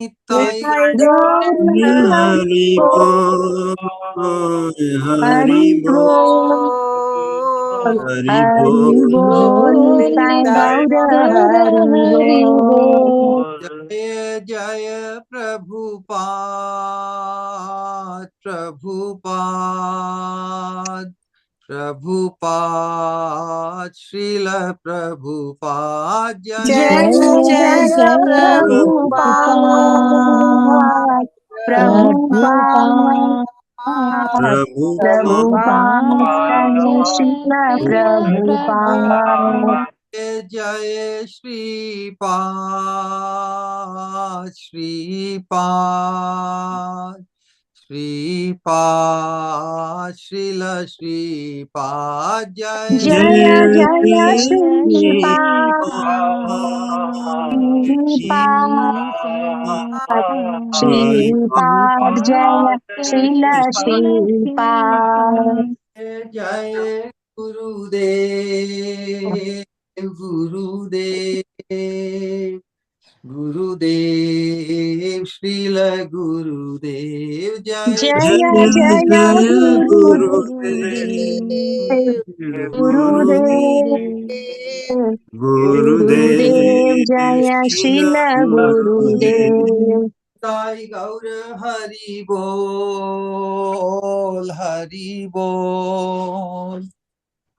निताय हरि बोल, हरि बोल, हरि बोल, निताय गौर हरि बोल। जय जय प्रभुपाद प्रभुपाद प्रभुपाद श्रील प्रभुपाद जय जय प्रभुपाद प्रभुपाद प्रभुपाद जय श्रील प्रभुपाद। जय श्रीपाद श्रीपाद श्रीपाद श्रील श्रीपाद जय जय जय श्रीपाद श्रीपाद जय श्रील श्रीपाद। जय गुरुदेव गुरुदेव गुरुदेव श्रील गुरुदेव जय जय जय गुरुदेव गुरुदेव जय श्रील गुरुदेव। साई गौर हरि बोल हरि बोल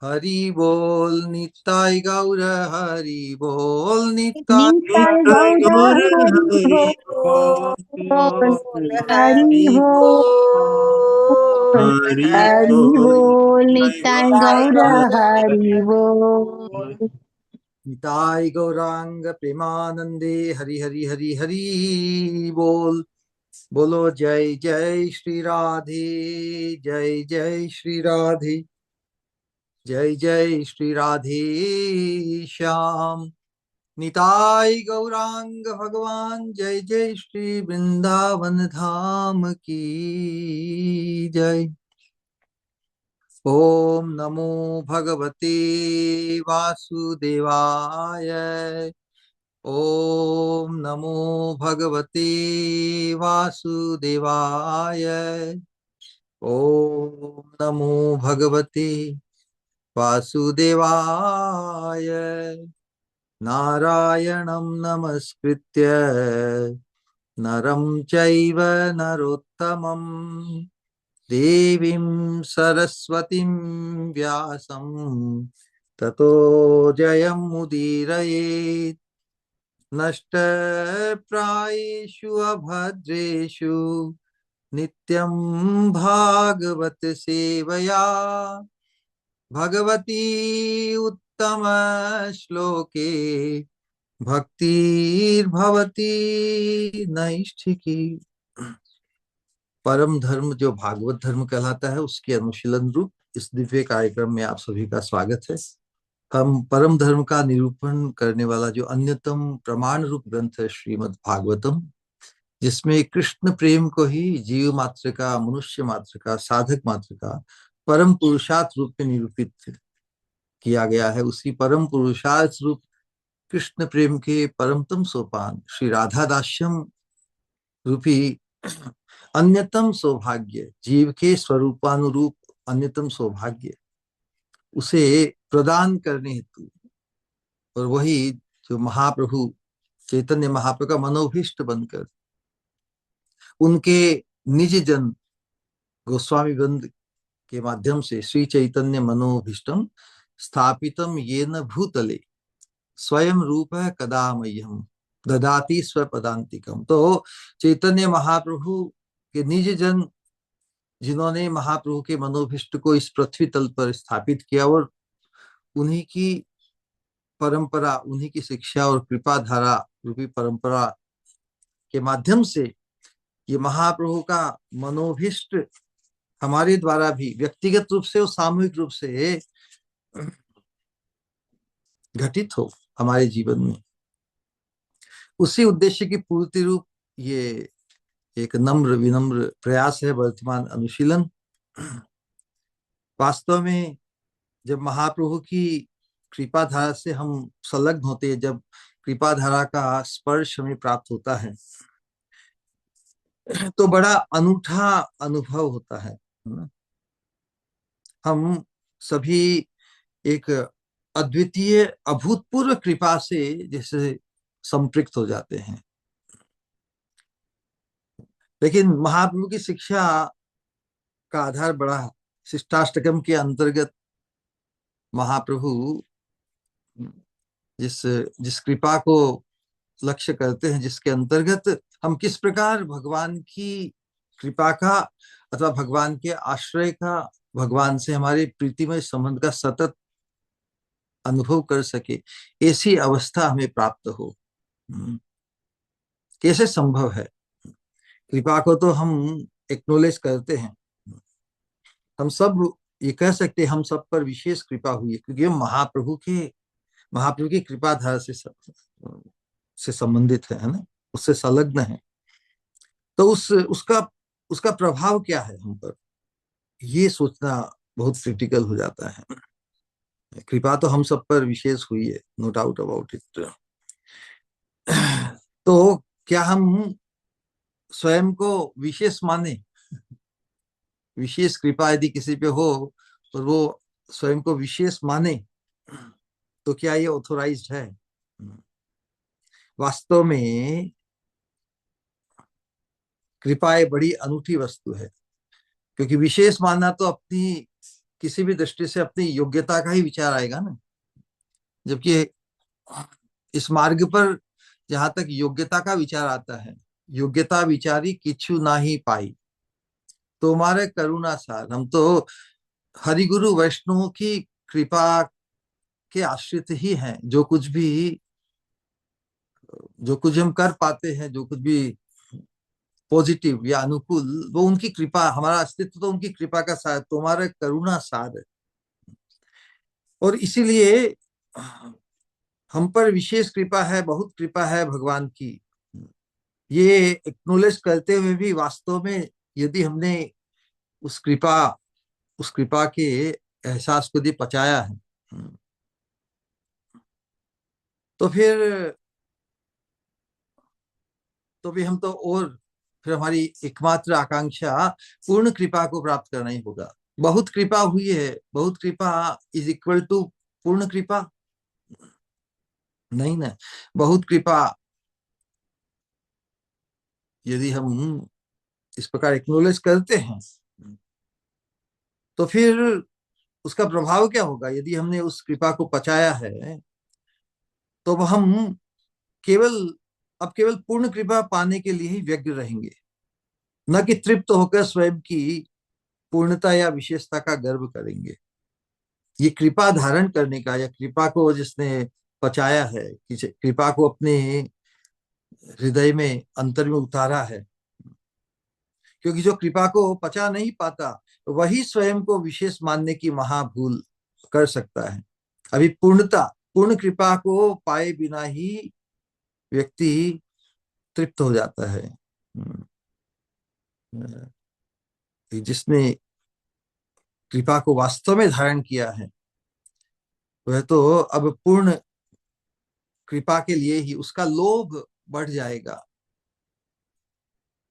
हरि बोल निताय गौर हरि बोल निताय गौर हरि बोल हरि बोल हरि बोल निताय गौर हरि बोल। निताय गौरांग प्रेमानंदे हरि हरि हरि हरि बोल। बोलो जय जय श्री राधे जय जय श्री राधे जय जय श्री राधे श्याम। निताय गौरांग भगवान जय जय श्री वृंदावन धाम की जय। ओम नमो भगवते वासुदेवाय ओम नमो भगवते वासुदेवाय ओम नमो भगवते वासुदेवाय। नारायणं नमस्कृत्य नरं चैव नरोत्तमं देवीं सरस्वतीं व्यासं ततो जयमुदीरयेत्। नष्टप्रायेषु अभद्रेषु नित्यं भागवत सेवया भगवती उत्तम श्लोके भक्तिर्भवती नैष्ठिकी। परम धर्म जो भागवत धर्म कहलाता है उसके अनुशीलन रूप इस दिव्य कार्यक्रम में आप सभी का स्वागत है। हम परम धर्म का निरूपण करने वाला जो अन्यतम प्रमाण रूप ग्रंथ है श्रीमद् भागवतम, जिसमें कृष्ण प्रेम को ही जीव मात्र का, मनुष्य मात्र का, साधक मात्र का परम पुरुषार्थ रूप में निरूपित किया गया है। उसी परम पुरुषार्थ रूप कृष्ण प्रेम के परमतम सोपान श्री राधा दास्यम रूपी अन्यतम सौभाग्य, जीव के स्वरूपानुरूप अन्यतम सौभाग्य, उसे प्रदान करने हेतु और वही जो महाप्रभु चैतन्य महाप्रभु का मनोभीष्ट बनकर उनके निज जन गोस्वामी वृंद के माध्यम से श्री चैतन्य मनोभीष्टम स्थापितम येन भूतले स्वयं रूप कदा मह्यम ददाति स्वपदांतिकम। तो चैतन्य महाप्रभु के निज जन जिन्होंने महाप्रभु के मनोभीष्ट को इस पृथ्वी तल पर स्थापित किया और उन्हीं की परंपरा, उन्हीं की शिक्षा और कृपा धारा रूपी परंपरा के माध्यम से ये महाप्रभु का मनोभीष्ट हमारे द्वारा भी व्यक्तिगत रूप से और सामूहिक रूप से घटित हो हमारे जीवन में। उसी उद्देश्य की पूर्ति रूप ये एक नम्र विनम्र प्रयास है, वर्तमान अनुशीलन। वास्तव में जब महाप्रभु की कृपा धारा से हम संलग्न होते हैं, जब कृपा धारा का स्पर्श हमें प्राप्त होता है तो बड़ा अनूठा अनुभव होता है ना। हम सभी एक अद्वितीय अभूतपूर्व कृपा से जैसे संपृक्त हो जाते हैं। लेकिन महाप्रभु की शिक्षा का आधार बड़ा शिष्टाष्टकम के अंतर्गत महाप्रभु जिस जिस कृपा को लक्ष्य करते हैं, जिसके अंतर्गत हम किस प्रकार भगवान की कृपा का अथवा भगवान के आश्रय का, भगवान से हमारे प्रीतिमय संबंध का सतत अनुभव कर सके, ऐसी अवस्था हमें प्राप्त हो। कैसे संभव है? कृपा को तो हम एक्नोलेज करते हैं, हम सब ये कह सकते हैं हम सब पर विशेष कृपा हुई है, क्योंकि हम महाप्रभु की कृपा धारा से संबंधित है ना, उससे संलग्न है। तो उसका उसका प्रभाव क्या है हम पर, ये सोचना बहुत क्रिटिकल हो जाता है। कृपा तो हम सब पर विशेष हुई है, नो डाउट अबाउट इट। तो क्या हम स्वयं को विशेष माने? विशेष कृपा यदि किसी पे हो और वो स्वयं को विशेष माने, तो क्या ये ऑथोराइज्ड है? वास्तव में कृपा एक बड़ी अनूठी वस्तु है, क्योंकि विशेष मानना तो अपनी किसी भी दृष्टि से अपनी योग्यता का ही विचार आएगा ना। जबकि इस मार्ग पर जहां तक योग्यता का विचार आता है, योग्यता विचारी किछु ना ही पाई, तो हमारे करुणा सार, हम तो हरिगुरु वैष्णव की कृपा के आश्रित ही हैं। जो कुछ हम कर पाते हैं, जो कुछ भी पॉजिटिव या अनुकूल, वो उनकी कृपा, हमारा अस्तित्व तो उनकी कृपा का सार, तुम्हारा करुणा सार है। और इसीलिए हम पर विशेष कृपा है, बहुत कृपा है भगवान की। ये एक्नोलेज करते हुए भी वास्तव में यदि हमने उस कृपा के एहसास को यदि पचाया है, तो भी हम तो, और फिर हमारी एकमात्र आकांक्षा पूर्ण कृपा को प्राप्त करना ही होगा। बहुत कृपा हुई है, बहुत कृपा इज इक्वल टू पूर्ण कृपा? नहीं ना। बहुत कृपा यदि हम इस प्रकार एक्नोलेज करते हैं, तो फिर उसका प्रभाव क्या होगा? यदि हमने उस कृपा को पचाया है, तो हम केवल अब केवल पूर्ण कृपा पाने के लिए ही व्यग्र रहेंगे, न कि तृप्त होकर स्वयं की पूर्णता या विशेषता का गर्व करेंगे। ये कृपा धारण करने का, या कृपा को जिसने पचाया है, कृपा को अपने हृदय में, अंतर में उतारा है, क्योंकि जो कृपा को पचा नहीं पाता, वही स्वयं को विशेष मानने की महाभूल कर सकता है। अभी पूर्ण कृपा को पाए बिना ही व्यक्ति तृप्त हो जाता है। जिसने कृपा को वास्तव में धारण किया है, वह तो अब पूर्ण कृपा के लिए ही उसका लोभ बढ़ जाएगा।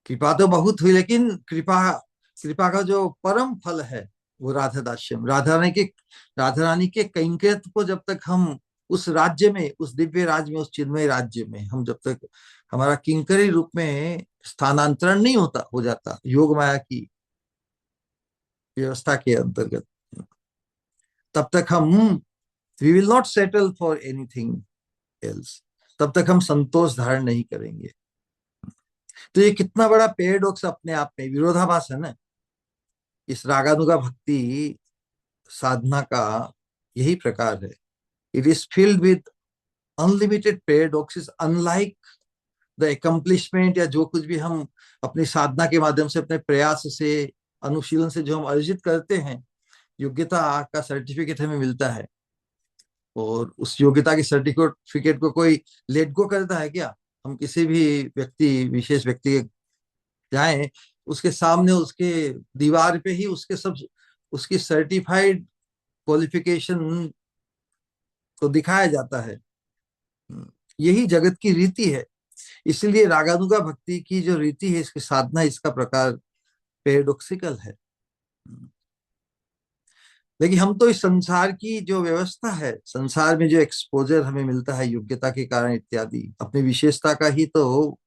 कृपा तो बहुत हुई, लेकिन कृपा का जो परम फल है वो राधा दास्यम, राधा रानी के कैंकर्य को जब तक हम उस राज्य में, उस दिव्य राज्य में, उस चिन्मय राज्य में हम जब तक हमारा किंकरी रूप में स्थानांतरण नहीं हो जाता योग माया की व्यवस्था के अंतर्गत, तब तक हम we will not settle for anything else, तब तक हम संतोष धारण नहीं करेंगे। तो ये कितना बड़ा पैराडॉक्स अपने आप में, विरोधाभास है ना। इस रागानुगा भक्ति साधना का यही प्रकार है। It is filled with unlimited paradoxes, unlike the accomplishment, या जो कुछ भी हम अपनी साधना के माध्यम से, अपने प्रयास से, अनुशीलन से जो हम अर्जित करते हैं, योग्यता का सर्टिफिकेट हमें मिलता है, और उस योग्यता के सर्टिफिकेट को कोई लेट गो करता है क्या? हम किसी भी विशेष व्यक्ति के जाएं, उसके सामने, उसके दीवार पे ही उसकी सर्टिफाइड क्वालिफिकेशन को दिखाया जाता है। यही जगत की रीति है। इसलिए रागानुगा भक्ति की जो रीति है, इसकी साधना, इसका प्रकार पैराडॉक्सिकल है। लेकिन हम तो इस संसार की जो व्यवस्था है, संसार में जो एक्सपोजर हमें मिलता है योग्यता के कारण इत्यादि, अपनी विशेषता का ही तो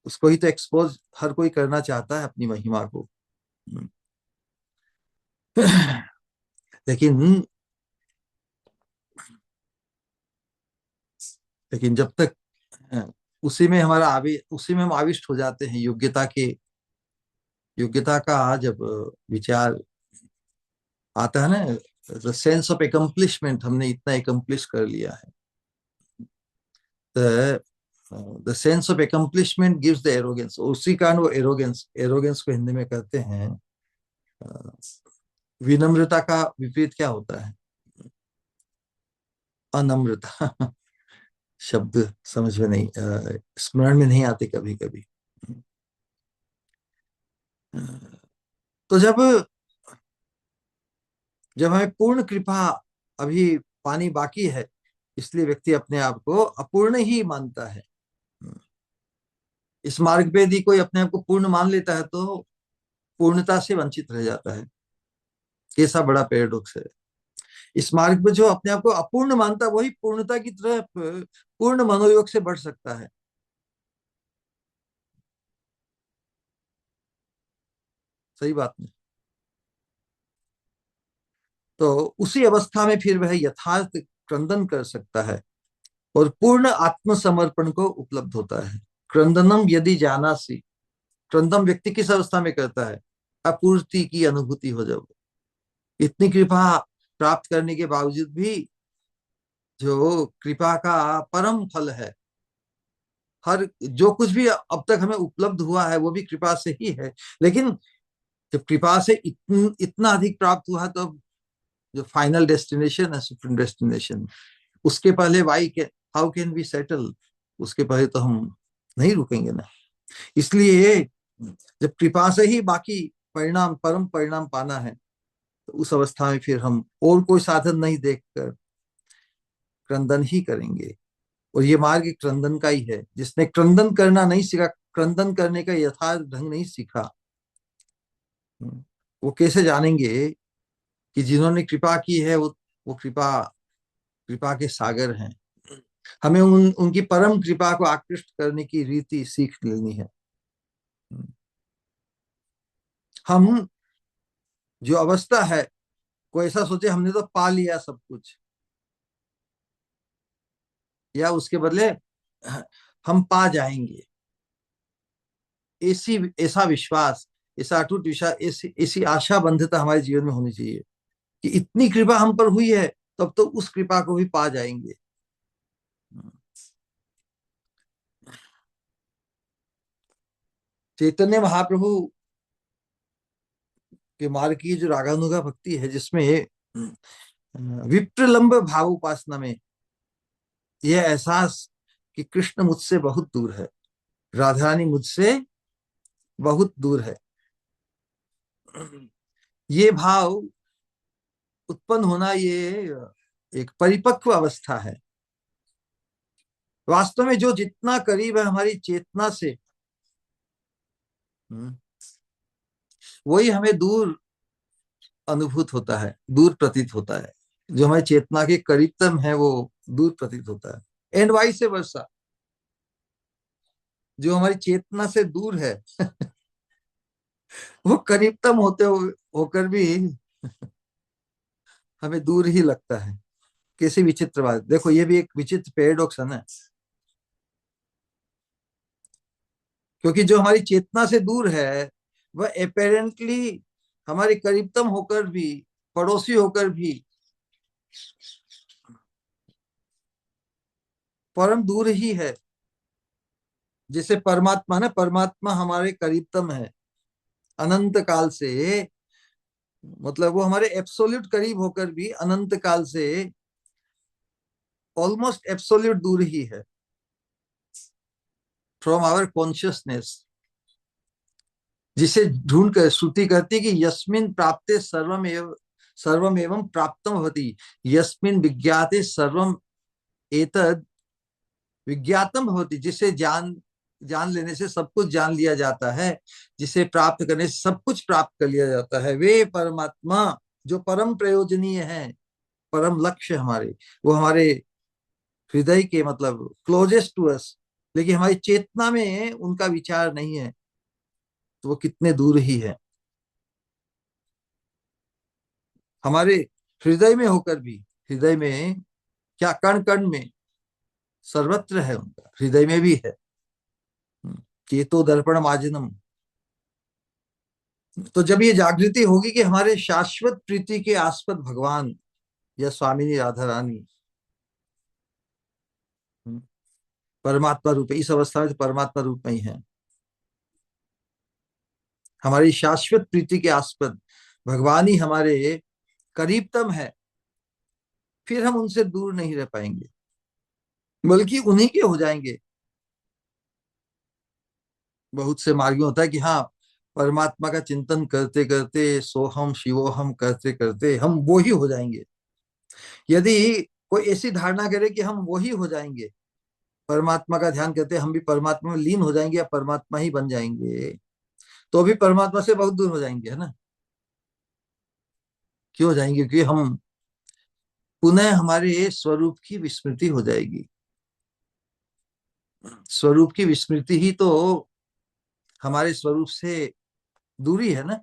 उसको ही तो एक्सपोज हर कोई करना चाहता है, अपनी महिमा को। लेकिन लेकिन जब तक उसी में हमारा उसी में हम आविष्ट हो जाते हैं, योग्यता का जब विचार आता है ना, द सेंस ऑफ एकम्प्लिशमेंट, हमने इतना एकम्प्लिश कर लिया है, the sense of accomplishment gives the arrogance. उसी कारण वो एरोगेंस को हिंदी में कहते हैं विनम्रता का विपरीत क्या होता है? अनम्रता। शब्द समझ में नहीं, स्मरण में नहीं आते कभी कभी। तो जब जब हमें पूर्ण कृपा, अभी पानी बाकी है, इसलिए व्यक्ति अपने आप को अपूर्ण ही मानता है। इस मार्ग पे यदि कोई अपने आप को पूर्ण मान लेता है तो पूर्णता से वंचित रह जाता है। कैसा बड़ा पैराडॉक्स है। इस मार्ग पे जो अपने आप को अपूर्ण मानता है, वही पूर्णता की तरफ पूर्ण मनोयोग से बढ़ सकता है। सही बात नहीं? तो उसी अवस्था में फिर वह यथार्थ क्रंदन कर सकता है और पूर्ण आत्मसमर्पण को उपलब्ध होता है। क्रंदनम यदि जानासी, क्रंदन व्यक्ति किस अवस्था में करता है? अपूर्ति की अनुभूति हो जब, इतनी कृपा प्राप्त करने के बावजूद भी जो कृपा का परम फल है, हर जो कुछ भी अब तक हमें उपलब्ध हुआ है वो भी कृपा से ही है। लेकिन जब कृपा से इतना अधिक प्राप्त हुआ तो जो फाइनल डेस्टिनेशन है, सुप्रीम डेस्टिनेशन, उसके पहले हाउ कैन वी सेटल? उसके पहले तो हम नहीं रुकेंगे ना। इसलिए जब कृपा से ही बाकी परिणाम, परम परिणाम पाना है, तो उस अवस्था में फिर हम और कोई साधन नहीं देखकर क्रंदन ही करेंगे। और ये मार्ग क्रंदन का ही है। जिसने क्रंदन करना नहीं सीखा, क्रंदन करने का यथार्थ ढंग नहीं सीखा, वो कैसे जानेंगे कि जिन्होंने कृपा की है वो कृपा कृपा के सागर हैं। हमें उनकी परम कृपा को आकृष्ट करने की रीति सीख लेनी है। हम जो अवस्था है, कोई ऐसा सोचे हमने तो पा लिया सब कुछ, या उसके बदले हम पा जाएंगे, ऐसी ऐसा विश्वास, ऐसा अटूट विश्वास, ऐसी ऐसी आशा बंधता हमारे जीवन में होनी चाहिए कि इतनी कृपा हम पर हुई है, तब तो उस कृपा को भी पा जाएंगे। चैतन्य महाप्रभु के मार्ग की जो रागानुगा भक्ति है, जिसमें विप्रलंब भाव उपासना में यह एहसास कि कृष्ण मुझसे बहुत दूर है, राधा रानी मुझसे बहुत दूर है, ये भाव उत्पन्न होना, ये एक परिपक्व अवस्था है। वास्तव में जो जितना करीब है हमारी चेतना से, वही हमें दूर अनुभूत होता है, दूर प्रतीत होता है। जो हमारी चेतना के करीबतम है वो दूर प्रतीत होता है। एंड वाइस वर्सा, जो हमारी चेतना से दूर है वो करीबतम होकर भी हमें दूर ही लगता है। कैसी विचित्र बात! देखो, ये भी एक विचित्र पैराडॉक्स है ना, क्योंकि जो हमारी चेतना से दूर है वह अपेरेंटली हमारे करीबतम होकर भी, पड़ोसी होकर भी परम दूर ही है। जैसे परमात्मा ना, परमात्मा हमारे करीबतम है अनंत काल से, मतलब वो हमारे एब्सोल्यूट करीब होकर भी अनंत काल से ऑलमोस्ट एब्सोल्यूट दूर ही है फ्रॉम आवर कॉन्शियसनेस। जिसे ढूंढ कर श्रुति कहती है कि यस्मिन प्राप्ते सर्वम एव सर्वम एवं प्राप्तम भवति, यस्मिन् विज्ञाते सर्वम एतद विज्ञातम भवति, जिसे जान जान लेने से सब कुछ जान लिया जाता है, जिसे प्राप्त करने से सब कुछ प्राप्त कर लिया जाता है, वे परमात्मा जो परम प्रयोजनीय है, परम लक्ष्य हमारे, वो हमारे हृदय के मतलब क्लोजेस्ट टू अस, लेकिन हमारी चेतना में उनका विचार नहीं है, तो वो कितने दूर ही है। हमारे हृदय में होकर भी, हृदय में क्या, कण कण में, सर्वत्र है, उनका हृदय में भी है। चेतो दर्पण माजिनम। तो जब ये जागृति होगी कि हमारे शाश्वत प्रीति के आस्पद भगवान या स्वामिनी राधा रानी परमात्मा रूप है, इस अवस्था में तो परमात्मा रूप में ही है, हमारी शाश्वत प्रीति के आस्पद भगवान ही हमारे करीबतम है, फिर हम उनसे दूर नहीं रह पाएंगे, बल्कि उन्हीं के हो जाएंगे। बहुत से मार्गों होता है कि हाँ, परमात्मा का चिंतन करते करते, सोहम शिवोहम करते करते हम वो ही हो जाएंगे। यदि कोई ऐसी धारणा करे कि हम वो ही हो जाएंगे, परमात्मा का ध्यान करते हम भी परमात्मा में लीन हो जाएंगे या परमात्मा ही बन जाएंगे, तो भी परमात्मा से बहुत दूर हो जाएंगे, है ना। क्यों हो जाएंगे? क्योंकि हम पुनः हमारे स्वरूप की विस्मृति हो जाएगी। स्वरूप की विस्मृति ही तो हमारे स्वरूप से दूरी है ना।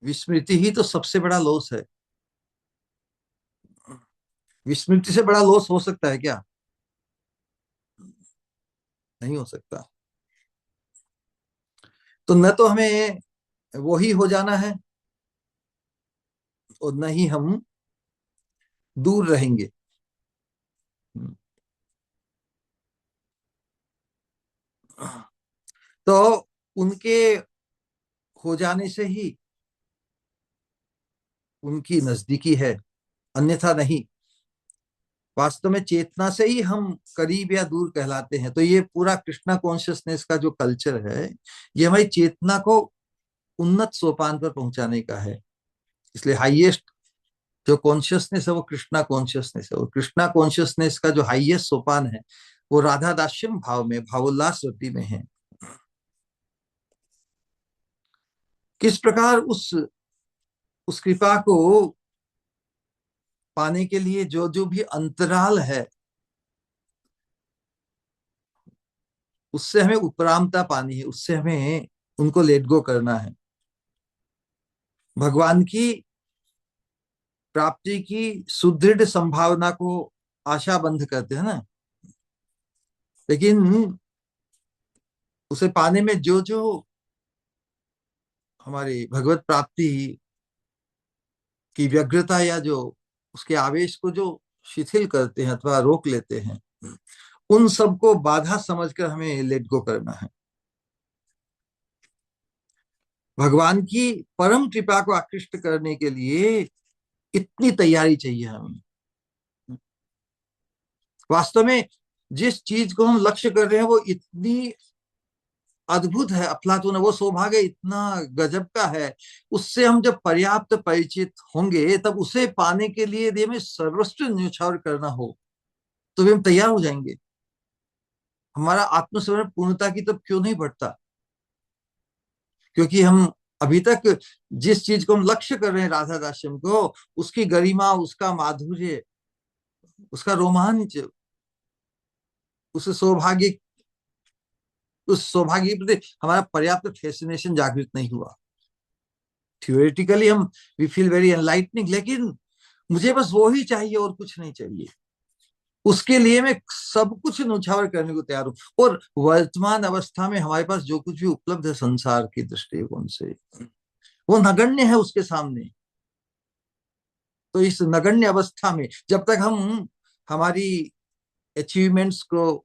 विस्मृति ही तो सबसे बड़ा लॉस है। विस्मृति से बड़ा लॉस हो सकता है क्या? नहीं हो सकता। तो न तो हमें वो ही हो जाना है, और न ही हम दूर रहेंगे। तो उनके हो जाने से ही उनकी नजदीकी है, अन्यथा नहीं। वास्तव में चेतना से ही हम करीब या दूर कहलाते हैं। तो ये पूरा कृष्णा कॉन्शियसनेस का जो कल्चर है, ये हमारी चेतना को उन्नत सोपान पर पहुंचाने का है। इसलिए हाईएस्ट जो कॉन्शियसनेस है वो कृष्णा कॉन्शियसनेस है, और कृष्णा कॉन्शियसनेस का जो हाईएस्ट सोपान है वो राधा दास्यम भाव में, भावोल्लास वृत्ति में है। किस प्रकार उस कृपा को पाने के लिए जो जो भी अंतराल है, उससे हमें उपरामता पानी है, उससे हमें उनको लेट गो करना है। भगवान की प्राप्ति की सुदृढ़ संभावना को आशा बंध करते हैं ना, लेकिन उसे पाने में जो जो हमारी भगवत प्राप्ति की व्यग्रता या जो उसके आवेश को जो शिथिल करते हैं अथवा रोक लेते हैं, उन सबको बाधा समझकर हमें लेट गो करना है। भगवान की परम कृपा को आकृष्ट करने के लिए इतनी तैयारी चाहिए हमें। वास्तव में जिस चीज को हम लक्ष्य कर रहे हैं वो इतनी अद्भुत है, अफलातून है, वो सौभाग्य इतना गजब का है। उससे हम जब पर्याप्त परिचित होंगे, तब उसे पाने के लिए यदि हमें सर्वस्व न्यौछावर करना हो, तो भी हम तैयार हो जाएंगे। हमारा आत्मस्मरण पूर्णता की तब क्यों नहीं बढ़ता? क्योंकि हम अभी तक जिस चीज को हम लक्ष्य कर रहे हैं, राधा दास्यम को, उसकी गरिमा, उसका माधुर्य, उसका रोमांच, उस सौभाग्य उस सौभाग्य के प्रति हमारा पर्याप्त फैसिनेशन जागृत नहीं हुआ। थियोरेटिकली हम वी फील वेरी एनलाइटनिंग, लेकिन मुझे बस वो ही चाहिए और कुछ नहीं चाहिए। उसके लिए मैं सब कुछ न्यौछावर करने को तैयार हूं। और वर्तमान अवस्था में हमारे पास जो कुछ भी उपलब्ध है संसार की दृष्टिकोण से, वो नगण्य है उसके सामने। तो इस नगण्य अवस्था में जब तक हम हमारी अचीवमेंट्स को,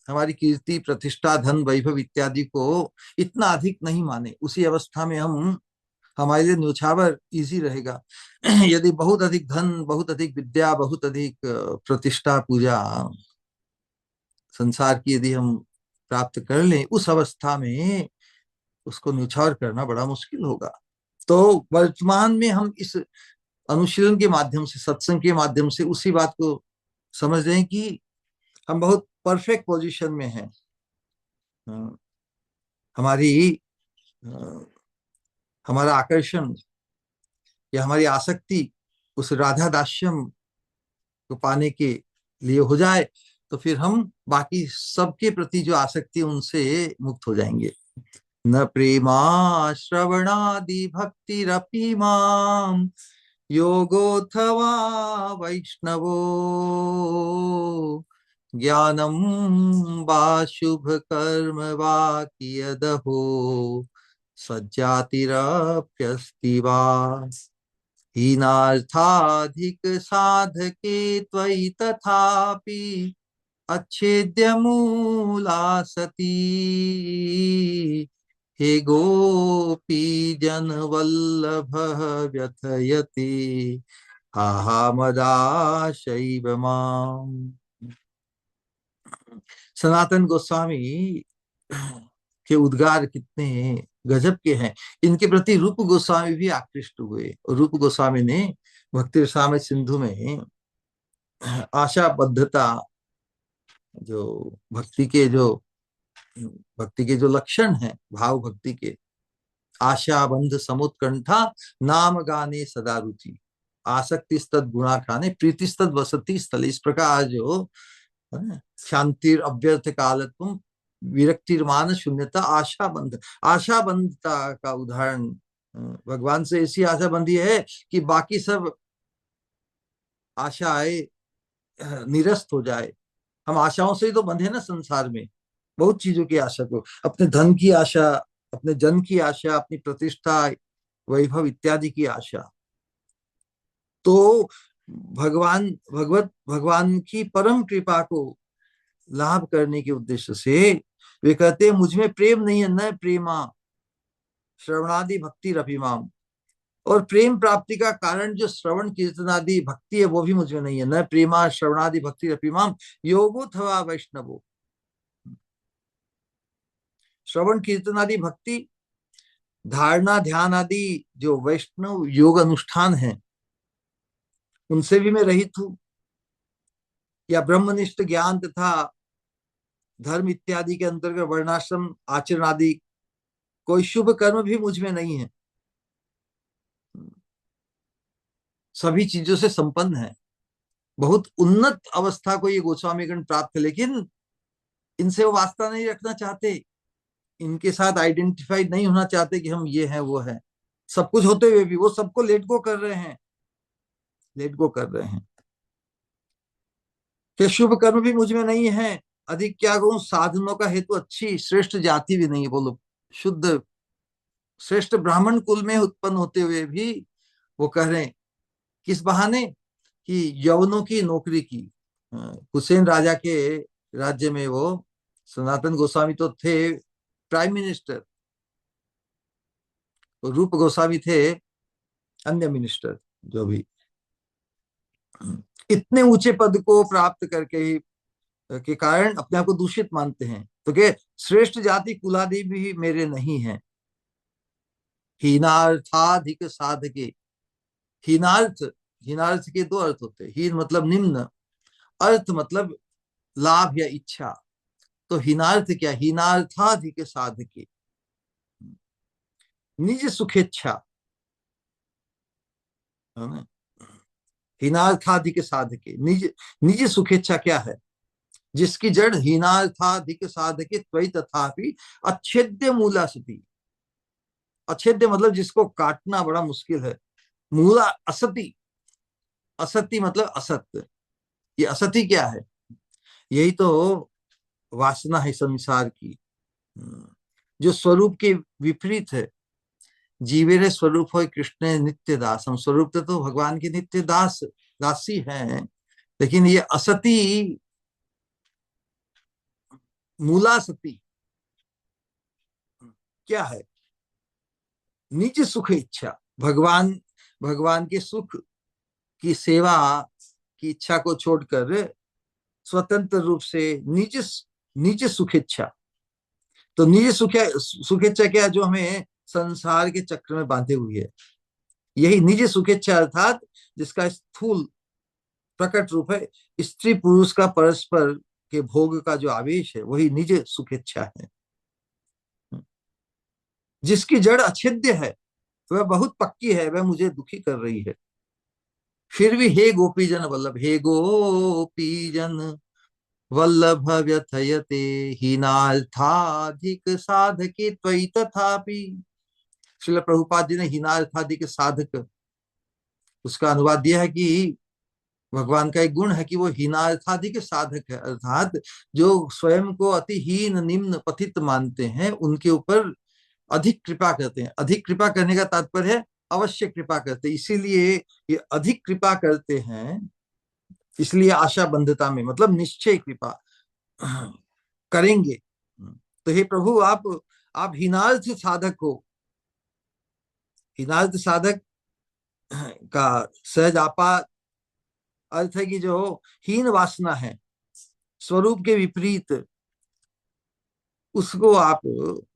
हमारी कीर्ति, प्रतिष्ठा, धन, वैभव इत्यादि को इतना अधिक नहीं माने, उसी अवस्था में हम हमारे लिए न्यौछावर इजी रहेगा। यदि बहुत अधिक धन, बहुत अधिक विद्या, बहुत अधिक प्रतिष्ठा, पूजा, संसार की यदि हम प्राप्त कर लें, उस अवस्था में उसको न्यौछावर करना बड़ा मुश्किल होगा। तो वर्तमान में हम इस अनुशीलन के माध्यम से, सत्संग के माध्यम से उसी बात को समझ रहे हैं कि हम बहुत परफेक्ट पोजीशन में हैं। हमारी हमारा आकर्षण या हमारी आसक्ति उस राधा दास्यम को पाने के लिए हो जाए, तो फिर हम बाकी सबके प्रति जो आसक्ति उनसे मुक्त हो जाएंगे। न प्रेमा श्रवणादि भक्तिरपि माम योगोऽथवा वैष्णवो ज्ञानं वा शुभ कर्म वा कियदहो सज्जातिरप्यस्ति वा हीनार्थाधिक साधके त्वयि तथापि अच्छेद्य मूला सती हे गोपी जन वल्लभ व्यथयति हा मदाशैव माम्। सनातन गोस्वामी के उद्गार कितने गजब के हैं। इनके प्रति रूप गोस्वामी भी आकृष्ट हुए और रूप गोस्वामी ने भक्ति रसामृत सिंधु में आशाबद्धता, जो भक्ति के जो लक्षण हैं, भाव भक्ति के, आशाबंध समुत्कंठा नाम गाने सदा रुचि आसक्ति स्तद गुणा खाने प्रीति स्तद वसति स्थल, इस प्रकार जो शांतिर अव्यर्थ कालत्व विरक्तिर्मान शून्यता आशाबंध, आशाबंधता का उदाहरण भगवान से ऐसी आशाबंधी है कि बाकी सब आशाएं निरस्त हो जाए। हम आशाओं से ही तो बंधे ना संसार में, बहुत चीजों की आशा को, अपने धन की आशा, अपने जन की आशा, अपनी प्रतिष्ठा वैभव इत्यादि की आशा। तो भगवान की परम कृपा को लाभ करने के उद्देश्य से वे कहते हैं मुझ में प्रेम नहीं है, न प्रेमा श्रवणादि भक्ति रपिमाम, और प्रेम प्राप्ति का कारण जो श्रवण कीर्तन आदि भक्ति है वो भी मुझ में नहीं है। न प्रेमा श्रवणादि भक्ति रपिमाम योगो थवा वैष्णवो, श्रवण कीर्तन आदि भक्ति, धारणा ध्यान आदि जो वैष्णव योग अनुष्ठान है उनसे भी मैं रहित हूं, या ब्रह्मनिष्ठ ज्ञान तथा धर्म इत्यादि के अंतर्गत वर्णाश्रम आचरण आदि कोई शुभ कर्म भी मुझ में नहीं है, सभी चीजों से संपन्न है। बहुत उन्नत अवस्था को ये गोस्वामी गण प्राप्त है, लेकिन इनसे वो वास्ता नहीं रखना चाहते, इनके साथ आइडेंटिफाइड नहीं होना चाहते कि हम ये हैं वो हैं। सब कुछ होते हुए भी वो सबको लेट गो कर रहे हैं, लेट गो कर रहे हैं कि शुभ कर्म भी मुझ में नहीं है, अधिक क्या कहूं, साधनों का हेतु अच्छी श्रेष्ठ जाति भी नहीं, बोलो शुद्ध श्रेष्ठ ब्राह्मण कुल में उत्पन्न होते हुए भी वो कह रहे हैं किस बहाने कि यवनों की नौकरी की। हुसैन राजा के राज्य में वो सनातन गोस्वामी तो थे प्राइम मिनिस्टर, तो रूप गोस्वामी थे अन्य मिनिस्टर, जो भी इतने ऊंचे पद को प्राप्त करके ही के कारण अपने आप को दूषित मानते हैं, तो क्या श्रेष्ठ जाति कुलादि भी मेरे नहीं है। हीनार्थाधिक साधके, हीनार्थ, हीनार्थ के दो अर्थ होते हैं, हीन मतलब निम्न, अर्थ मतलब लाभ या इच्छा। तो हीनार्थ क्या, हीनार्थाधिक साधके, निज सुखेच्छा, हीनार्थाधिक साधके, निज निज सुखेच्छा क्या है, जिसकी जड़ हीनार्थाधिक साधके त्वयि तथापि अच्छेद्य मूला सती, अच्छेद्य मतलब जिसको काटना बड़ा मुश्किल है, मूला असति, असति मतलब असत्य। ये असति क्या है, यही तो वासना है संसार की, जो स्वरूप के विपरीत है। जीवेरे स्वरूप हो कृष्ण नित्य दास, हम स्वरूप तो भगवान के नित्य दास दासी हैं, लेकिन ये असति मूला सती क्या है, निज सुख इच्छा, भगवान के सुख की सेवा की इच्छा को छोड़कर स्वतंत्र रूप से निज निज सुख इच्छा। तो निज सुख इच्छा क्या, जो हमें संसार के चक्र में बांधे हुई है। यही निज सुखेच्छा, अर्थात जिसका स्थूल प्रकट रूप है स्त्री पुरुष का परस्पर के भोग का जो आवेश है, वही निज सुखेच्छा है। जिसकी जड़ अछेद्य है, वह बहुत पक्की है, वह मुझे दुखी कर रही है। फिर भी हे गोपीजन वल्लभ, हे गोपीजन वल्लभ व्यथयते हीनार्थाधिक साधके त्वयि तथापि। श्रील प्रभुपाद जी ने हीनार्थाधिक साधक, उसका अनुवाद दिया है कि भगवान का एक गुण है कि वो हीनार्थाधिक साधक है, अर्थात जो स्वयं को अति हीन निम्न पतित मानते हैं उनके ऊपर अधिक कृपा करते हैं। अधिक कृपा करने का तात्पर्य है अवश्य कृपा करते हैं, इसीलिए ये अधिक कृपा करते हैं, इसलिए आशा बंधता में, मतलब निश्चय कृपा करेंगे। तो हे प्रभु, आप हीनार्थ साधक हो। हीनार्थ साधक का सहज आपा अर्थ है कि जो हीन वासना है, स्वरूप के विपरीत, उसको आप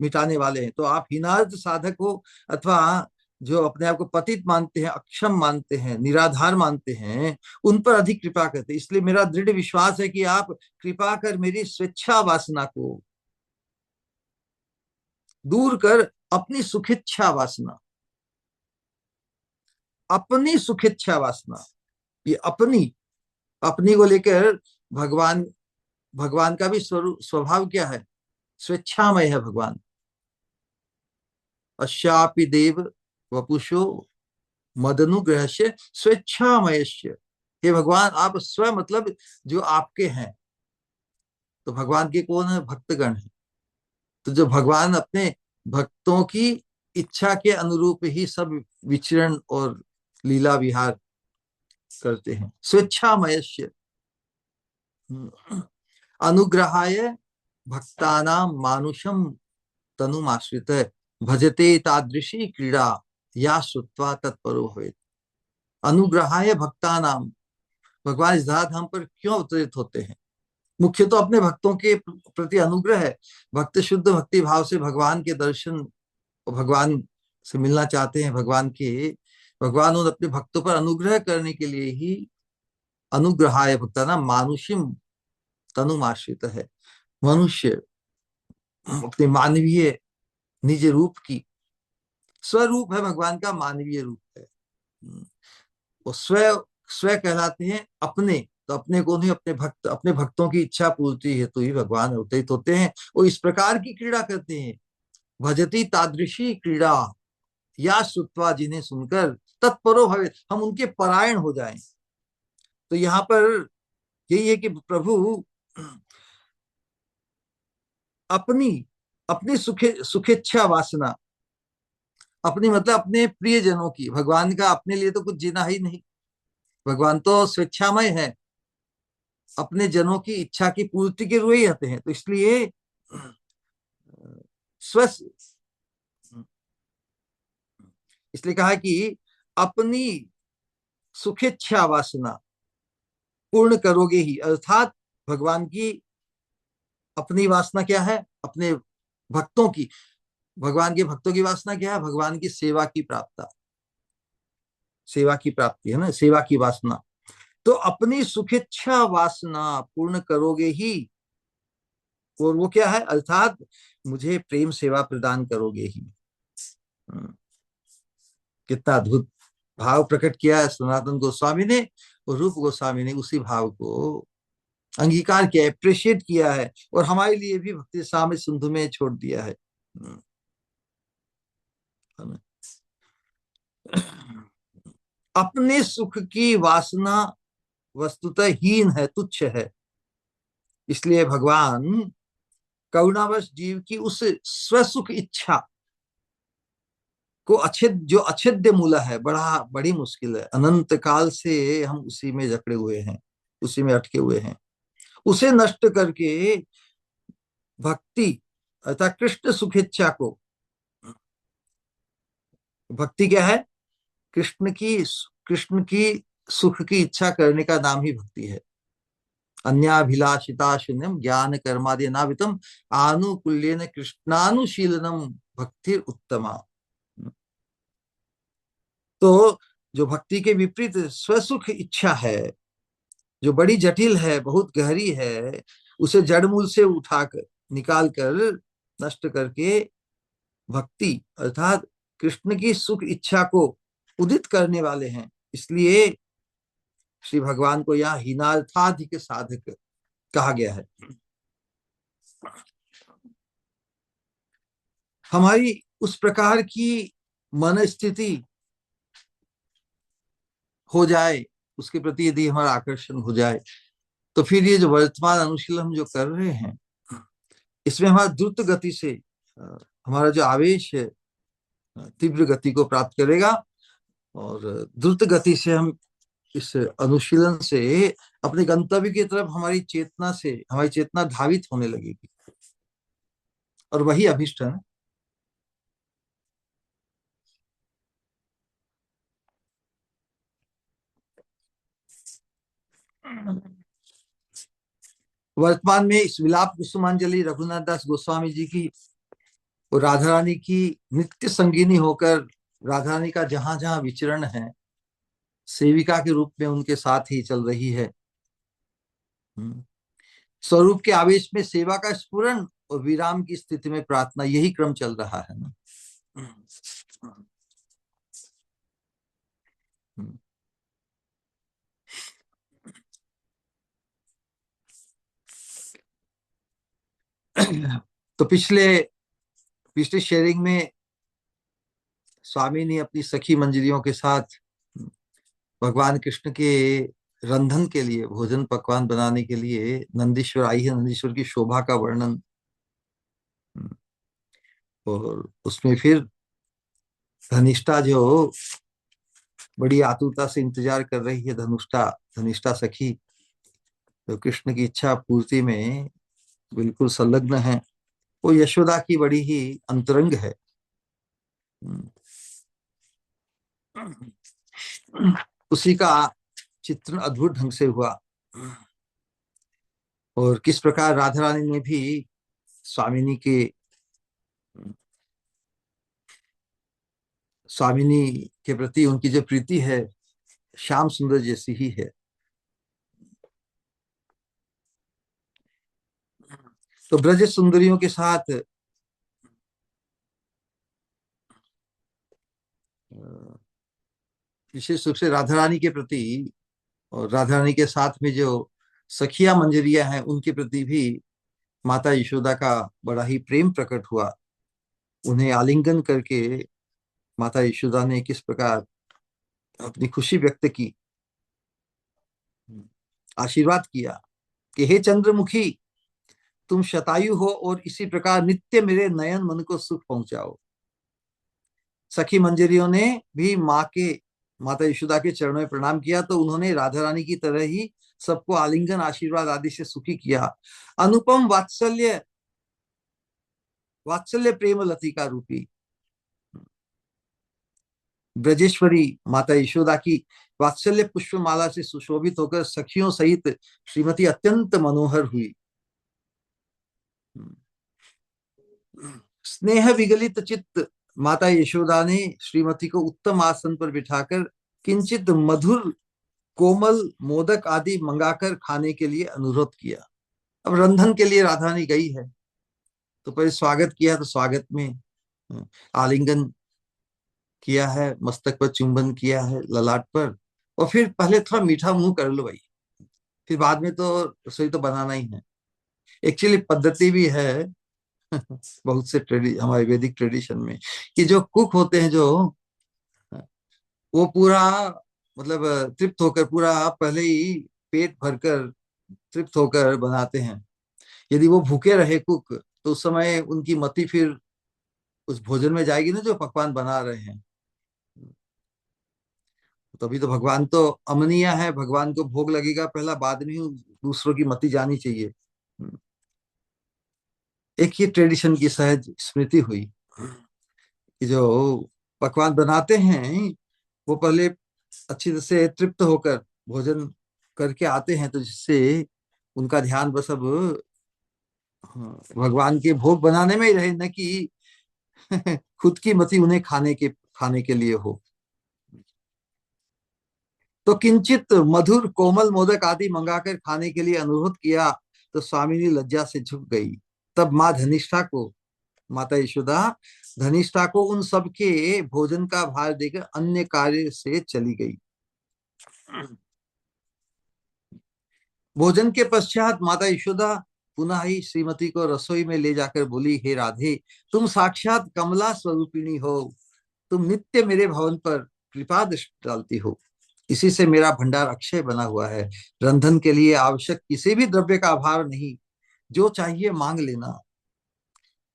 मिटाने वाले हैं। तो आप हीनार्थ साधक हो, अथवा जो अपने आप को पतित मानते हैं, अक्षम मानते हैं, निराधार मानते हैं, उन पर अधिक कृपा करते हैं। इसलिए मेरा दृढ़ विश्वास है कि आप कृपा कर मेरी स्वेच्छा वासना को दूर कर अपनी सुखिच्छा वासना, अपनी सुखिच्छा वासना, ये अपनी अपनी को लेकर भगवान भगवान का भी स्वभाव क्या है? स्वेच्छामय है भगवान। अश्यापि देव वपुषो मदनुग्रह से स्वेच्छामयस्य। हे भगवान, आप स्वयं मतलब जो आपके हैं, तो भगवान के कौन है? भक्तगण है। तो जो भगवान अपने भक्तों की इच्छा के अनुरूप ही सब विचरण और लीला विहार करते हैं। स्वेच्छामयस्य अनुग्रहाय भक्तानां मानुषम तनुमाश्रित भजते तादृशी क्रीड़ा या श्रुत्वा तत्परो भवेत्। अनुग्रहाय भक्तानाम, भगवान इस धाम पर क्यों अवतरित होते हैं? मुख्य तो अपने भक्तों के प्रति अनुग्रह है। भक्त शुद्ध भक्ति भाव से भगवान के दर्शन और भगवान से मिलना चाहते हैं। भगवान उन अपने भक्तों पर अनुग्रह करने के लिए ही अनुग्रहाय भक्तानाम मानुषिम तनुमाश्रित है। मनुष्य अपने मानवीय निज रूप की, स्वरूप है भगवान का मानवीय रूप है, वो स्व कहलाते हैं अपने। तो अपने को नहीं, अपने भक्तों की इच्छा पूर्ति हेतु ही भगवान अवतरित होते हैं। वो इस प्रकार की क्रीड़ा करते हैं, भजती तादृशी क्रीड़ा या श्रुत्वा, जिन्हें सुनकर तत्परो भवे, हम उनके परायण हो जाएं। तो यहाँ पर यही है कि प्रभु अपनी अपनी सुखेच्छा वासना, अपनी मतलब अपने प्रियजनों की, भगवान का अपने लिए तो कुछ जीना ही नहीं, भगवान तो स्वेच्छामय है, अपने जनों की इच्छा की पूर्ति के लिए ही आते हैं। तो इसलिए स्व इसलिए कहा कि अपनी सुखेच्छा वासना पूर्ण करोगे ही, अर्थात भगवान की अपनी वासना क्या है? अपने भक्तों की, भगवान के भक्तों की वासना क्या है? भगवान की सेवा की प्राप्ति है ना, सेवा की वासना। तो अपनी सुखेच्छा वासना पूर्ण करोगे ही, और वो क्या है? अर्थात मुझे प्रेम सेवा प्रदान करोगे ही। कितना अद्भुत भाव प्रकट किया है सनातन गोस्वामी ने, और रूप गोस्वामी ने उसी भाव को अंगीकार किया, अप्रिशिएट किया है, और हमारे लिए भी भक्ति साम्य सिंधु में छोड़ दिया है। अपने सुख की वासना वस्तुतः हीन है, तुच्छ है। इसलिए भगवान करुणावश जीव की उस स्वसुख इच्छा को जो अछेद्य मूला है, बड़ी मुश्किल है, अनंत काल से हम उसी में जकड़े हुए हैं, उसी में अटके हुए हैं। उसे नष्ट करके भक्ति अर्थात कृष्ण सुखेच्छा को, भक्ति क्या है? कृष्ण की सुख की इच्छा करने का नाम ही भक्ति है। अन्याभिलाषिता शून्यम ज्ञान कर्मादि नावितम आनुकूल्येन कृष्णानुशीलनम भक्ति उत्तमा। तो जो भक्ति के विपरीत स्वसुख इच्छा है, जो बड़ी जटिल है, बहुत गहरी है, उसे जड़ मूल से उठाकर निकाल कर नष्ट करके भक्ति अर्थात कृष्ण की सुख इच्छा को उदित करने वाले हैं। इसलिए श्री भगवान को यहाँ हीनार्थाधिक साधक कहा गया है। हमारी उस प्रकार की मन स्थिति हो जाए, उसके प्रति यदि हमारा आकर्षण हो जाए, तो फिर ये जो वर्तमान अनुशीलन हम जो कर रहे हैं, इसमें हमारा द्रुत गति से हमारा जो आवेश है तीव्र गति को प्राप्त करेगा, और द्रुत गति से हम इस अनुशीलन से अपने गंतव्य की तरफ हमारी चेतना धावित होने लगेगी, और वही अभिष्ट है। वर्तमान में इस विलाप कुसुमांजलि रघुनाथ दास गोस्वामी जी की और राधा रानी की नित्य संगिनी होकर राधा रानी का जहां जहां विचरण है, सेविका के रूप में उनके साथ ही चल रही है। स्वरूप के आवेश में सेवा का स्फुरन और विराम की स्थिति में प्रार्थना, यही क्रम चल रहा है ना। तो पिछले शेयरिंग में स्वामी ने अपनी सखी मंजरियों के साथ भगवान कृष्ण के रंधन के लिए, भोजन पकवान बनाने के लिए नंदीश्वर आई है, नंदीश्वर की शोभा का वर्णन, और उसमें फिर धनिष्ठा जो बड़ी आतुरता से इंतजार कर रही है, धनिष्ठा सखी जो कृष्ण की इच्छा पूर्ति में बिल्कुल संलग्न है, वो यशोदा की बड़ी ही अंतरंग है। उसी का चित्रण अद्भुत ढंग से हुआ, और किस प्रकार राधा रानी ने भी स्वामिनी के प्रति उनकी जो प्रीति है श्याम सुंदर जैसी ही है। तो ब्रज सुंदरियों के साथ विशेष रूप से राधा रानी के प्रति, और राधा रानी के साथ में जो सखिया मंजरिया हैं उनके प्रति भी माता यशोदा का बड़ा ही प्रेम प्रकट हुआ। उन्हें आलिंगन करके माता यशोदा ने किस प्रकार अपनी खुशी व्यक्त की, आशीर्वाद किया कि हे चंद्रमुखी, तुम शतायु हो और इसी प्रकार नित्य मेरे नयन मन को सुख पहुंचाओ। सखी मंजरियों ने भी माता यशोदा के चरणों में प्रणाम किया, तो उन्होंने राधा रानी की तरह ही सबको आलिंगन आशीर्वाद आदि से सुखी किया। अनुपम वात्सल्य प्रेम लतिका रूपी ब्रजेश्वरी माता यशोदा की वात्सल्य पुष्पमाला से सुशोभित होकर सखियों सहित श्रीमती अत्यंत मनोहर हुई। स्नेह विगलित चित्त माता यशोदा ने श्रीमती को उत्तम आसन पर बिठाकर किंचित मधुर कोमल मोदक आदि मंगाकर खाने के लिए अनुरोध किया। अब रंधन के लिए राधा रानी गई है, तो पहले स्वागत किया, तो स्वागत में आलिंगन किया है, मस्तक पर चुंबन किया है, ललाट पर, और फिर पहले थोड़ा मीठा मुंह कर लो भाई, फिर बाद में तो रसोई तो बनाना ही है। एक्चुअली पद्धति भी है बहुत से हमारे वैदिक ट्रेडिशन में, कि जो कुक होते हैं जो वो पूरा मतलब तृप्त होकर, पूरा पहले ही पेट भरकर तृप्त होकर बनाते हैं। यदि वो भूखे रहे कुक, तो उस समय उनकी मति फिर उस भोजन में जाएगी ना जो पकवान बना रहे हैं। तभी तो भगवान तो अमनिया है, भगवान को भोग लगेगा पहला, बाद में ही दूसरों की मति जानी चाहिए। एक ही ट्रेडिशन की सहज स्मृति हुई कि जो पकवान बनाते हैं वो पहले अच्छी तरह से तृप्त होकर भोजन करके आते हैं, तो जिससे उनका ध्यान बस अब भगवान के भोग बनाने में ही रहे, न कि खुद की मति उन्हें खाने के लिए हो। तो किंचित मधुर कोमल मोदक आदि मंगाकर खाने के लिए अनुरोध किया तो स्वामिनी लज्जा से झुक गई। तब माता यशोदा धनिष्ठा को उन सब के भोजन का भार देकर अन्य कार्य से चली गई। भोजन के पश्चात माता यशोदा पुनः ही श्रीमती को रसोई में ले जाकर बोली, हे राधे, तुम साक्षात कमला स्वरूपिणी हो। तुम नित्य मेरे भवन पर कृपा दृष्टि डालती हो। इसी से मेरा भंडार अक्षय बना हुआ है। रंधन के लिए आवश्यक किसी भी द्रव्य का अभाव नहीं। जो चाहिए मांग लेना।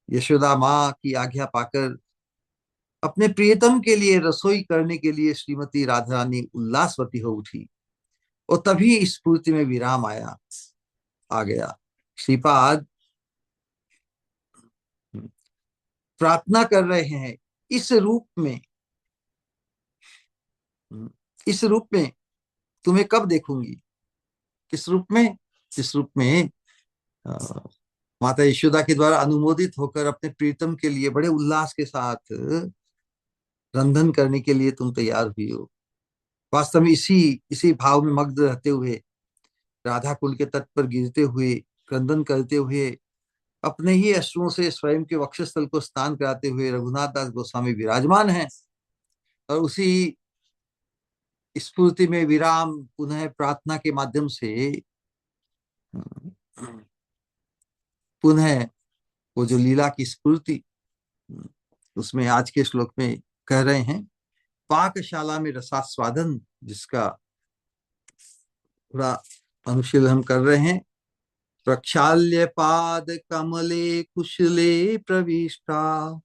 यशोदा माँ की आज्ञा पाकर अपने प्रियतम के लिए रसोई करने के लिए श्रीमती राधा रानी उल्लासवती हो उठी और तभी इस स्फूर्ति में विराम आ गया। श्रीपाद प्रार्थना कर रहे हैं, इस रूप में तुम्हें कब देखूंगी। किस रूप में? इस रूप में माता यशोदा के द्वारा अनुमोदित होकर अपने प्रीतम के लिए बड़े उल्लास के साथ रंधन करने के लिए तुम तैयार हुई हो। वास्तव में इसी इसी भाव में मग्न रहते हुए, राधा कुंड के तट पर गिरते हुए, क्रंदन करते हुए, अपने ही अश्रुओं से स्वयं के वक्षस्थल को स्नान कराते हुए रघुनाथ दास गोस्वामी विराजमान हैं। और उसी स्फूर्ति में विराम पुनः प्रार्थना के माध्यम से पुनः वो जो लीला की स्फूर्ति, उसमें आज के श्लोक में कह रहे हैं, पाकशाला में रसास्वादन, जिसका थोड़ा अनुशीलन कर रहे हैं। प्रक्षाल्य पाद कमले कुशले प्रविष्टा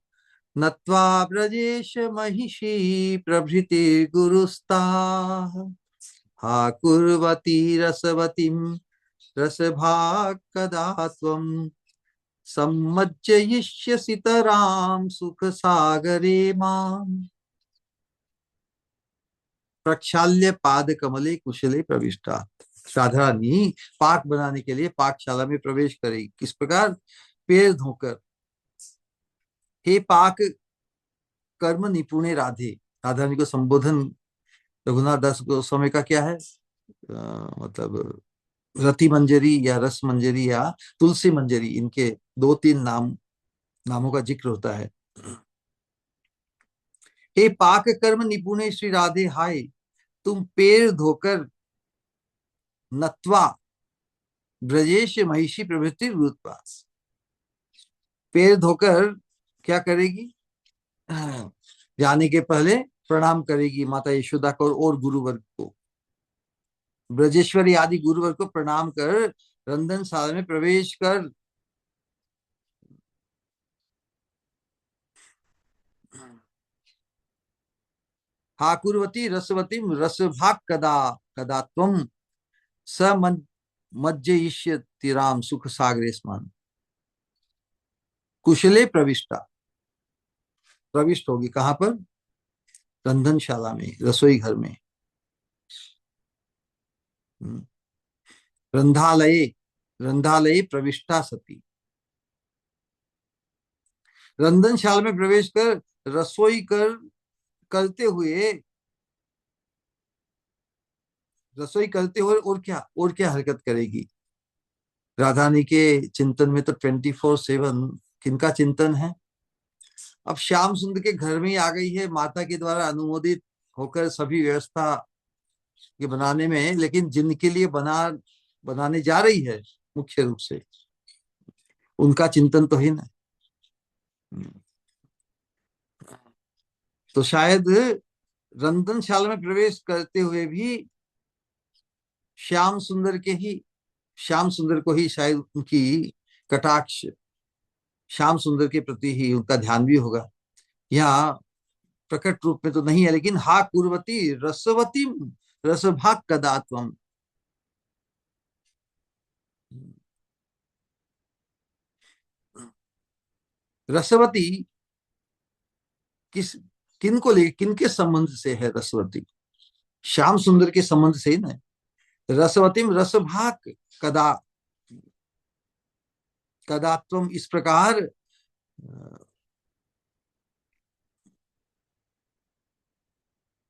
नत्वा ब्रजेश महिषी प्रभृति गुरुस्ता हा कुर्वती रसवतीं रसभाक् कदा त्वं सम्मज्जयिष्यसि तरां सुख सागरे माम्। प्रक्षाल्य पाद कमले कुशले प्रविष्टा। राधा रानी पाक बनाने के लिए पाकशाला में प्रवेश करेगी। किस प्रकार? पैर धोकर। हे पाक कर्म निपुणे राधे। राधा रानी को संबोधन रघुनाथ दास गोस्वामी का क्या है? मतलब रति मंजरी या रस मंजरी या तुलसी मंजरी, इनके 2-3 नामों का जिक्र होता है। हे पाक कर्म निपुणे श्री राधे, हाय तुम पैर धोकर नत्वा ब्रजेश महिषी प्रभृति उत्पास। पैर धोकर क्या करेगी? जाने के पहले प्रणाम करेगी माता यशोदा को और गुरुवर्ग को, ब्रजेश्वरी आदि गुरुवर्ग को प्रणाम कर रंधनशाला में प्रवेश कर हा कुर्वती रसवती रसभाक् कदा कदा त्वं समज्जयिष्यति राम सुख सागरे स्मन्। कुशले प्रविष्ट होगी। कहां पर? रंधनशाला में, रसोई घर में। रंधालये प्रविष्टा सती। रंधनशाला में प्रवेश कर रसोई करते हुए और क्या हरकत करेगी? राधा रानी के चिंतन में तो 24/7 किनका चिंतन है? अब श्याम सुंदर के घर में ही आ गई है, माता के द्वारा अनुमोदित होकर सभी व्यवस्था के बनाने में, लेकिन जिनके लिए बनाने जा रही है मुख्य रूप से, उनका चिंतन तो है ना। तो शायद रंधनशाला में प्रवेश करते हुए भी श्याम सुंदर को ही शायद उनकी कटाक्ष श्याम सुंदर के प्रति ही उनका ध्यान भी होगा। यहाँ प्रकट रूप में तो नहीं है, लेकिन हा कुर्वती रसवती रसभाक् कदा त्वं। रसवती किनके संबंध से है? रसवती श्याम सुंदर के संबंध से ही ना। रसवतीम रसभाक् कदा कदा त्वं, इस प्रकार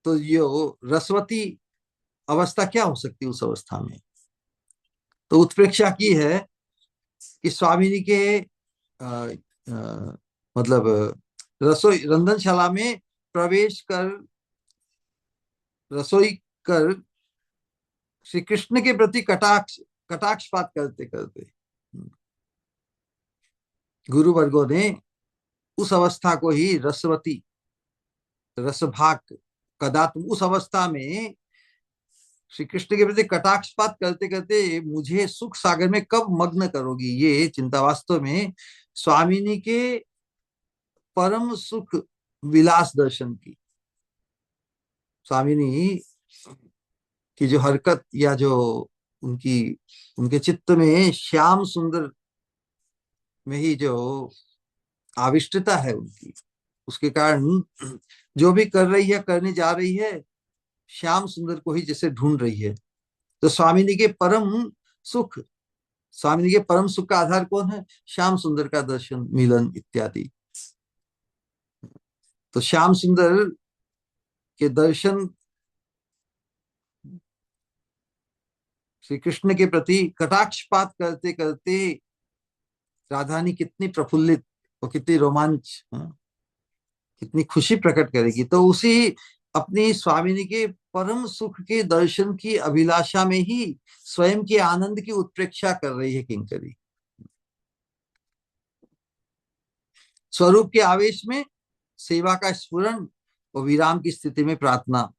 तो यो रसवती अवस्था क्या हो सकती है उस अवस्था में? तो उत्प्रेक्षा की है कि स्वामिनी के अ, मतलब रसोई रंधनशाला में प्रवेश कर रसोई कर श्री कृष्ण के प्रति कटाक्षपात करते करते गुरु वर्गों ने उस अवस्था को ही रसवती रसभाग कदा, तुम उस अवस्था में श्री कृष्ण के प्रति कटाक्षपात करते करते मुझे सुख सागर में कब मग्न करोगी, ये चिंता वास्तव में स्वामिनी के परम सुख विलास दर्शन की, स्वामिनी की जो हरकत या जो उनकी उनके चित्त में श्याम सुंदर में ही जो आविष्टता है उनकी, उसके कारण जो भी कर रही है करने जा रही है श्याम सुंदर को ही जैसे ढूंढ रही है। तो स्वामिनी के परम सुख, स्वामिनी के परम सुख का आधार कौन है? श्याम सुंदर का दर्शन, मिलन इत्यादि। तो श्याम सुंदर के दर्शन श्री कृष्ण के प्रति कटाक्षपात करते करते राधानी कितनी प्रफुल्लित और कितनी रोमांच, कितनी खुशी प्रकट करेगी। तो उसी अपनी स्वामिनी के परम सुख के दर्शन की अभिलाषा में ही स्वयं के आनंद की उत्प्रेक्षा कर रही है किंकरी। स्वरूप के आवेश में सेवा का स्फुरन और विराम की स्थिति में प्रार्थना।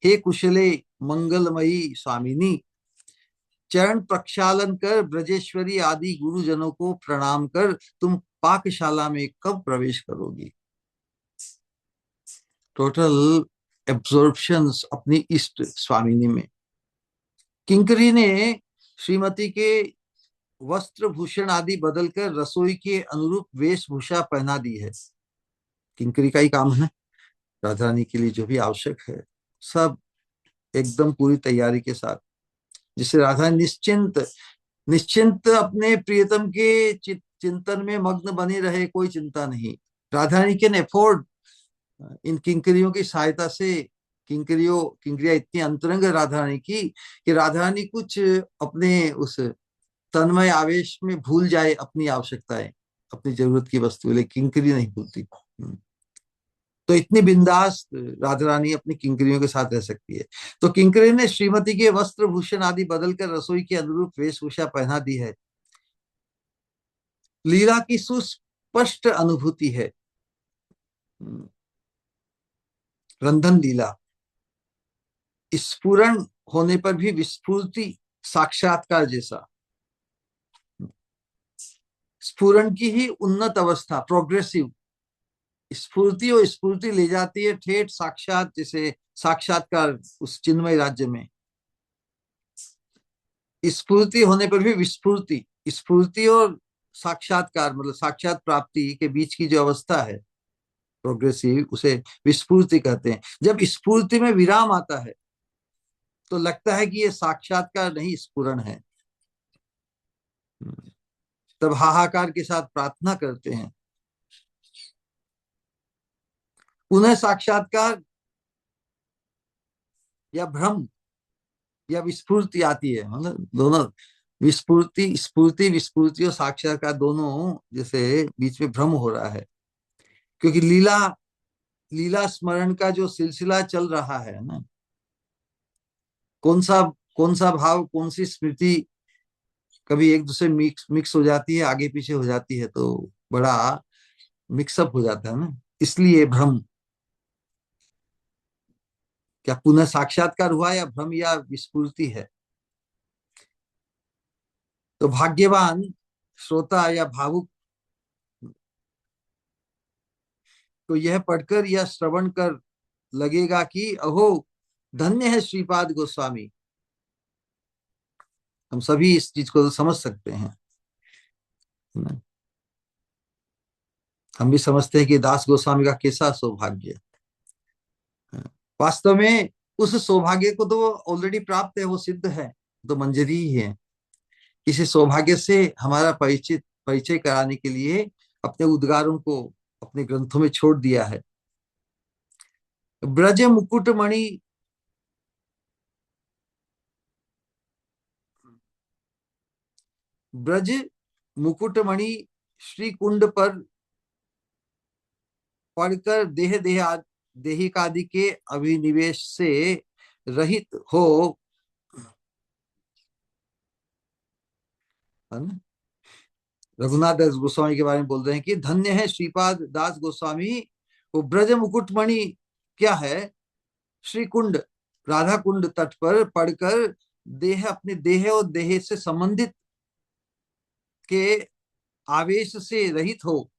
हे कुशले मंगलमयी स्वामिनी, चरण प्रक्षालन कर ब्रजेश्वरी आदि गुरुजनों को प्रणाम कर तुम पाकशाला में कब प्रवेश करोगी। टोटल एब्जॉर्प्शन अपनी इष्ट स्वामिनी में। किंकरी ने श्रीमती के वस्त्र भूषण आदि बदलकर रसोई के अनुरूप वेशभूषा पहना दी है। किंकरी का ही काम है राधा रानी के लिए जो भी आवश्यक है सब एकदम पूरी तैयारी के साथ, जिससे राधा निश्चिंत निश्चिंत अपने प्रियतम के चिंतन में मग्न बने रहे, कोई चिंता नहीं। राधा रानी कैन अफोर्ड इन किंकरियों की सहायता से, किंकरियां इतनी अंतरंग राधा रानी की कि राधा रानी कुछ अपने उस तन्मय आवेश में भूल जाए अपनी आवश्यकताएं, अपनी जरूरत की वस्तु, लेकिन किंकरी नहीं भूलती। तो इतनी बिंदास राधा रानी अपनी किंकरियों के साथ रह सकती है। तो किंकरी ने श्रीमती के वस्त्र भूषण आदि बदलकर रसोई के अनुरूप वेशभूषा पहना दी है। लीला की सुस्पष्ट अनुभूति है, रंधन लीला स्फुरण होने पर भी विस्फूर्ति साक्षात्कार जैसा, स्फुरण की ही उन्नत अवस्था प्रोग्रेसिव स्फूर्ति, और स्फूर्ति ले जाती है ठेठ साक्षात, जैसे साक्षात्कार उस चिन्मय राज्य में। स्फूर्ति होने पर भी विस्फूर्ति, स्फूर्ति और साक्षात्कार मतलब साक्षात प्राप्ति के बीच की जो अवस्था है प्रोग्रेसिव, उसे विस्फूर्ति कहते हैं। जब स्फूर्ति में विराम आता है तो लगता है कि ये साक्षात्कार नहीं स्फुरण है, तब हाहाकार के साथ प्रार्थना करते हैं, पुनः साक्षात्कार या भ्रम या विस्फूर्ति आती है। मतलब दोनों विस्फूर्ति, स्फूर्ति विस्फूर्ति और साक्षात्कार दोनों जैसे बीच में भ्रम हो रहा है, क्योंकि लीला लीला स्मरण का जो सिलसिला चल रहा है ना, कौन सा भाव कौन सी स्मृति कभी एक दूसरे मिक्स हो जाती है, आगे पीछे हो जाती है, तो बड़ा मिक्सअप हो जाता है ना, इसलिए भ्रम। क्या पुनः साक्षात्कार हुआ या भ्रम या विस्फूर्ति है? तो भाग्यवान श्रोता या भावुक तो यह पढ़कर या श्रवण कर लगेगा कि अहो धन्य है श्रीपाद गोस्वामी। हम सभी इस चीज को समझ सकते हैं, हम भी समझते हैं कि दास गोस्वामी का कैसा सौभाग्य। वास्तव में उस सौभाग्य को तो ऑलरेडी प्राप्त है, वो सिद्ध है, तो मंजरी ही है। इसी सौभाग्य से हमारा परिचय कराने के लिए अपने उद्गारों को अपने ग्रंथों में छोड़ दिया है। ब्रज मुकुट मणि ब्रज मुकुटमणि श्री कुंड पर पढ़कर देहिकादि के अभिनिवेश से रहित हो, है ना। रघुनाथ दास गोस्वामी के बारे में बोल रहे हैं कि धन्य है श्रीपाद दास गोस्वामी, वो ब्रज मुकुटमणि क्या है, श्री कुंड राधा कुंड तट पर पढ़कर अपने देह और देह से संबंधित के आवेश से रहित हो,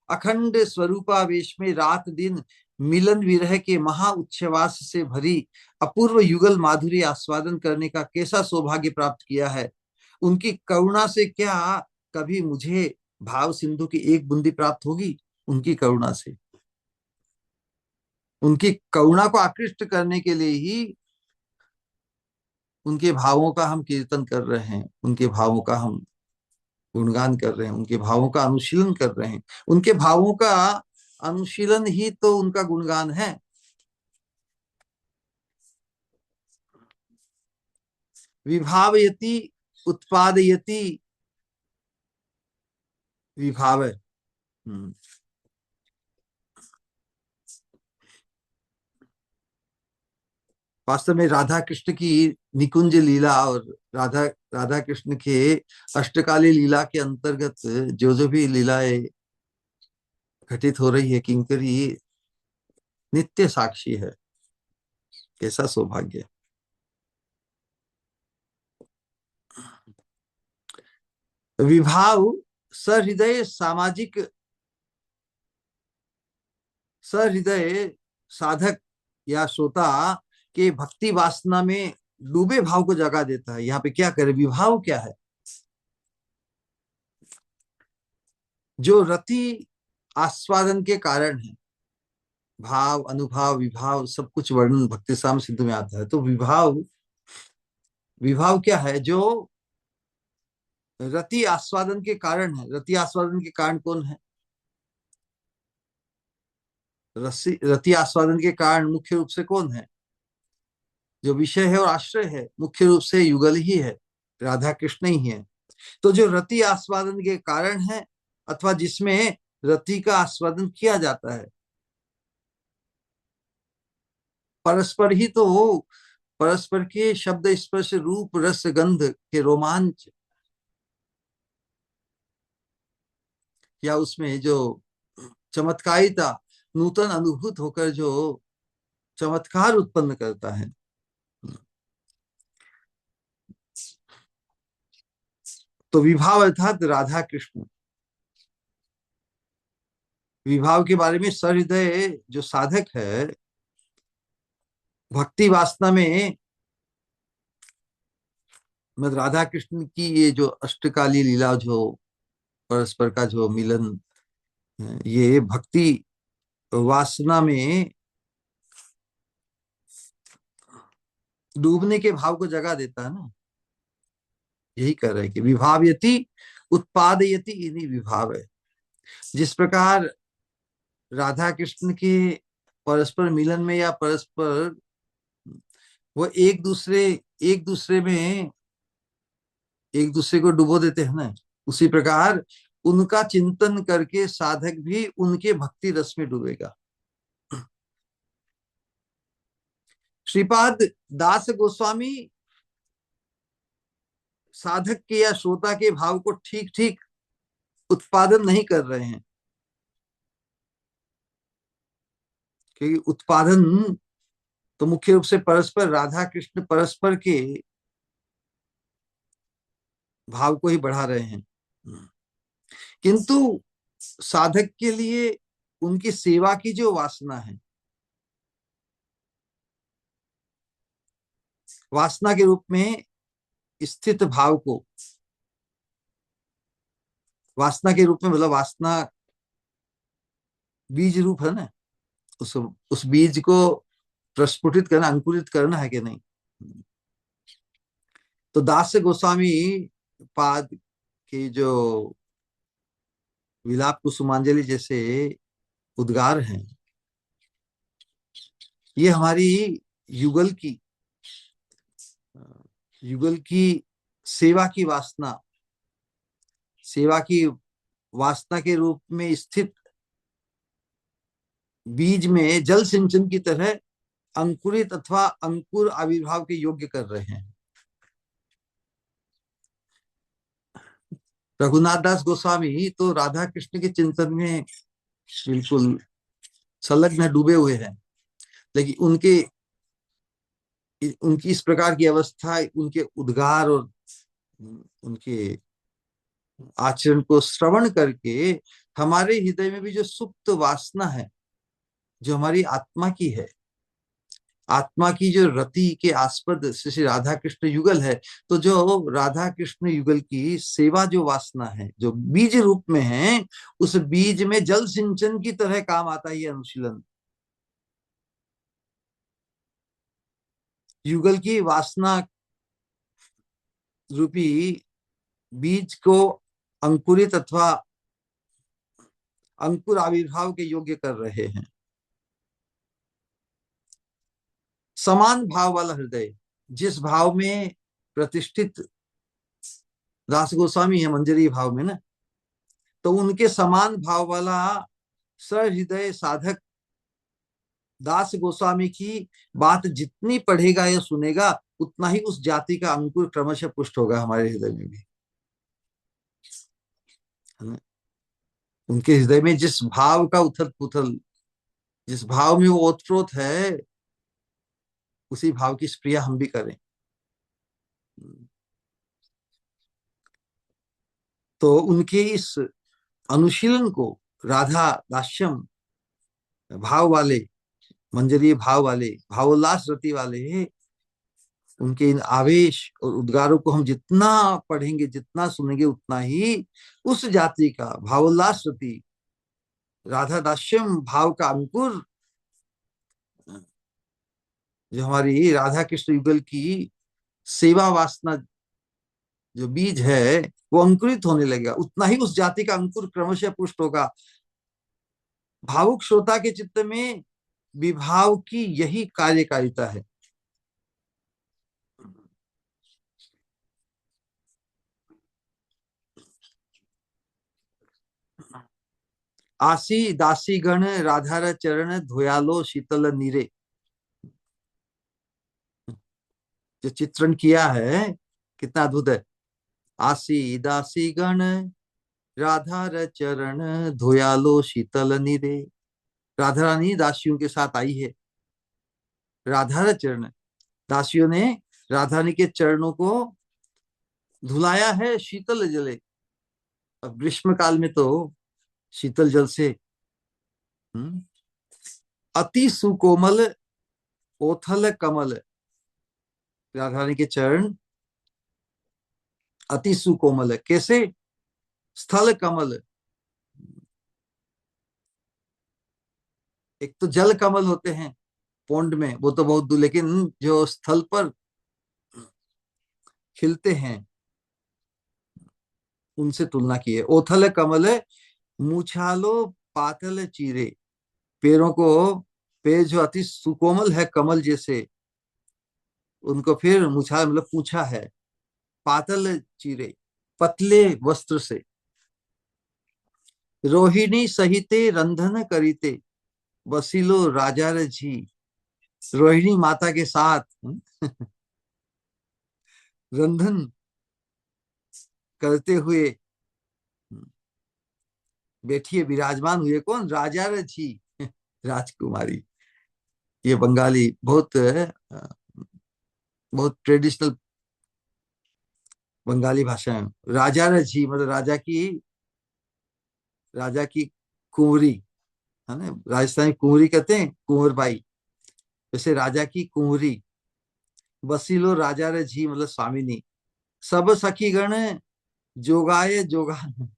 अखंड स्वरूपावेश में रात दिन मिलन विरह के महा उच्छ्वास से भरी अपूर्व युगल माधुरी आस्वादन करने का कैसा सौभाग्य प्राप्त किया है। उनकी करुणा से क्या कभी मुझे भाव सिंधु की एक बूंदी प्राप्त होगी? उनकी करुणा से, उनकी करुणा को आकृष्ट करने के लिए ही उनके भावों का हम कीर्तन कर रहे हैं, उनके भावों का हम गुणगान कर रहे हैं, उनके भावों का अनुशीलन कर रहे हैं। उनके भावों का अनुशीलन ही तो उनका गुणगान है। विभावयति उत्पादयति विभाव। वास्तव में राधा कृष्ण की निकुंज लीला और राधा राधा कृष्ण के अष्टकाली लीला के अंतर्गत जो जो भी लीलाएं घटित हो रही है, किंकरी नित्य साक्षी है। कैसा सौभाग्य। विभाव सहृदय सामाजिक सहृदय साधक या श्रोता के भक्ति वासना में डूबे भाव को जगा देता है। यहाँ पे क्या करे, विभाव क्या है? जो रति आस्वादन के कारण है। भाव, अनुभाव, विभाव सब कुछ वर्णन भक्ति साम सिद्ध में आता है। तो विभाव, विभाव क्या है? जो रति आस्वादन के कारण है। रति आस्वादन के कारण कौन है? रति आस्वादन के कारण मुख्य रूप से कौन है? जो विषय है और आश्रय है, मुख्य रूप से युगल ही है, राधा कृष्ण ही है। तो जो रति आस्वादन के कारण है अथवा जिसमें रति का आस्वादन किया जाता है, परस्पर ही तो हो, परस्पर के शब्द स्पर्श रूप रस गंध के रोमांच, या उसमें जो चमत्कारिता नूतन अनुभूत होकर जो चमत्कार उत्पन्न करता है। तो विभाव अर्थात राधा कृष्ण। विभाव के बारे में सहृदय जो साधक है, भक्ति वासना में, मतलब राधा कृष्ण की ये जो अष्टकाली लीला, जो परस्पर का जो मिलन, ये भक्ति वासना में डूबने के भाव को जगा देता है ना। यही कर रहे हैं कि विभावयति उत्पादयति, इन्हीं विभाव है। जिस प्रकार राधा कृष्ण के परस्पर मिलन में या परस्पर वो एक दूसरे में एक दूसरे को डुबो देते हैं ना, उसी प्रकार उनका चिंतन करके साधक भी उनके भक्ति रस में डूबेगा। श्रीपाद दास गोस्वामी साधक के या श्रोता के भाव को ठीक ठीक उत्पादन नहीं कर रहे हैं, क्योंकि उत्पादन तो मुख्य रूप से परस्पर राधा कृष्ण परस्पर के भाव को ही बढ़ा रहे हैं। किंतु साधक के लिए उनकी सेवा की जो वासना है, वासना के रूप में स्थित भाव को, वासना के रूप में मतलब वासना बीज रूप है ना, उस बीज को प्रस्फुटित करना, अंकुरित करना है कि नहीं। तो दास गोस्वामी पाद के जो विलाप कुसुमांजलि जैसे उद्गार हैं, ये हमारी युगल की सेवा की वासना सेवा की वासना के रूप में स्थित बीज में जल सिंचन की तरह अंकुरित अथवा अंकुर आविर्भाव के योग्य कर रहे हैं। रघुनाथ दास गोस्वामी तो राधा कृष्ण के चिंतन में बिल्कुल संलग्न डूबे हुए हैं, लेकिन उनकी इस प्रकार की अवस्था, उनके उद्गार और उनके आचरण को श्रवण करके हमारे हृदय में भी जो सुप्त वासना है, जो हमारी आत्मा की है, आत्मा की जो रति के आस्पद श्री राधा कृष्ण युगल है, तो जो राधा कृष्ण युगल की सेवा जो वासना है, जो बीज रूप में है, उस बीज में जल सिंचन की तरह काम आता है ये अनुशीलन। युगल की वासना रूपी बीज को अंकुरित अथवा अंकुर आविर्भाव के योग्य कर रहे हैं। समान भाव वाला हृदय, जिस भाव में प्रतिष्ठित दास गोस्वामी है मंजरी भाव में ना, तो उनके समान भाव वाला सहृदय साधक दास गोस्वामी की बात जितनी पढ़ेगा या सुनेगा, उतना ही उस जाति का अंकुर क्रमशः पुष्ट होगा हमारे हृदय में भी। उनके हृदय में जिस भाव का उथल पुथल, जिस भाव में वो ओतप्रोत है, उसी भाव की स्प्रिया हम भी करें। तो उनके इस अनुशीलन को राधा दास्यम भाव वाले, मंजरी भाव वाले, भावोल्लास रति वाले, उनके इन आवेश और उद्गारों को हम जितना पढ़ेंगे, जितना सुनेंगे, उतना ही उस जाति का भावोल्लास रति राधा दास्यम भाव का अंकुर, जो हमारी राधा कृष्ण युगल की सेवा वासना जो बीज है, वो अंकुरित होने लगेगा, उतना ही उस जाति का अंकुर क्रमशः पुष्ट होगा। भावुक श्रोता के चित्त में विभाव की यही कार्यकारिता है। आसी दासी गण राधार चरण धोयालो शीतल नीरे, जो चित्रण किया है कितना अद्भुत है। आसी दासी गण राधार चरण धोयालो शीतल नीरे, राधा रानी दासियों के साथ आई है। राधार चरण, दासियों ने राधा रानी के चरणों को धुलाया है शीतल जले। अब ग्रीष्म काल में तो शीतल जल से अति सुकोमल ओथल कमल, राधा रानी के चरण अति सुकोमल है। कैसे? स्थल कमल, एक तो जल कमल होते हैं पौंड में, वो तो बहुत दूर, लेकिन जो स्थल पर खिलते हैं उनसे तुलना की है। ओथल कमल मूछालो पातल चीरे, पैरों को, पैर जो अति सुकोमल है कमल जैसे, उनको फिर मुछा मतलब पूछा है पातल चीरे, पतले वस्त्र से। रोहिणी सहिते रंधन करीते वसीलो राजा जी, रोहिणी माता के साथ रंधन करते हुए बैठिए, विराजमान हुए। कौन? राजा जी, राजकुमारी। ये बंगाली बहुत बहुत ट्रेडिशनल बंगाली भाषा है। राजा जी मतलब राजा की कुंवरी है ना, राजस्थानी कुंवरी कहते हैं, कुंवर बाई, वैसे राजा की कुंवरी। बसीलो राजा जी मतलब स्वामिनी। सब सखीगण जोगाए जोगान,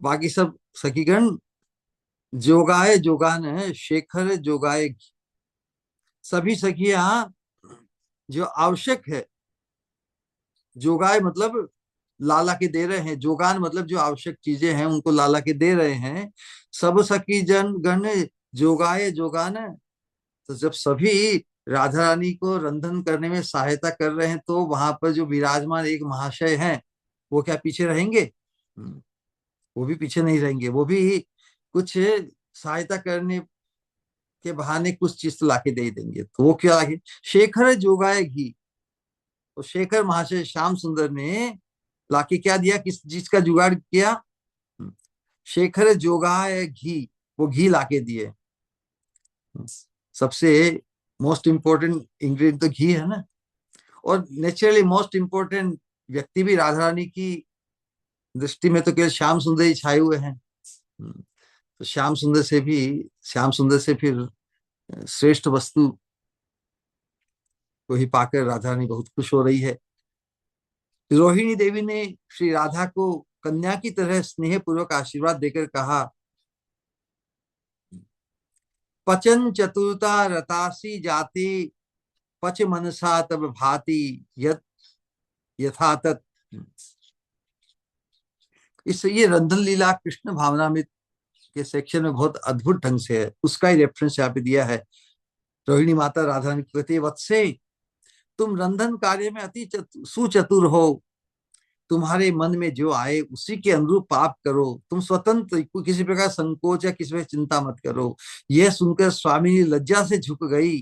बाकी सब सखीगण जोगाए जोगान है, शेखर जोगाए। सभी सखियां जो आवश्यक है, जोगाए मतलब लाला के दे रहे हैं, जोगान मतलब जो आवश्यक चीजें हैं उनको लाला के दे रहे हैं। सब सखी जन गण जोगाए जोगान। तो जब सभी राधा रानी को रंधन करने में सहायता कर रहे हैं, तो वहां पर जो विराजमान एक महाशय हैं, वो क्या पीछे रहेंगे? वो भी पीछे नहीं रहेंगे, वो भी कुछ सहायता करने के बहाने कुछ चीज तो लाके दे ही देंगे। तो वो क्या लाके, शेखर जोगाए घी, तो शेखर महाशय श्याम सुंदर ने लाके क्या दिया, किस चीज का जुगाड़ किया, शेखर जोगाए घी, वो घी लाके दिए। सबसे मोस्ट इंपोर्टेंट इंग्रेडिएंट तो घी है ना, और नेचुरली मोस्ट इंपोर्टेंट व्यक्ति भी राधा रानी की दृष्टि में तो केवल श्याम सुंदर ही छाए हुए हैं। तो श्याम सुंदर से फिर श्रेष्ठ वस्तु को ही पाकर राधा रानी बहुत खुश हो रही है। रोहिणी देवी ने श्री राधा को कन्या की तरह स्नेह पूर्वक आशीर्वाद देकर कहा, पचन चतुरता रतासी जाति, पच मनसा तब भाति यत यथा तत्। इस ये रंधन लीला कृष्ण भावनामृत के सेक्शन में बहुत अद्भुत ढंग से है, उसका ही रेफरेंस यहाँ पे दिया है। रोहिणी माता राधा रानी को कहती है, वत्से तुम रंधन कार्य में अति सुचतुर हो, तुम्हारे मन में जो आए उसी के अनुरूप पाप करो, तुम स्वतंत्र, किसी प्रकार संकोच या किसी प्रकार चिंता मत करो। यह सुनकर स्वामी लज्जा से झुक गई।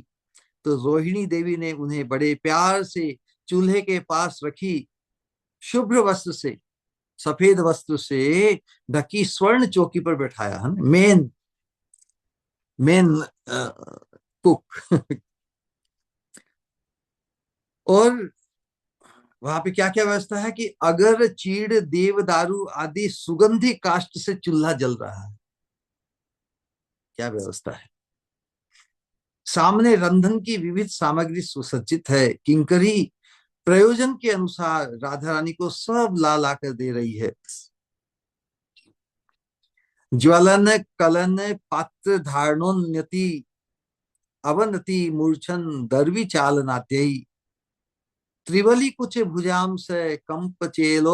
तो रोहिणी देवी ने उन्हें बड़े प्यार से चूल्हे के पास रखी शुभ्र वस्त्र से, सफेद वस्त्र से ढकी स्वर्ण चौकी पर बैठाया है, मेन मेन कुक। और वहां पे क्या क्या व्यवस्था है कि अगर चीड़ देवदारू आदि सुगंधी काष्ठ से चूल्हा जल रहा है, क्या व्यवस्था है। सामने रंधन की विविध सामग्री सुसज्जित है, किंकरी प्रयोजन के अनुसार राधा रानी को सब ला ला कर दे रही है। ज्वलन कलन पात्र धारणोन्नति अवनति मूर्छन दर्वी चालनात्य, त्रिवली कुछ भुजाम से कंप चेलो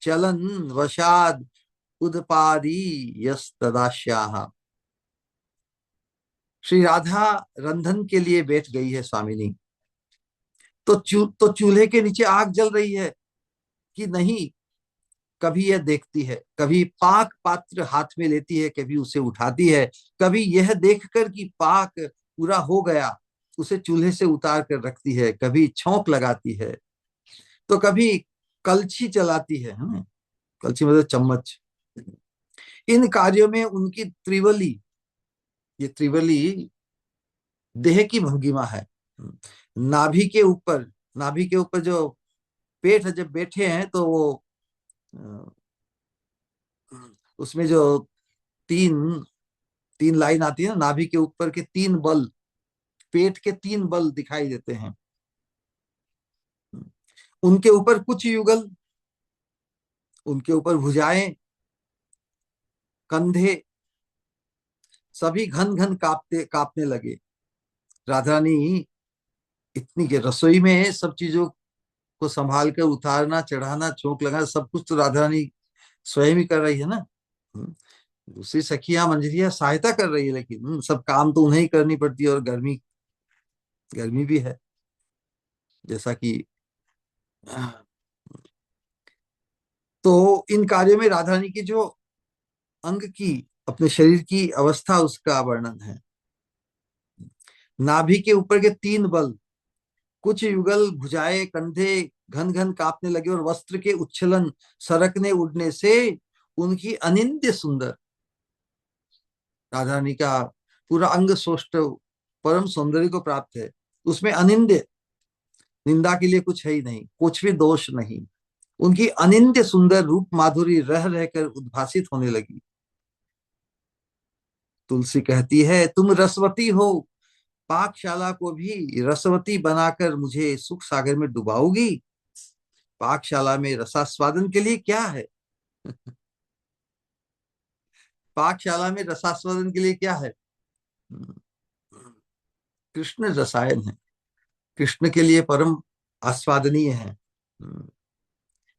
चलन वशाद उदपादी यस्तदाश्याः। श्री राधा रंधन के लिए बैठ गई है स्वामिनी, तो चूल्हे के नीचे आग जल रही है कि नहीं, कभी यह देखती है, कभी पाक पात्र हाथ में लेती है, कभी उसे उठाती है, कभी यह देखकर कि पाक पूरा हो गया उसे चूल्हे से उतार कर रखती है, कभी छौंक लगाती है, तो कभी कलछी चलाती है, कलछी मतलब चम्मच। इन कार्यों में उनकी त्रिवली, ये त्रिवली देह की भंगिमा है। नाभि के ऊपर, नाभि के ऊपर जो पेट है, जब बैठे हैं तो वो उसमें जो तीन तीन लाइन आती है ना, नाभि के ऊपर के तीन बल, पेट के तीन बल दिखाई देते हैं, उनके ऊपर कुछ युगल, उनके ऊपर भुजाएं, कंधे, सभी घन घन कांपने लगे। राधा रानी इतनी के रसोई में सब चीजों को संभाल कर उतारना, चढ़ाना, चौंक लगाना, सब कुछ तो राधा रानी स्वयं ही कर रही है ना। दूसरी सखियां मंजरियां सहायता कर रही है, लेकिन सब काम तो उन्हें ही करनी पड़ती है, और गर्मी गर्मी भी है जैसा कि। तो इन कार्यों में राधा रानी की जो अंग की, अपने शरीर की अवस्था, उसका वर्णन है। नाभि के ऊपर के तीन बल, कुछ युगल, भुजाएं, कंधे घन घन कांपने लगे, और वस्त्र के उच्छलन, सरकने उड़ने से उनकी अनिंद्य सुंदर, राधा रानी का पूरा अंग सौष्ठव परम सौंदर्य को प्राप्त है, उसमें अनिंद्य, निंदा के लिए कुछ है ही नहीं, कुछ भी दोष नहीं, उनकी अनिंद्य सुंदर रूप माधुरी रह रहकर उद्भासित होने लगी। तुलसी कहती है, तुम रसवती हो, पाकशाला को भी रसवती बनाकर मुझे सुख सागर में डुबाओगी। पाकशाला में रसास्वादन के लिए क्या है? पाकशाला में रसास्वादन के लिए क्या है? कृष्ण रसायन है, कृष्ण के लिए परम आस्वादनीय है।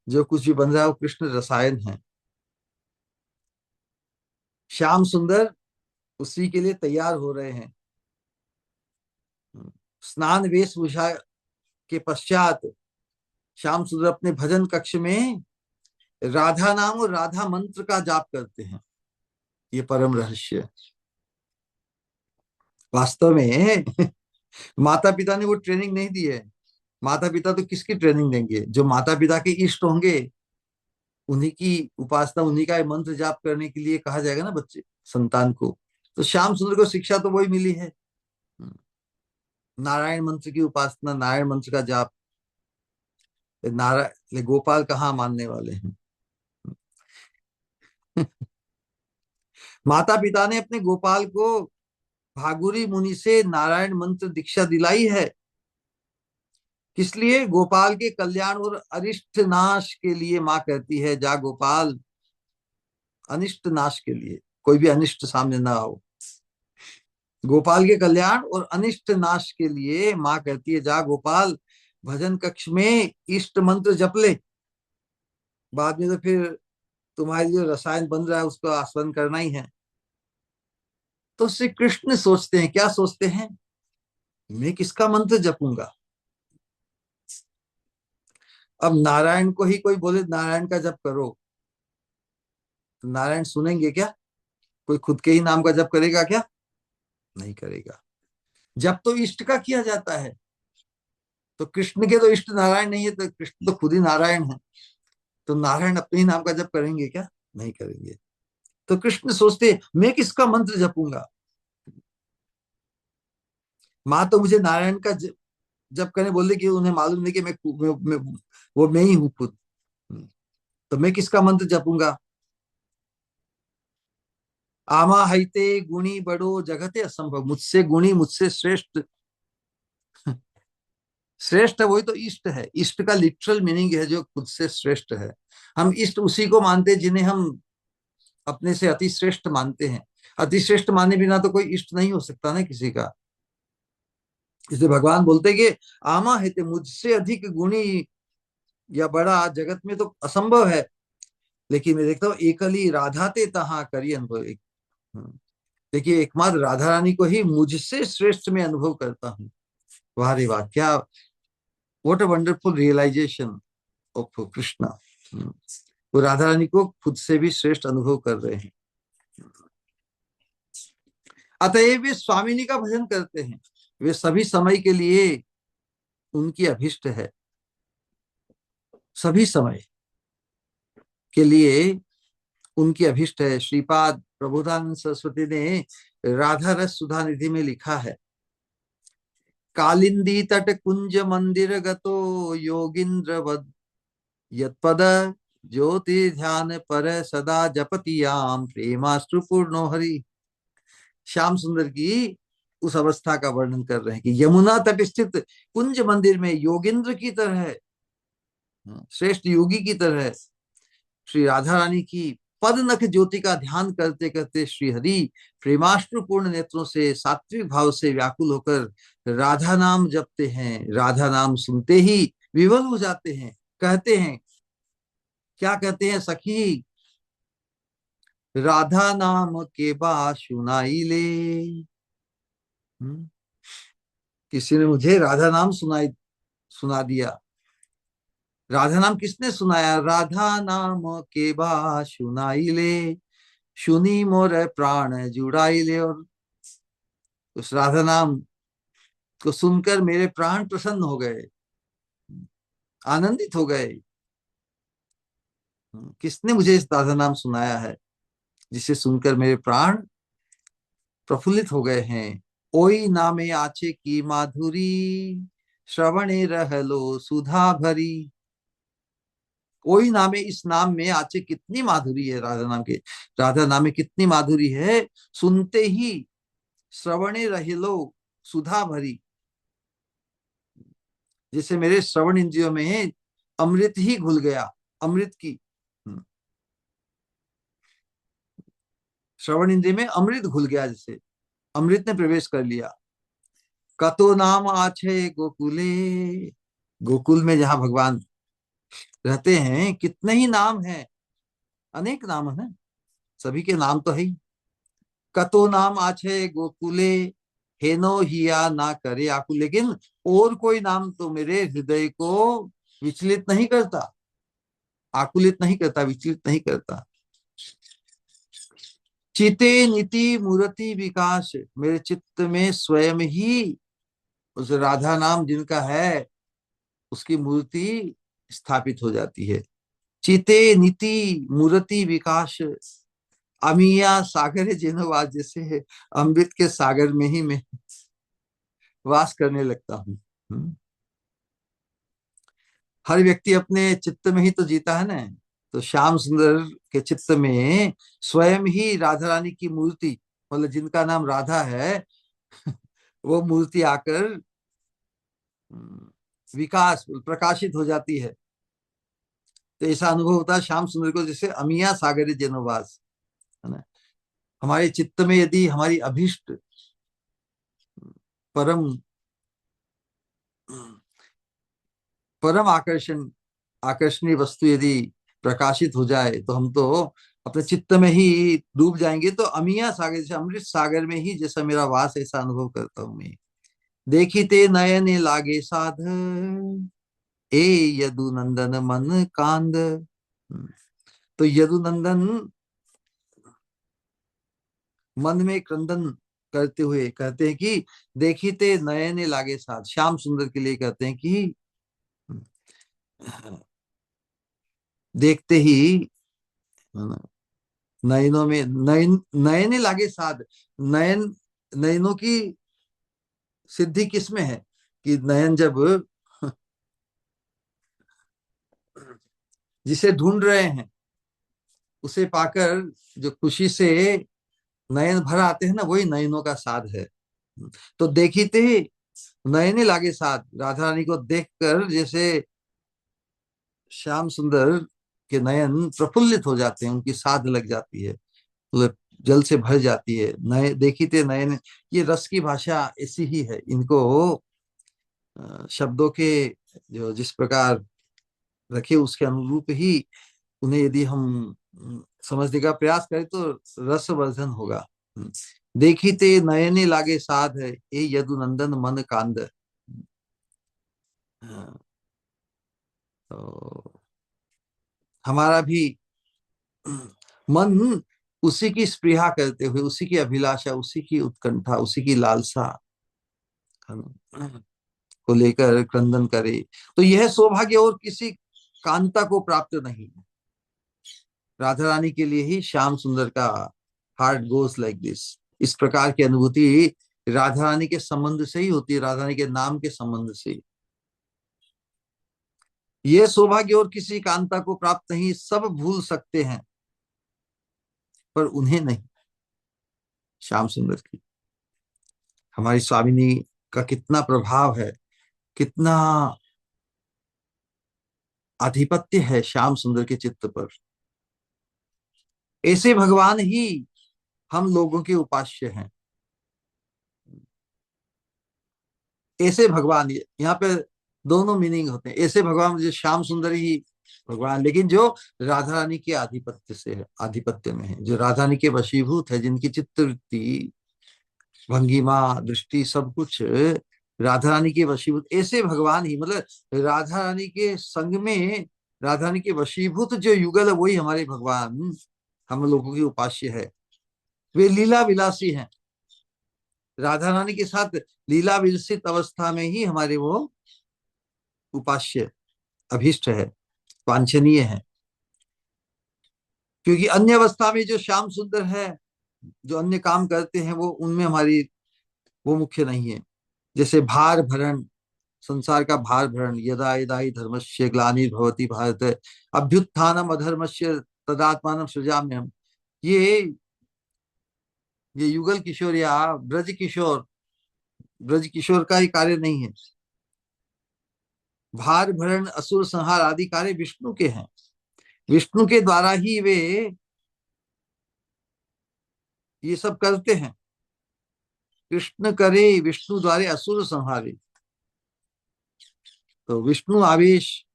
जो कुछ भी बन रहा है वो कृष्ण रसायन है। श्याम सुंदर उसी के लिए तैयार हो रहे हैं। स्नान वेशभूषा के पश्चात श्याम सुंदर अपने भजन कक्ष में राधा नाम और राधा मंत्र का जाप करते हैं। ये परम रहस्य है। वास्तव में माता पिता ने वो ट्रेनिंग नहीं दी है। माता पिता तो किसकी ट्रेनिंग देंगे? जो माता पिता के इष्ट होंगे उन्हीं की उपासना, उन्हीं का मंत्र जाप करने के लिए कहा जाएगा ना बच्चे संतान को। तो श्याम सुंदर को शिक्षा तो वही मिली है, नारायण मंत्र की उपासना, नारायण मंत्र का जाप। नारायण गोपाल कहाँ मानने वाले हैं। माता पिता ने अपने गोपाल को भागुरी मुनि से नारायण मंत्र दीक्षा दिलाई है। किस लिए? गोपाल के कल्याण और अरिष्ट नाश के लिए। माँ कहती है जा गोपाल, अनिष्ट नाश के लिए, कोई भी अनिष्ट सामने ना हो। गोपाल के कल्याण और अनिष्ट नाश के लिए माँ कहती है जा गोपाल, भजन कक्ष में इष्ट मंत्र जप ले। बाद में तो फिर तुम्हारे जो रसायन बन रहा है उसको आस्वादन करना ही है। तो श्री कृष्ण सोचते हैं, क्या सोचते हैं? मैं किसका मंत्र जपूंगा? अब नारायण को ही कोई बोले नारायण का जप करो, तो नारायण सुनेंगे क्या? कोई खुद के ही नाम का जप करेगा क्या? नहीं करेगा। जब तो इष्ट का किया जाता है, तो कृष्ण के तो इष्ट नारायण नहीं है, तो कृष्ण तो खुद ही नारायण है, तो नारायण अपने ही नाम का जप करेंगे क्या? नहीं करेंगे। तो कृष्ण सोचते मैं किसका मंत्र जपूंगा? माँ तो मुझे नारायण का जप करने बोल रही कि उन्हें मालूम नहीं कि वो मैं ही हूं खुद। तो मैं किसका मंत्र जपूंगा? आमा हईते गुणी बड़ो जगते असंभव, मुझसे गुणी, मुझसे श्रेष्ठ। श्रेष्ठ है वही तो इष्ट है। इष्ट का लिटरल मीनिंग है जो खुद से श्रेष्ठ है। हम इष्ट उसी को मानते हैं जिन्हें हम अपने से अति श्रेष्ठ मानते हैं। अति श्रेष्ठ माने बिना तो कोई इष्ट नहीं हो सकता ना किसी का। इसलिए भगवान बोलते हैं कि आमा है ते, मुझसे अधिक गुणी या बड़ा जगत में तो असंभव है। लेकिन मैं देखता हूँ एकली राधा ते तहा करी अनुभव। देखिए एकमात्र राधा रानी को ही मुझसे श्रेष्ठ में अनुभव करता हूँ। वाह रे वाह, क्या what a wonderful realisation of Krishna. वो राधा रानी को खुद से भी श्रेष्ठ अनुभव कर रहे हैं। अतएव वे स्वामिनी का भजन करते हैं। वे सभी समय के लिए उनकी अभिष्ट है। सभी समय के लिए उनकी अभिष्ट है। श्रीपाद प्रबोधानंद सरस्वती ने राधा रस सुधा निधि में लिखा है, कालिंदी तट कुंज मंदिर गतो योगिंद्र यत्पद ज्योति ध्यान पर सदा जपतियाम प्रेमाश्रुपूर्णो हरि। श्याम सुंदर की उस अवस्था का वर्णन कर रहे हैं कि यमुना तट स्थित कुंज मंदिर में योगेंद्र की तरह, श्रेष्ठ योगी की तरह श्री राधा रानी की पद नख ज्योति का ध्यान करते करते श्री हरि प्रेमाश्रुपूर्ण नेत्रों से सात्विक भाव से व्याकुल होकर राधा नाम जपते हैं। राधा नाम सुनते ही विवल हो जाते हैं। कहते हैं, क्या कहते हैं सखी? राधा नाम के बा सुनाई ले। किसी ने मुझे राधा नाम सुना दिया। राधा नाम किसने सुनाया? राधा नाम के बा सुनाई ले, सुनी मोर प्राण जुड़ाई ले। और उस राधा नाम को सुनकर मेरे प्राण प्रसन्न हो गए, आनंदित हो गए। किसने मुझे इस राधा नाम सुनाया है जिसे सुनकर मेरे प्राण प्रफुल्लित हो गए हैं? ओई नामे आचे की माधुरी, श्रवणे रहलो सुधा भरी। ओई नामे, इस नाम में आचे कितनी माधुरी है। राधा नाम के, राधा नाम में कितनी माधुरी है। सुनते ही श्रवणे रहलो सुधा भरी, जैसे मेरे श्रवण इंद्रियों में अमृत ही घुल गया। अमृत की, श्रवण इंद्रिय में अमृत घुल गया, जैसे अमृत ने प्रवेश कर लिया। कतो नाम आछे गोकुले, गोकुल में जहां भगवान रहते हैं कितने ही नाम हैं, अनेक नाम है, सभी के नाम तो है ही। कतो नाम आछे गोकुले, हेनो हिया ना करे आकुल। लेकिन और कोई नाम तो मेरे हृदय को विचलित नहीं करता। आकुलित नहीं करता, विचलित नहीं करता। चिते नीति मूर्ति विकास, मेरे चित्त में स्वयं ही उस राधा नाम जिनका है उसकी मूर्ति स्थापित हो जाती है। चिते नीति मूर्ति विकास, अमिया सागर जिनवास, जैसे अमृत के सागर में ही मैं वास करने लगता हूँ। हर व्यक्ति अपने चित्त में ही तो जीता है ना। तो श्याम सुंदर के चित्त में स्वयं ही राधा रानी की मूर्ति, मतलब जिनका नाम राधा है वो मूर्ति आकर विकास प्रकाशित हो जाती है। तो ऐसा अनुभव होता है श्याम सुंदर को जैसे अमिया सागरी जनवास, है ना। हमारे चित्त में यदि हमारी अभीष्ट परम परम आकर्षणीय वस्तु यदि प्रकाशित हो जाए तो हम तो अपने चित्त में ही डूब जाएंगे। तो अमिया सागर, जैसे अमृत सागर में ही जैसा मेरा वास, ऐसा अनुभव करता हूं मैं। देखिते नयने लागे साध, ए यदुनंदन मन कांद। तो यदुनंदन मन में क्रंदन करते हुए कहते हैं कि देखिते नयने लागे साध, श्याम सुंदर के लिए कहते हैं कि देखते ही नयनों में नयने लागे साध। नयन, नयनों की सिद्धि किसमें है कि नयन जब जिसे ढूंढ रहे हैं उसे पाकर जो खुशी से नयन भर आते हैं ना, वही नयनों का साध है। तो देखते नयने लागे साध, राधा रानी को देखकर जैसे श्याम सुंदर के नयन प्रफुल्लित हो जाते हैं, उनकी साध लग जाती है, मतलब जल से भर जाती है। नए देखते नयन, ये रस की भाषा ऐसी ही है। इनको शब्दों के जो जिस प्रकार रखे उसके अनुरूप ही उन्हें यदि हम समझने का प्रयास करें तो रसवर्धन होगा। देखिते नयने लागे साध, ए यदुनंदन मन कांद। तो हमारा भी मन उसी की स्पृहा करते हुए, उसी की अभिलाषा, उसी की उत्कंठा, उसी की लालसा को लेकर क्रंदन करे। तो यह सौभाग्य और किसी कांता को प्राप्त नहीं है। राधा रानी के लिए ही श्याम सुंदर का हार्ट गोज लाइक दिस। इस प्रकार की अनुभूति राधा रानी के संबंध से ही होती है, राधा रानी के नाम के संबंध से। यह सौभाग्य और किसी कांता को प्राप्त नहीं, सब भूल सकते हैं पर उन्हें नहीं। श्याम सुंदर की, हमारी स्वामिनी का कितना प्रभाव है, कितना आधिपत्य है श्याम सुंदर के चित्त पर। ऐसे भगवान ही हम लोगों के उपास्य हैं। ऐसे भगवान, यहाँ पे दोनों मीनिंग होते हैं। ऐसे भगवान जो श्याम सुंदर ही भगवान, लेकिन जो राधा रानी के आधिपत्य से है, आधिपत्य में है, जो राधा रानी के वशीभूत है, जिनकी चित्तवृत्ति, भंगिमा, दृष्टि सब कुछ राधा रानी के वशीभूत, ऐसे भगवान ही, मतलब राधा रानी के संग में राधा रानी के वशीभूत जो युगल है वही हमारे भगवान हम लोगों की उपास्य है। वे लीला विलासी हैं। राधा रानी के साथ लीला विलसित अवस्था में ही हमारे वो उपास्य, अभिष्ट है, वांछनीय है। क्योंकि अन्य अवस्था में जो श्याम सुंदर है, जो अन्य काम करते हैं, वो उनमें हमारी वो मुख्य नहीं है। जैसे भार भरण, संसार का भार भरण, यदा यदा हि धर्मस्य ग्लानिर्भवति भारत अभ्युत्थानम अधर्मस्य तदात्मानं सृजाम्यहम्। ये युगल किशोर या ब्रज किशोर का ही कार्य नहीं है। भार भरण, असुर संहार आदि कार्य विष्णु के हैं। विष्णु के द्वारा ही वे ये सब करते हैं। कृष्ण करे विष्णु द्वारे असुर संहारे। तो विष्णु आवेश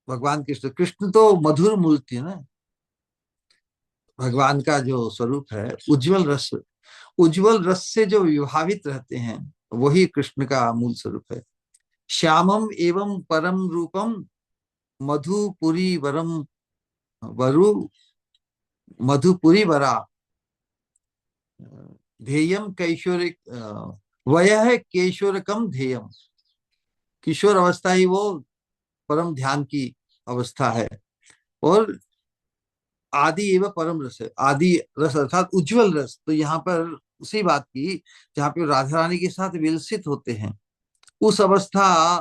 भगवान कृष्ण, कृष्ण तो मधुर मूर्ति है ना। भगवान का जो स्वरूप है उज्जवल रस, उज्जवल रस से जो विभावित रहते हैं वही कृष्ण का मूल स्वरूप है। श्यामम एवं परम रूपम मधुपुरी वरम वरु मधुपुरी वरा ध्येयम कैशोर वयः केशोरकम ध्येयम। किशोर अवस्था ही वो परम ध्यान की अवस्था है। और आदि एवं परम रस है, आदि रस अर्थात उज्जवल रस। तो यहाँ पर उसी बात की जहाँ पे राधा रानी के साथ विलसित होते हैं, उस अवस्था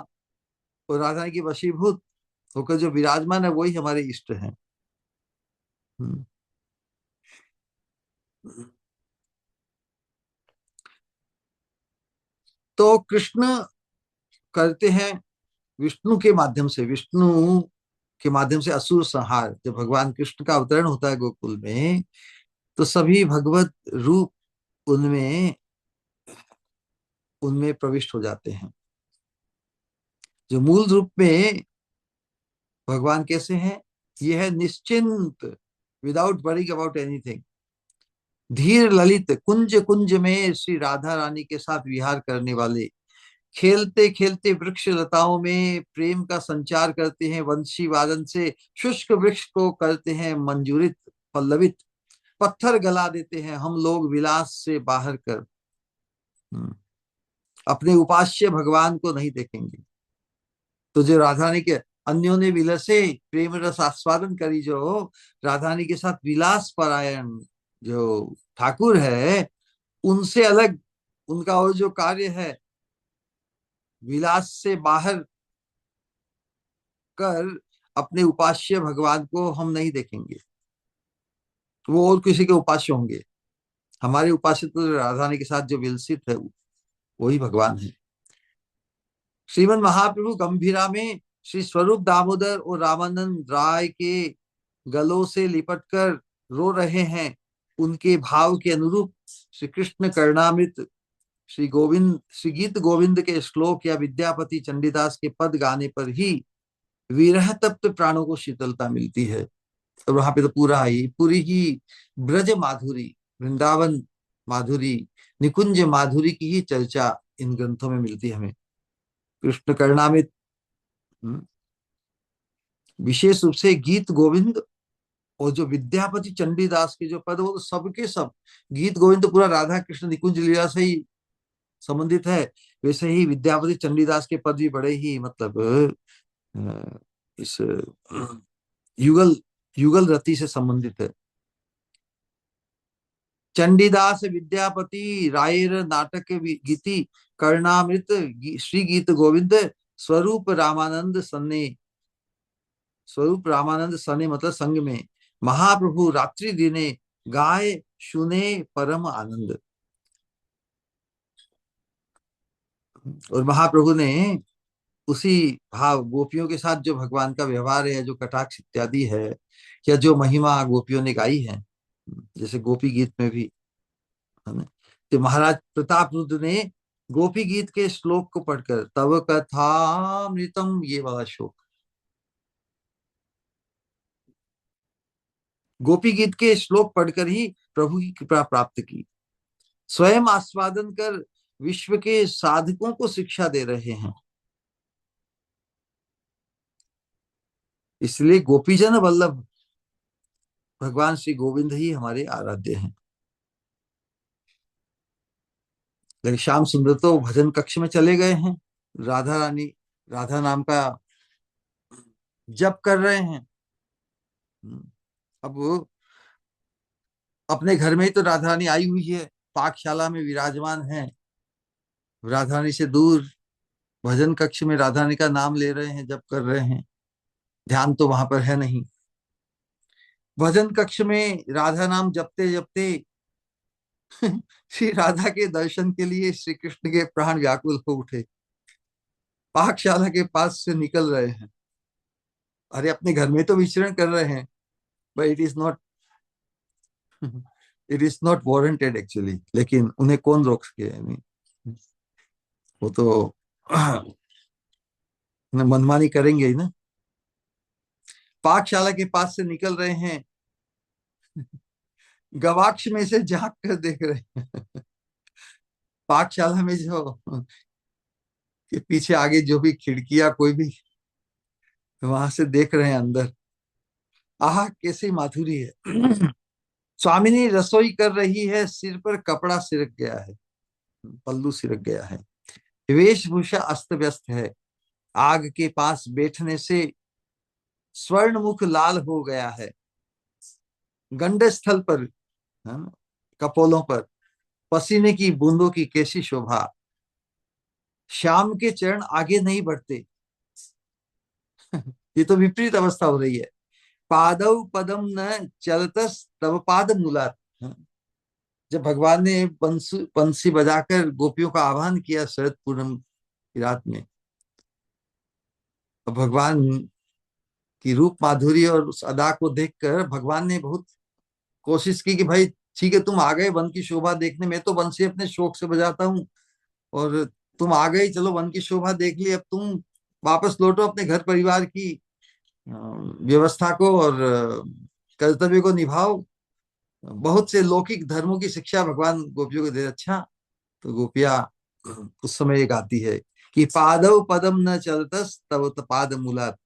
और राधा रानी की वशीभूत होकर जो विराजमान है वही हमारे इष्ट हैं। हम्म। तो कृष्ण करते हैं विष्णु के माध्यम से, विष्णु के माध्यम से असुर संहार। जब भगवान कृष्ण का अवतरण होता है गोकुल में, तो सभी भगवत रूप उनमें उनमें प्रविष्ट हो जाते हैं। जो मूल रूप में भगवान कैसे हैं, ये है निश्चिंत, विदाउट वरिंग अबाउट एनीथिंग। धीर ललित कुंज कुंज में श्री राधा रानी के साथ विहार करने वाले, खेलते खेलते वृक्ष लताओं में प्रेम का संचार करते हैं, वंशी वादन से शुष्क वृक्ष को करते हैं मंजूरित पल्लवित, पत्थर गला देते हैं हम लोग विलास से बाहर कर। अपने उपास्य भगवान को नहीं देखेंगे। तो जो राधा रानी के अन्यों ने विलसे प्रेम रस आस्वादन करी, जो राधा रानी के साथ विलास परायण जो ठाकुर है, उनसे अलग उनका और जो कार्य है, विलास से बाहर कर अपने उपास्य भगवान को हम नहीं देखेंगे। वो और किसी के उपास्य होंगे। हमारे उपास्य तो राधा रानी के साथ जो विलसित है वही भगवान है। श्रीमन महाप्रभु गंभीरा में श्री स्वरूप दामोदर और रामानंद राय के गलों से लिपट कर रो रहे हैं। उनके भाव के अनुरूप श्री कृष्ण कर्णामृत, श्री गीत गोविंद के श्लोक या विद्यापति चंडीदास के पद गाने पर ही विरह तप्त प्राणों को शीतलता मिलती है। और वहां पे तो पूरी ही ब्रज माधुरी, वृंदावन माधुरी, निकुंज माधुरी की ही चर्चा इन ग्रंथों में मिलती है हमें। कृष्ण कर्णामृत विशेष रूप से गीत गोविंद और जो विद्यापति चंडीदास के जो पद, वो तो सबके सब, गीत गोविंद तो पूरा राधा कृष्ण निकुंज लीला से ही संबंधित है। वैसे ही विद्यापति चंडीदास के पद भी बड़े ही मतलब इस युगल युगल रति से संबंधित है। चंडीदास विद्यापति रायर नाटक गीति कर्णामृत श्री गीत गोविंद स्वरूप रामानंद सन्ने, स्वरूप रामानंद सने मतलब संग में महाप्रभु रात्रि दिने गाय सुने परम आनंद। और महाप्रभु ने उसी भाव गोपियों के साथ जो भगवान का व्यवहार है, जो कटाक्ष इत्यादि है, या जो महिमा गोपियों ने गाई है, जैसे गोपी गीत में भी है ना, तो महाराज प्रताप रुद्र ने गोपी गीत के श्लोक को पढ़कर तव कथामृतम, ये वाला श्लोक गोपी गीत के श्लोक पढ़कर ही प्रभु की कृपा प्राप्त की। स्वयं आस्वादन कर विश्व के साधकों को शिक्षा दे रहे हैं। इसलिए गोपीजन वल्लभ भगवान श्री गोविंद ही हमारे आराध्य हैं। लेकिन श्याम सुंदर तो भजन कक्ष में चले गए हैं, राधा रानी, राधा नाम का जप कर रहे हैं। अब अपने घर में ही तो राधा रानी आई हुई है, पाकशाला में विराजमान है, राधा रानी से दूर भजन कक्ष में राधा रानी का नाम ले रहे हैं, जप कर रहे हैं, ध्यान तो वहां पर है नहीं। भजन कक्ष में राधा नाम जपते जपते श्री राधा के दर्शन के लिए श्री कृष्ण के प्राण व्याकुल हो उठे, पाकशाला के पास से निकल रहे हैं। अरे अपने घर में तो विचरण कर रहे हैं, but it is not warranted actually. लेकिन उन्हें कौन रोक सके, वो तो मनमानी करेंगे ही ना। पाकशाला के पास से निकल रहे हैं, गवाक्ष में से झांक कर देख रहे हैं। पाकशाला में जो के पीछे आगे जो भी खिड़कियां कोई भी वहां से देख रहे हैं अंदर, आह कैसी माधुरी है। स्वामिनी रसोई कर रही है, सिर पर कपड़ा सिरक गया है, पल्लू सिरक गया है, वेशभूषा अस्त व्यस्त है, आग के पास बैठने से स्वर्ण मुख लाल हो गया है, गंड स्थल पर, हाँ, कपोलों पर पसीने की बूंदों की कैसी शोभा, श्याम के चरण आगे नहीं बढ़ते। ये तो विपरीत अवस्था हो रही है। पादव पदम न चलतस तव पाद मूलात। जब भगवान ने बंसी बजाकर गोपियों का आह्वान किया शरद पूनम की रात में, तो भगवान की रूप माधुरी और उस अदा को देखकर भगवान ने बहुत कोशिश की कि भाई ठीक है, तुम आ गए वन की शोभा देखने, मैं तो बंसी अपने शौक से बजाता हूँ, और तुम आ गई, चलो वन की शोभा देख ली, अब तुम वापस लौटो अपने घर परिवार की व्यवस्था को और कर्तव्य को निभाओ। बहुत से लौकिक धर्मों की शिक्षा भगवान गोपियों को दे। अच्छा, तो गोपियां उस समय ये गाती है कि पादव पदम न चलतस तव पाद मूलात।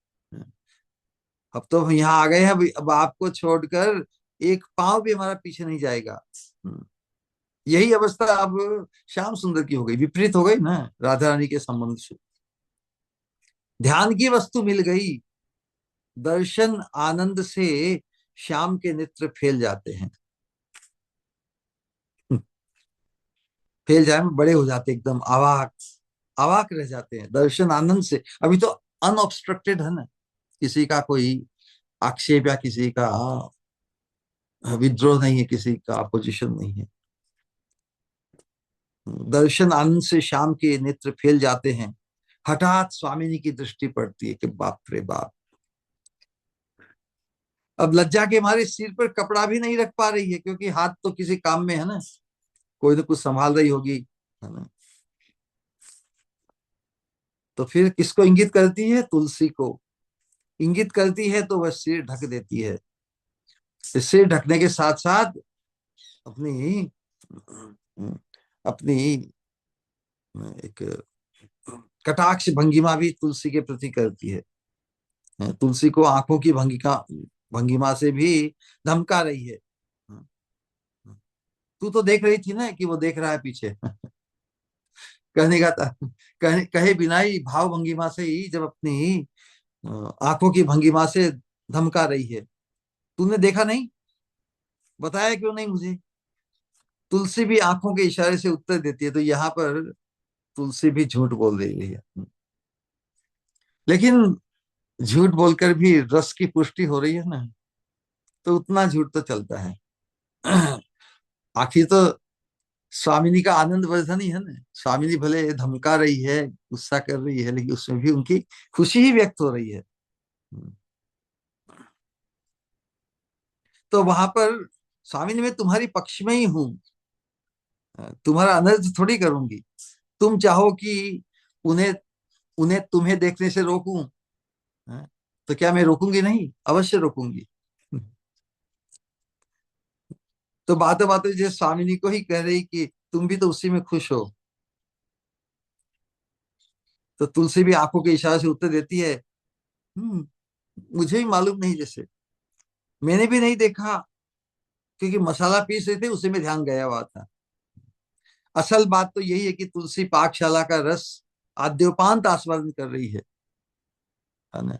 अब तो हम यहाँ आ गए हैं, अब आपको छोड़कर एक पांव भी हमारा पीछे नहीं जाएगा। यही अवस्था अब श्याम सुंदर की हो गई, विपरीत हो गई ना राधा रानी के संबंध से। ध्यान की वस्तु मिल गई, दर्शन आनंद से श्याम के नेत्र फैल जाते हैं, फैल जाए में बड़े हो जाते, एकदम अवाक, अवाक रह जाते हैं दर्शन आनंद से। अभी तो अनऑब्स्ट्रक्टेड है ना, किसी का कोई आक्षेप या किसी का विद्रोह नहीं है, किसी का अपोजिशन नहीं है। दर्शन आनंद से श्याम के नेत्र फैल जाते हैं। हठात स्वामिनी की दृष्टि पड़ती है कि बाप रे बाप, अब लज्जा के मारे सिर पर कपड़ा भी नहीं रख पा रही है, क्योंकि हाथ तो किसी काम में है ना, कोई तो कुछ संभाल रही होगी, है ना। तो फिर किसको इंगित करती है? तुलसी को इंगित करती है, तो वह सिर ढक देती है। सिर ढकने के साथ साथ अपनी अपनी एक कटाक्ष भंगिमा भी तुलसी के प्रति करती है। तुलसी को आंखों की भंगिमा से भी धमका रही है। तू तो देख रही थी ना कि वो देख रहा है पीछे। कहने का था, कहे बिना ही भाव भंगिमा से ही जब अपनी आंखों की भंगिमा से धमका रही है, तूने देखा नहीं, बताया क्यों नहीं मुझे? तुलसी भी आंखों के इशारे से उत्तर देती है, तो यहाँ पर तुलसी भी झूठ बोल रही है। लेकिन झूठ बोलकर भी रस की पुष्टि हो रही है ना, तो उतना झूठ तो चलता है। आखिर तो स्वामिनी का आनंद वर्धन ही है ना। स्वामिनी भले धमका रही है, गुस्सा कर रही है, लेकिन उसमें भी उनकी खुशी ही व्यक्त हो रही है। तो वहां पर स्वामिनी, मैं तुम्हारी पक्ष में ही हूं, तुम्हारा अनर्थ थोड़ी करूंगी। तुम चाहो कि उन्हें उन्हें तुम्हें देखने से रोकूं, हाँ, तो क्या मैं रोकूंगी नहीं? अवश्य रोकूंगी। तो बातों बातों जो स्वामिनी को ही कह रही कि तुम भी तो उसी में खुश हो। तो तुलसी भी आंखों के इशारे से उत्तर देती है, मुझे भी मालूम नहीं, जैसे मैंने भी नहीं देखा, क्योंकि मसाला पीस रहे थे, उसी में ध्यान गया हुआ था। असल बात तो यही है कि तुलसी पाकशाला का रस आद्योपांत आस्वादन कर रही है ना।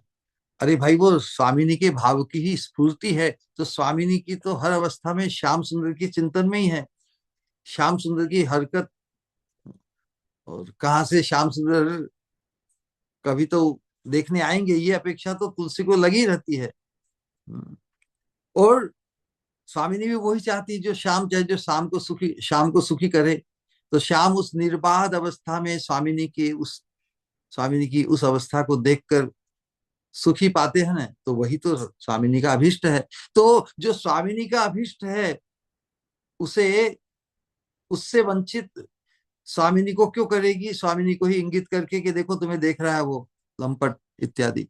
अरे भाई, वो स्वामिनी के भाव की ही स्फूर्ति है, तो स्वामिनी की तो हर अवस्था में श्याम सुंदर के चिंतन में ही है। श्याम सुंदर की हरकत, और कहाँ से श्याम सुंदर कभी तो देखने आएंगे, ये अपेक्षा तो तुलसी को लगी रहती है। और स्वामिनी भी वही चाहती है, जो श्याम चाहे, जो शाम को सुखी करे। तो श्याम उस निर्बाध अवस्था में स्वामिनी की उस अवस्था को देखकर सुखी पाते हैं ना, तो वही तो स्वामिनी का अभिष्ट है। तो जो स्वामिनी का अभिष्ट है, उसे उससे वंचित स्वामिनी को क्यों करेगी? स्वामिनी को ही इंगित करके कि देखो तुम्हें देख रहा है वो लंपट इत्यादि।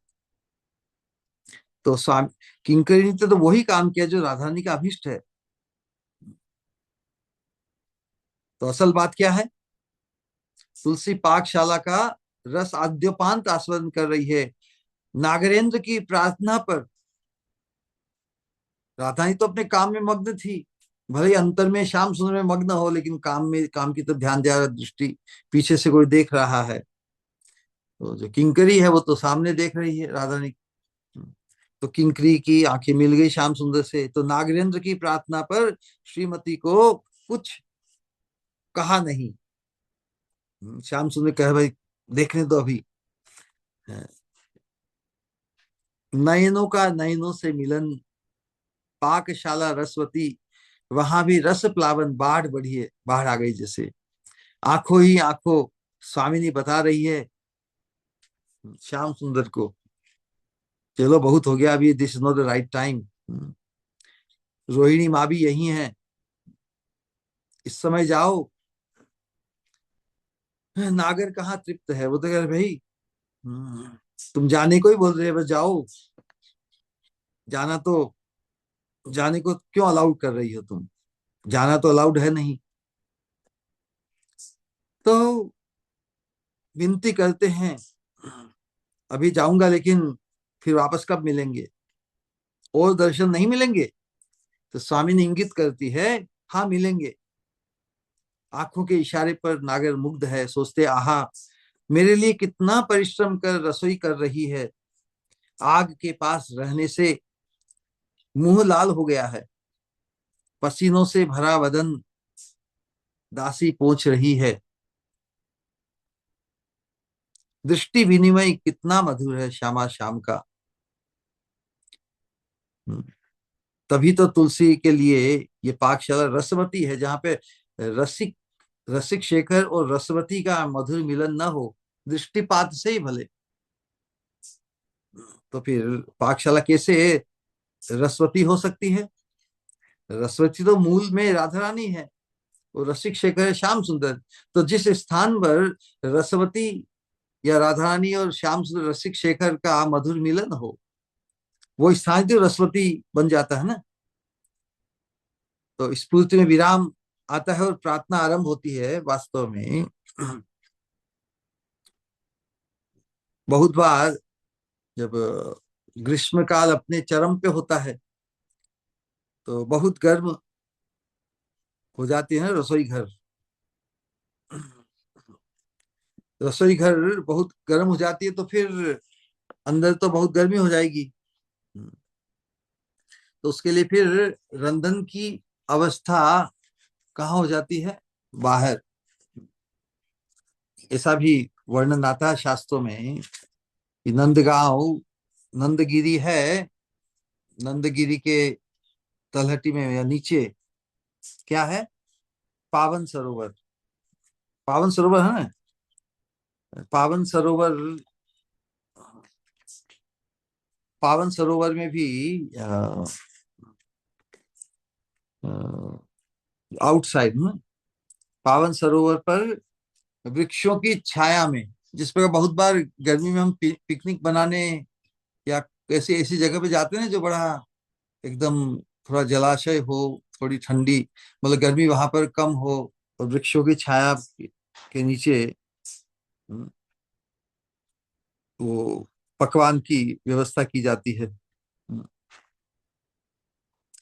तो स्वामी किंकरी ने तो वही काम किया जो राधा रानी का अभिष्ट है। तो असल बात क्या है? तुलसी पाकशाला का रस आद्योपांत आस्वादन कर रही है। नागरेंद्र की प्रार्थना पर राधानी तो अपने काम में मग्न थी, भले ही अंतर में श्याम सुंदर में मग्न हो, लेकिन काम में, काम की तरफ ध्यान दे रहा, दृष्टि पीछे से कोई देख रहा है। तो जो किंकरी है वो तो सामने देख रही है राधानी। तो किंकरी की आंखें मिल गई श्याम सुंदर से, तो नागरेंद्र की प्रार्थना पर श्रीमती को कुछ कहा नहीं। श्याम सुंदर कहे भाई देखने दो अभी। नयनों का नयनों से मिलन, पाकशाला रसवती, वहां भी रस प्लावन बाढ़ बढ़ी है, बाढ़ आ गई जैसे। आंखों ही आंखों स्वामिनी बता रही है श्याम सुंदर को, चलो बहुत हो गया अभी, this is not the right time. Rohini माँ भी यही है, इस समय जाओ। नागर कहाँ तृप्त है, वो तो कह रहे भाई तुम जाने को ही बोल रहे हैं, बस जाओ। जाना तो, जाने को क्यों अलाउड कर रही हो तुम, जाना तो अलाउड है नहीं। तो विनती करते हैं अभी जाऊंगा, लेकिन फिर वापस कब मिलेंगे, और दर्शन नहीं मिलेंगे। तो स्वामी ने इंगित करती है हाँ मिलेंगे। आंखों के इशारे पर नागर मुग्ध है, सोचते आहा मेरे लिए कितना परिश्रम कर रसोई कर रही है, आग के पास रहने से मुंह लाल हो गया है, पसीनों से भरा बदन दासी पोंछ रही है, दृष्टि विनिमय कितना मधुर है श्यामा श्याम का। तभी तो तुलसी के लिए ये पाकशाला रसवती है, जहां पे रसिक रसिक शेखर और रसवती का मधुर मिलन न हो, दृष्टिपात से ही भले, तो फिर पाकशाला कैसे रसवती हो सकती है। रसवती तो मूल में राधा रानी है, और रसिक शेखर है श्याम सुंदर। तो जिस स्थान पर रसवती या राधा रानी और श्याम सुंदर रसिक शेखर का मधुर मिलन हो, वो स्थान तो रसवती बन जाता है ना। तो स्फूर्ति में विराम आता है और प्रार्थना आरंभ होती है। वास्तव में बहुत बार जब ग्रीष्म काल अपने चरम पे होता है, तो बहुत गर्म हो जाती है ना रसोई घर। रसोई घर बहुत गर्म हो जाती है, तो फिर अंदर तो बहुत गर्मी हो जाएगी। तो उसके लिए फिर रंधन की अवस्था कहाँ हो जाती है, बाहर। ऐसा भी वर्णन आता है शास्त्रों में कि नंदगांव, नंदगिरी है, नंदगिरी के तलहटी में या नीचे क्या है, पावन सरोवर। पावन सरोवर है ना, पावन सरोवर, पावन सरोवर में भी आउटसाइड में, पावन सरोवर पर वृक्षों की छाया में, जिस पर बहुत बार गर्मी में हम पिकनिक बनाने या ऐसी ऐसी जगह पे जाते हैं जो बड़ा एकदम थोड़ा जलाशय हो, थोड़ी ठंडी, मतलब गर्मी वहां पर कम हो, और वृक्षों की छाया के नीचे वो पकवान की व्यवस्था की जाती है।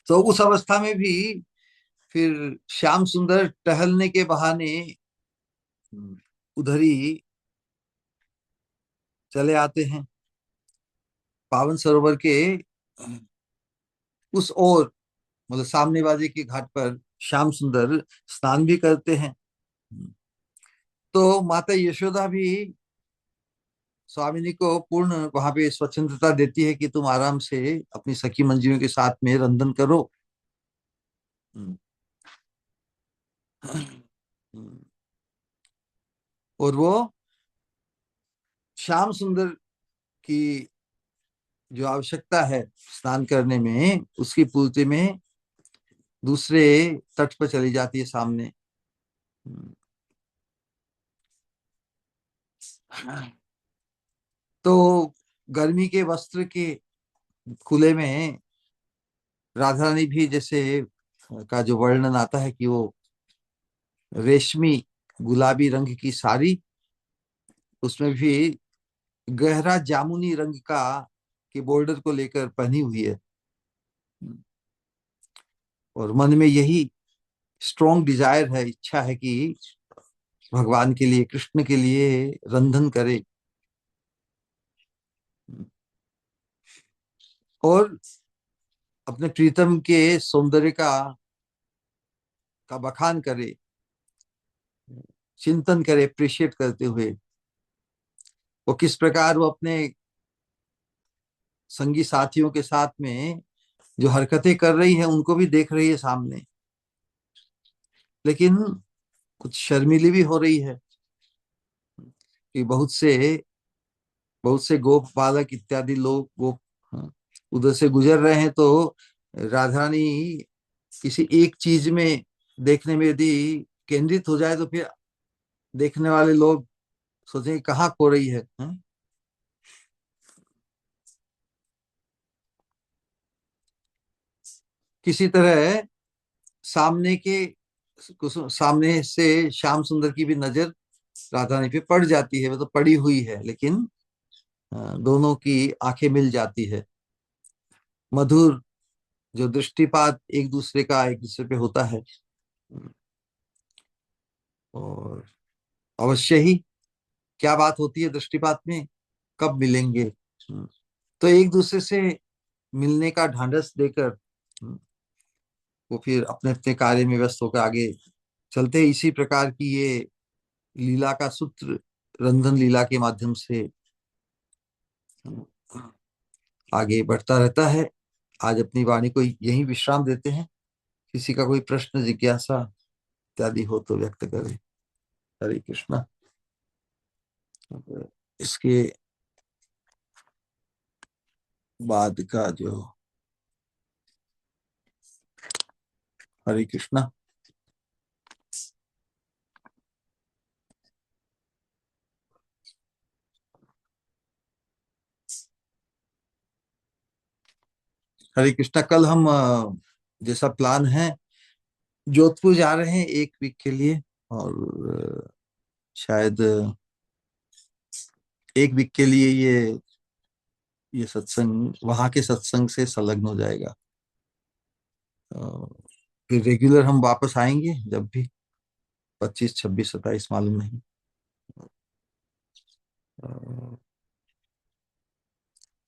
तो उस अवस्था में भी फिर श्याम सुंदर टहलने के बहाने उधर ही चले आते हैं, पावन सरोवर के उस ओर, मतलब सामने बाजी के घाट पर श्याम सुंदर स्नान भी करते हैं। तो माता यशोदा भी स्वामिनी को पूर्ण वहां पे स्वतंत्रता देती है कि तुम आराम से अपनी सखी मंजियों के साथ में रंधन करो। और वो श्याम सुंदर की जो आवश्यकता है स्नान करने में, उसकी पूर्ति में दूसरे तट पर चली जाती है सामने। तो गर्मी के वस्त्र के खुले में राधा रानी भी जैसे का जो वर्णन आता है कि वो रेशमी गुलाबी रंग की साड़ी, उसमें भी गहरा जामुनी रंग का के बॉर्डर को लेकर पहनी हुई है, और मन में यही स्ट्रॉन्ग डिजायर है, इच्छा है कि भगवान के लिए, कृष्ण के लिए रंधन करे और अपने प्रीतम के सौंदर्य का बखान करे, चिंतन करे, अप्रिशिएट करते हुए वो किस प्रकार वो अपने संगी साथियों के साथ में जो हरकतें कर रही है उनको भी देख रही है सामने, लेकिन कुछ शर्मिली भी हो रही है कि बहुत से गोप बालक इत्यादि लोग गोप, हाँ, उधर से गुजर रहे हैं, तो राधा रानी किसी एक चीज में देखने में यदि केंद्रित हो जाए तो फिर देखने वाले लोग सोचेंगे कहाँ खो रही है, हाँ? किसी तरह सामने से श्याम सुंदर की भी नजर राधा रानी पे पड़ जाती है, मतलब पड़ी हुई है, लेकिन दोनों की आंखें मिल जाती है। मधुर जो दृष्टिपात एक दूसरे का एक दूसरे पे होता है, और अवश्य ही क्या बात होती है दृष्टिपात में, कब मिलेंगे, तो एक दूसरे से मिलने का ढांढस देकर वो फिर अपने अपने कार्य में व्यस्त होकर आगे चलते हैं। इसी प्रकार की ये लीला का सूत्र रंधन लीला के माध्यम से आगे बढ़ता रहता है। आज अपनी वाणी को यहीं विश्राम देते हैं। किसी का कोई प्रश्न, जिज्ञासा इत्यादि हो तो व्यक्त करें। हरे कृष्णा। इसके बाद का जो हरे कृष्णा। हरे कृष्णा, कल हम जैसा प्लान है जोधपुर जा रहे हैं एक वीक के लिए, और शायद एक वीक के लिए ये सत्संग वहां के सत्संग से संलग्न हो जाएगा। फिर रेगुलर हम वापस आएंगे जब भी 25, 26, 27 मालूम नहीं।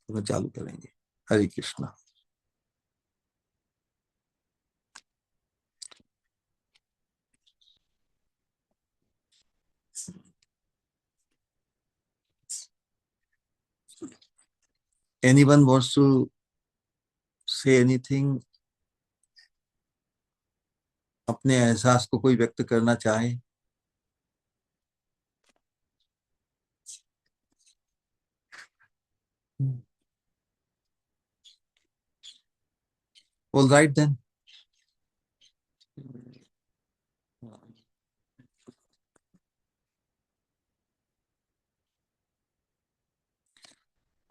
तो चालू करेंगे। हरे Krishna. Anyone wants to say anything? अपने एहसास को कोई व्यक्त करना चाहे? All right then.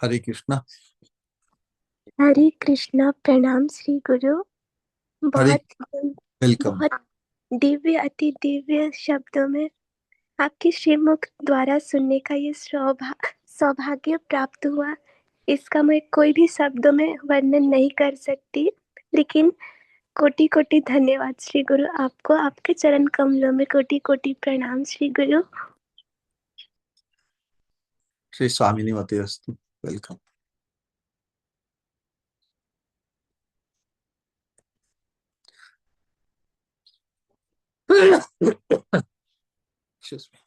हरे कृष्णा। हरे कृष्णा। प्रणाम श्री गुरु। हरे बहुत वेलकम। बहुत दिव्य, अति दिव्य शब्दों में आपके श्रीमुख द्वारा सुनने का ये सौभाग्य प्राप्त हुआ। इसका मैं कोई भी शब्दों में वर्णन नहीं कर सकती, लेकिन कोटि कोटि धन्यवाद श्री गुरु आपको। आपके चरण कमलों में कोटि कोटि प्रणाम श्री गुरु। श्री स्वामिनी मते अस्तु। वेलकम। Excuse me.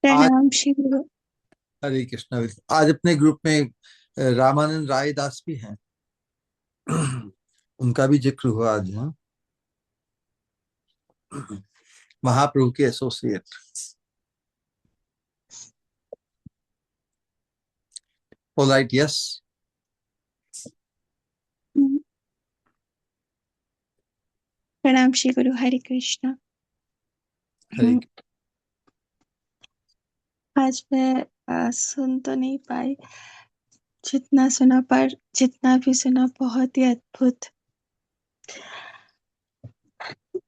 प्रणाम श्री गुरु। हरे कृष्णा। आज अपने ग्रुप में रामानंद राय दास भी हैं। उनका भी जिक्र हुआ आज। हाँ, महाप्रभु के एसोसिएट। Polite yes. प्रणाम श्री गुरु। हरे कृष्णा। हरे आज मैं सुन तो नहीं पाई, जितना सुना पर जितना भी सुना बहुत ही अद्भुत।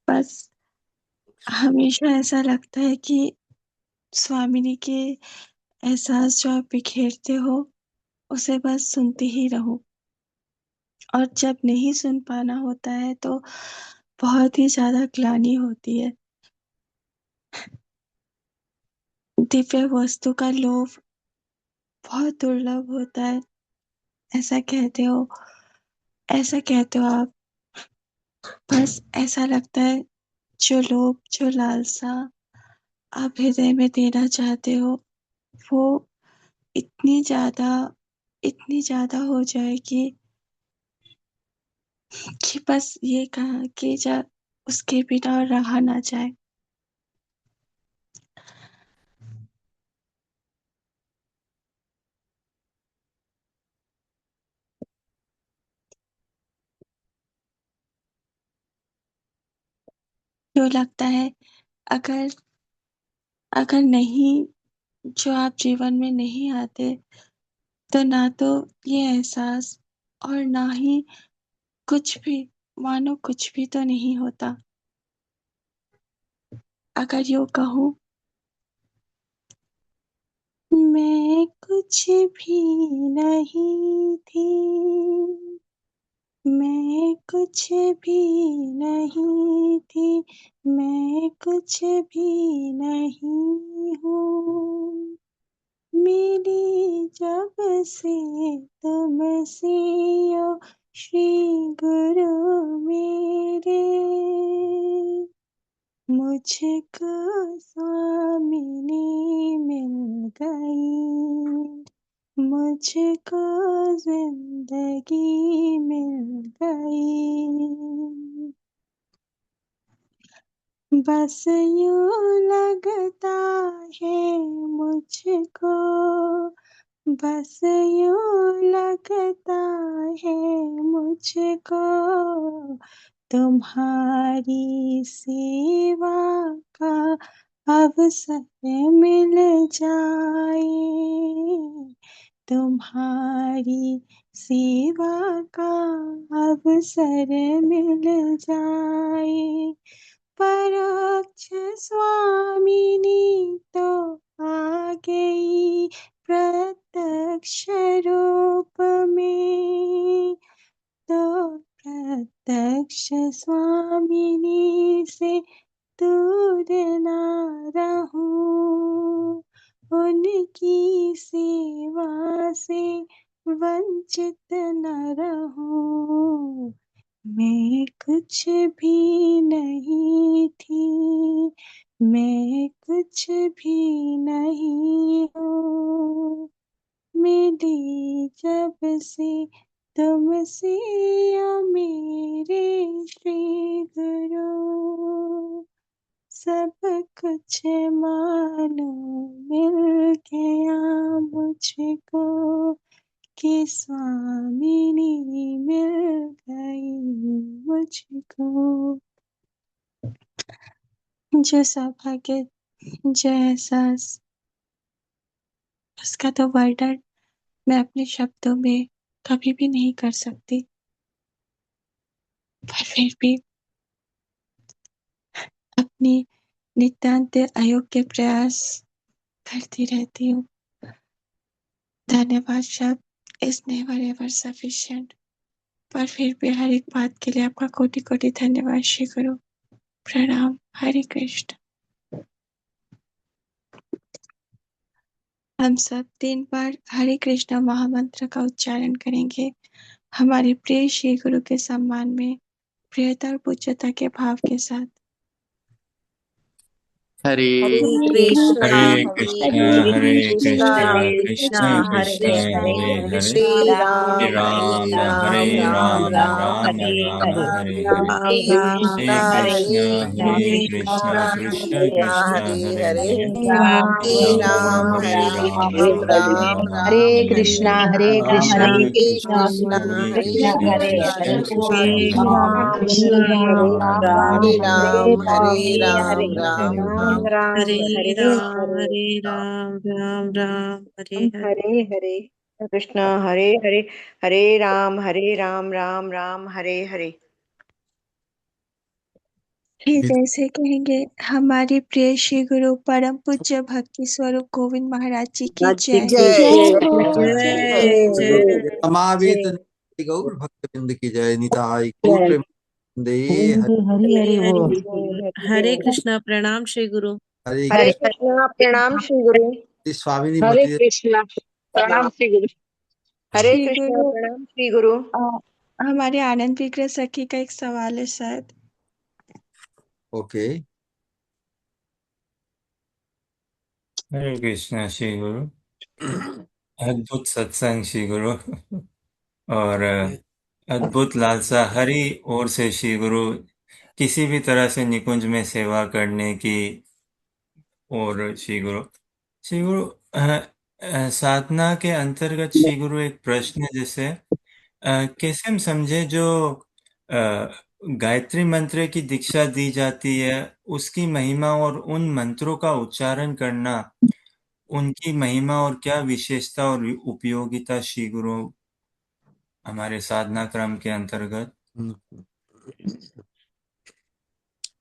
बस हमेशा ऐसा लगता है कि स्वामिनी के एहसास जो आप बिखेरते हो उसे बस सुनती ही रहूं, और जब नहीं सुन पाना होता है तो बहुत ही ज्यादा ग्लानि होती है। दिव्य वस्तु का लोभ बहुत दुर्लभ होता है, ऐसा कहते हो, ऐसा कहते हो आप। बस ऐसा लगता है जो लोभ, जो लालसा आप हृदय में देना चाहते हो वो इतनी ज्यादा इतनी ज्यादा हो जाए कि बस ये कहा कि जब उसके बिना रहा ना जाए। जो लगता है अगर अगर नहीं, जो आप जीवन में नहीं आते तो ना तो ये एहसास और ना ही कुछ भी, मानो कुछ भी तो नहीं होता। अगर यूं कहूँ, मैं कुछ भी नहीं थी, मैं कुछ भी नहीं थी, मैं कुछ भी नहीं हूँ, मिली जब से तुमसे ओ श्री गुरु मेरे, मुझको स्वामिनी मिल गई, मुझको जिंदगी मिल गई। बस यूं लगता है मुझको, बस यूं लगता है मुझको, तुम्हारी सेवा का अवसर मिल जाए, तुम्हारी सेवा का अवसर मिल जाए। परोक्ष स्वामिनी तो आ गई प्रत्यक्ष रूप में, तो प्रत्यक्ष स्वामिनी से दूर ना रहूं, उनकी सेवा से वंचित न रहूं। मैं कुछ भी नहीं थी, मैं कुछ भी नहीं हूँ, मिली जब से तुमसे ओ मेरे श्री गुरु, सब कुछ मानो मिल गया मुझको, कि स्वामिनी मिल गई मुझको। जो सौभाग्य, जो एहसास, उसका तो वर्णन मैं अपने शब्दों में कभी भी नहीं कर सकती, पर फिर भी अपनी नितांत अयोग्य प्रयास करती रहती हूँ। धन्यवाद शब्द इज नेवर एवर सफिशिएंट, पर फिर भी हर एक बात के लिए आपका कोटि कोटि धन्यवाद श्री गुरु। प्रणाम। हरे कृष्ण। हम सब 3 बार हरे कृष्ण महामंत्र का उच्चारण करेंगे हमारे प्रिय श्री गुरु के सम्मान में, प्रियता और पूज्यता के भाव के साथ। हरे हरे कृष्णा कृष्णा हरे कृष्णा कृष्णा कृष्णा कृष्ण हरे कृष्ण हरे हरे हरे हरे हरे राम राम हरे राम राम राम राम हरे राम हरे हरे हरे हरे श्री कृष्णा कृष्ण हरे कृष्ण कृष्णा कृष्ण हरे हरे हरे हरे हरे हरे राम राम हरे राम राम राम हरे हरे हरे कृष्णा हरे कृष्णा कृष्ण हरे कृष्ण हरे कृष्ण हरे हरे हरे राम हरे राम राम हरे राम राम हरे राम हरे राम हरे हरे राम हरे हरे राम राम राम हरे हरे। हरे हरे कृष्ण हरे हरे, हरे राम राम राम हरे हरे। हृदय से कहेंगे, हमारे प्रिय श्री गुरु परम पूज्य भक्ति स्वरूप गोविंद महाराज जी की जय। जय समावेत गौर भक्तबिंद की जय। निताई गौर जय। प्रेमानंदे। हरि हरि हरि बोल। हरे कृष्णा, प्रणाम श्री गुरु। हरे हरे कृष्णा, प्रणाम श्री गुरु। स्वामिनी हरे मती। कृष्णा, प्रणाम श्री गुरु। हरे श्री कृष्णा, गुरु, प्रणाम श्री गुरु। हमारे आनंद विग्रह सखी का एक सवाल है शायद। ओके। हरे कृष्णा श्री गुरु। अद्भुत सत्संग श्री गुरु और अद्भुत लालसा हरि ओर से श्री गुरु किसी भी तरह से निकुंज में सेवा करने की। और श्री गुरु साधना के अंतर्गत श्री गुरु एक प्रश्न है, जैसे कैसे हम समझे जो गायत्री मंत्र की दीक्षा दी जाती है उसकी महिमा और उन मंत्रों का उच्चारण करना, उनकी महिमा और क्या विशेषता और उपयोगिता श्री गुरु हमारे साधना क्रम के अंतर्गत।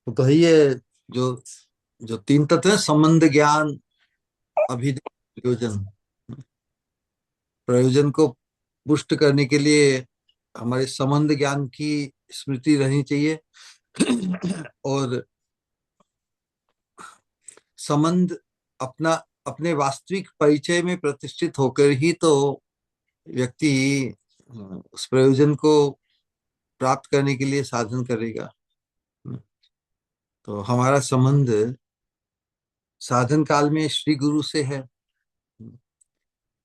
तो ये जो जो तीन तत्व है, संबंध, ज्ञान, अभिधेय, प्रयोजन। प्रयोजन को पुष्ट करने के लिए हमारे संबंध ज्ञान की स्मृति रहनी चाहिए। और संबंध अपना अपने वास्तविक परिचय में प्रतिष्ठित होकर ही तो व्यक्ति उस प्रयोजन को प्राप्त करने के लिए साधन करेगा। तो हमारा संबंध साधन काल में श्री गुरु से है,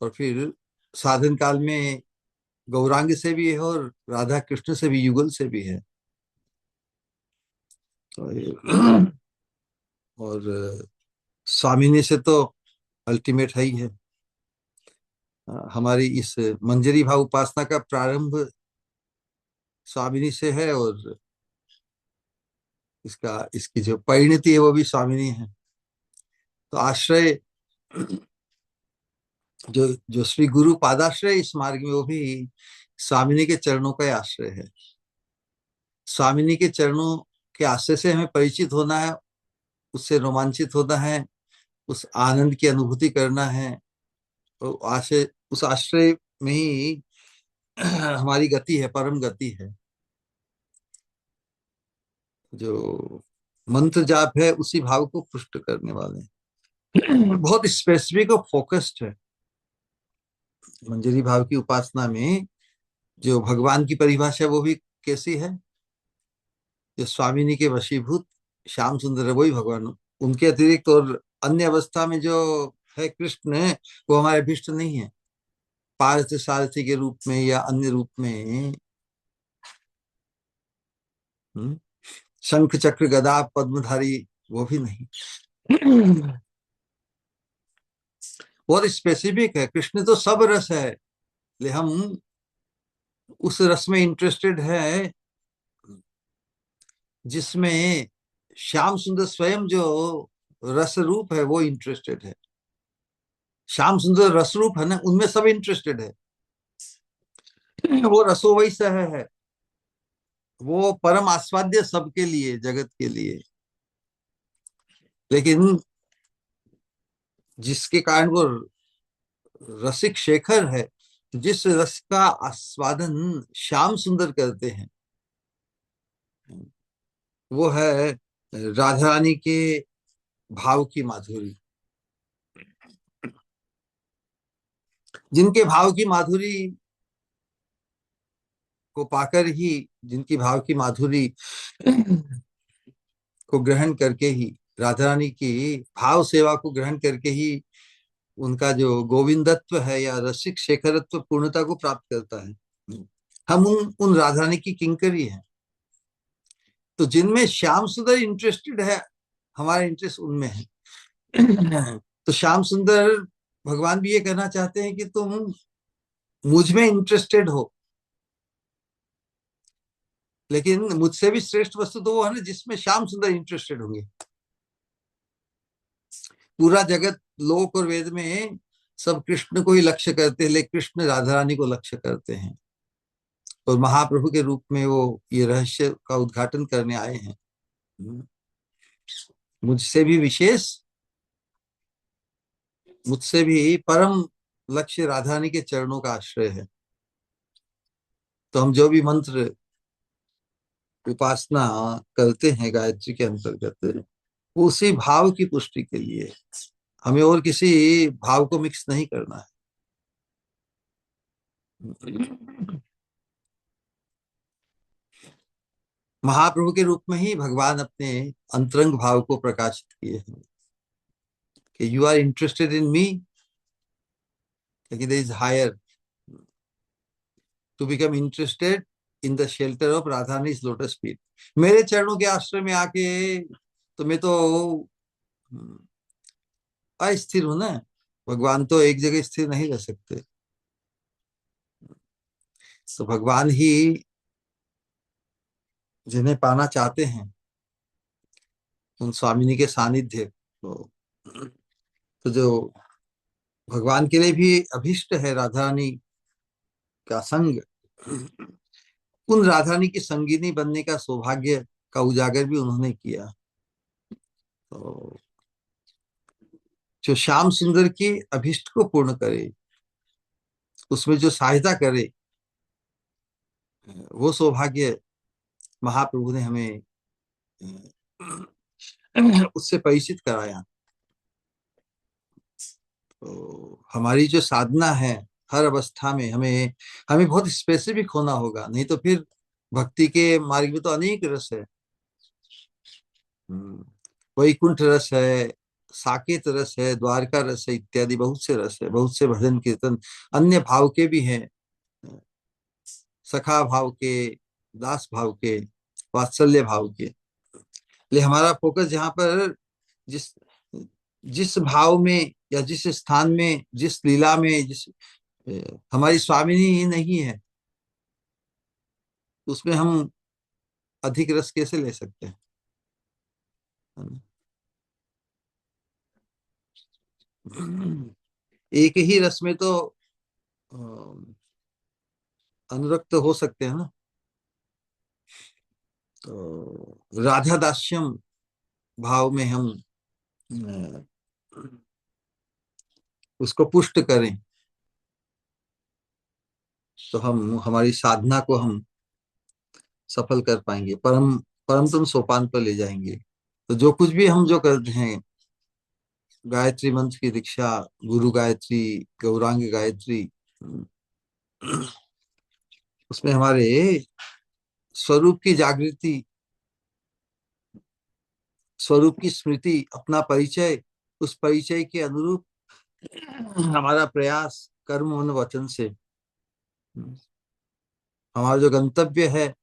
और फिर साधन काल में गौरांग से भी है, और राधा कृष्ण से भी, युगल से भी है। और स्वामिनी से तो अल्टीमेट है ही है। हमारी इस मंजरी भाव उपासना का प्रारंभ स्वामिनी से है, और इसकी जो परिणति है वो भी स्वामिनी है। तो आश्रय जो जो श्री गुरु पादाश्रय इस मार्ग में, वो भी स्वामिनी के चरणों का आश्रय है। स्वामिनी के चरणों के आश्रय से हमें परिचित होना है, उससे रोमांचित होना है, उस आनंद की अनुभूति करना है। तो आश्रय, उस आश्रय में ही हमारी गति है, परम गति है। जो मंत्र जाप है उसी भाव को पुष्ट करने वाले बहुत स्पेसिफिक और फोकस्ड है। मंजरी भाव की उपासना में जो भगवान की परिभाषा वो भी कैसी है, जो स्वामिनी के वशीभूत श्याम सुंदर है वही भगवान। उनके अतिरिक्त और अन्य अवस्था में जो है कृष्ण, वो हमारे अभिष्ट नहीं है। पार्थ सारथी के रूप में या अन्य रूप में, शंख चक्र गदा पद्मधारी, वो भी नहीं। बहुत स्पेसिफिक है। कृष्ण तो सब रस है, ले हम उस रस में इंटरेस्टेड है जिसमें श्याम सुंदर स्वयं जो रस रूप है वो इंटरेस्टेड है। श्याम सुंदर रस रूप है ना, उनमें सब इंटरेस्टेड है। वो रसो वैसा है, वो परम आस्वाद्य सबके लिए, जगत के लिए। लेकिन जिसके कारण वो रसिक शेखर है, जिस रस का आस्वादन श्याम सुंदर करते हैं, वो है राधा रानी के भाव की माधुरी। जिनके भाव की माधुरी को पाकर ही, जिनकी भाव की माधुरी को ग्रहण करके ही, राधा रानी की भाव सेवा को ग्रहण करके ही उनका जो गोविंदत्व है या रसिक शेखरत्व पूर्णता को प्राप्त करता है। हम उन राधा रानी की किंकरी हैं। तो जिनमें श्याम सुंदर इंटरेस्टेड है, हमारा इंटरेस्ट उनमें है। तो श्याम सुंदर भगवान भी ये कहना चाहते हैं कि तुम मुझ में इंटरेस्टेड हो, लेकिन मुझसे भी श्रेष्ठ वस्तु तो वो है ना जिसमें श्याम सुंदर इंटरेस्टेड होंगे। पूरा जगत, लोक और वेद में सब कृष्ण को ही लक्ष्य करते हैं, लेकिन कृष्ण राधा रानी को लक्ष्य करते हैं। और महाप्रभु के रूप में वो ये रहस्य का उद्घाटन करने आए हैं। मुझसे भी विशेष, मुझसे भी परम लक्ष्य राधा रानी के चरणों का आश्रय है। तो हम जो भी मंत्र उपासना करते हैं गायत्री के अंतर्गत, उसी भाव की पुष्टि के लिए, हमें और किसी भाव को मिक्स नहीं करना है। महाप्रभु के रूप में ही भगवान अपने अंतरंग भाव को प्रकाशित किए हैं कि you are interested in me, there is higher to become interested in the shelter of Radhani's lotus feet. मेरे चरणों के आश्रय में आके तो मैं तो अस्थिर हूं ना। भगवान तो एक जगह स्थिर नहीं रह सकते। तो भगवान ही जिन्हें पाना चाहते हैं उन स्वामिनी के सानिध्य तो जो भगवान के लिए भी अभिष्ट है राधा रानी का संग, उन राधा रानी की संगिनी बनने का सौभाग्य का उजागर भी उन्होंने किया। तो जो श्याम सुंदर की अभिष्ट को पूर्ण करे, उसमें जो सहायता करे, वो सौभाग्य महाप्रभु ने हमें उससे परिचित कराया। तो हमारी जो साधना है, हर अवस्था में हमें हमें बहुत स्पेसिफिक होना होगा, नहीं तो फिर भक्ति के मार्ग में तो अनेक रस है। वैकुंठ रस है, साकेत रस है, द्वारका रस है, इत्यादि बहुत से रस है, बहुत से भजन कीर्तन अन्य भाव के भी हैं, सखा भाव के, दास भाव के, वात्सल्य भाव के। ले हमारा फोकस जहाँ पर जिस जिस भाव में या जिस स्थान में, जिस लीला में, जिस हमारी स्वामिनी ही नहीं है, उसमें हम अधिक रस कैसे ले सकते हैं? एक ही रस में तो अनुरक्त हो सकते हैं ना। तो राधा दास्यम भाव में हम उसको पुष्ट करें तो हम हमारी साधना को हम सफल कर पाएंगे, परम परमतम सोपान पर ले जाएंगे। तो जो कुछ भी हम जो करते हैं, गायत्री मंत्र की दीक्षा, गुरु गायत्री, गौरांग गायत्री, उसमें हमारे स्वरूप की जागृति, स्वरूप की स्मृति, अपना परिचय, उस परिचय के अनुरूप हमारा प्रयास कर्म और वचन से हमारा जो गंतव्य है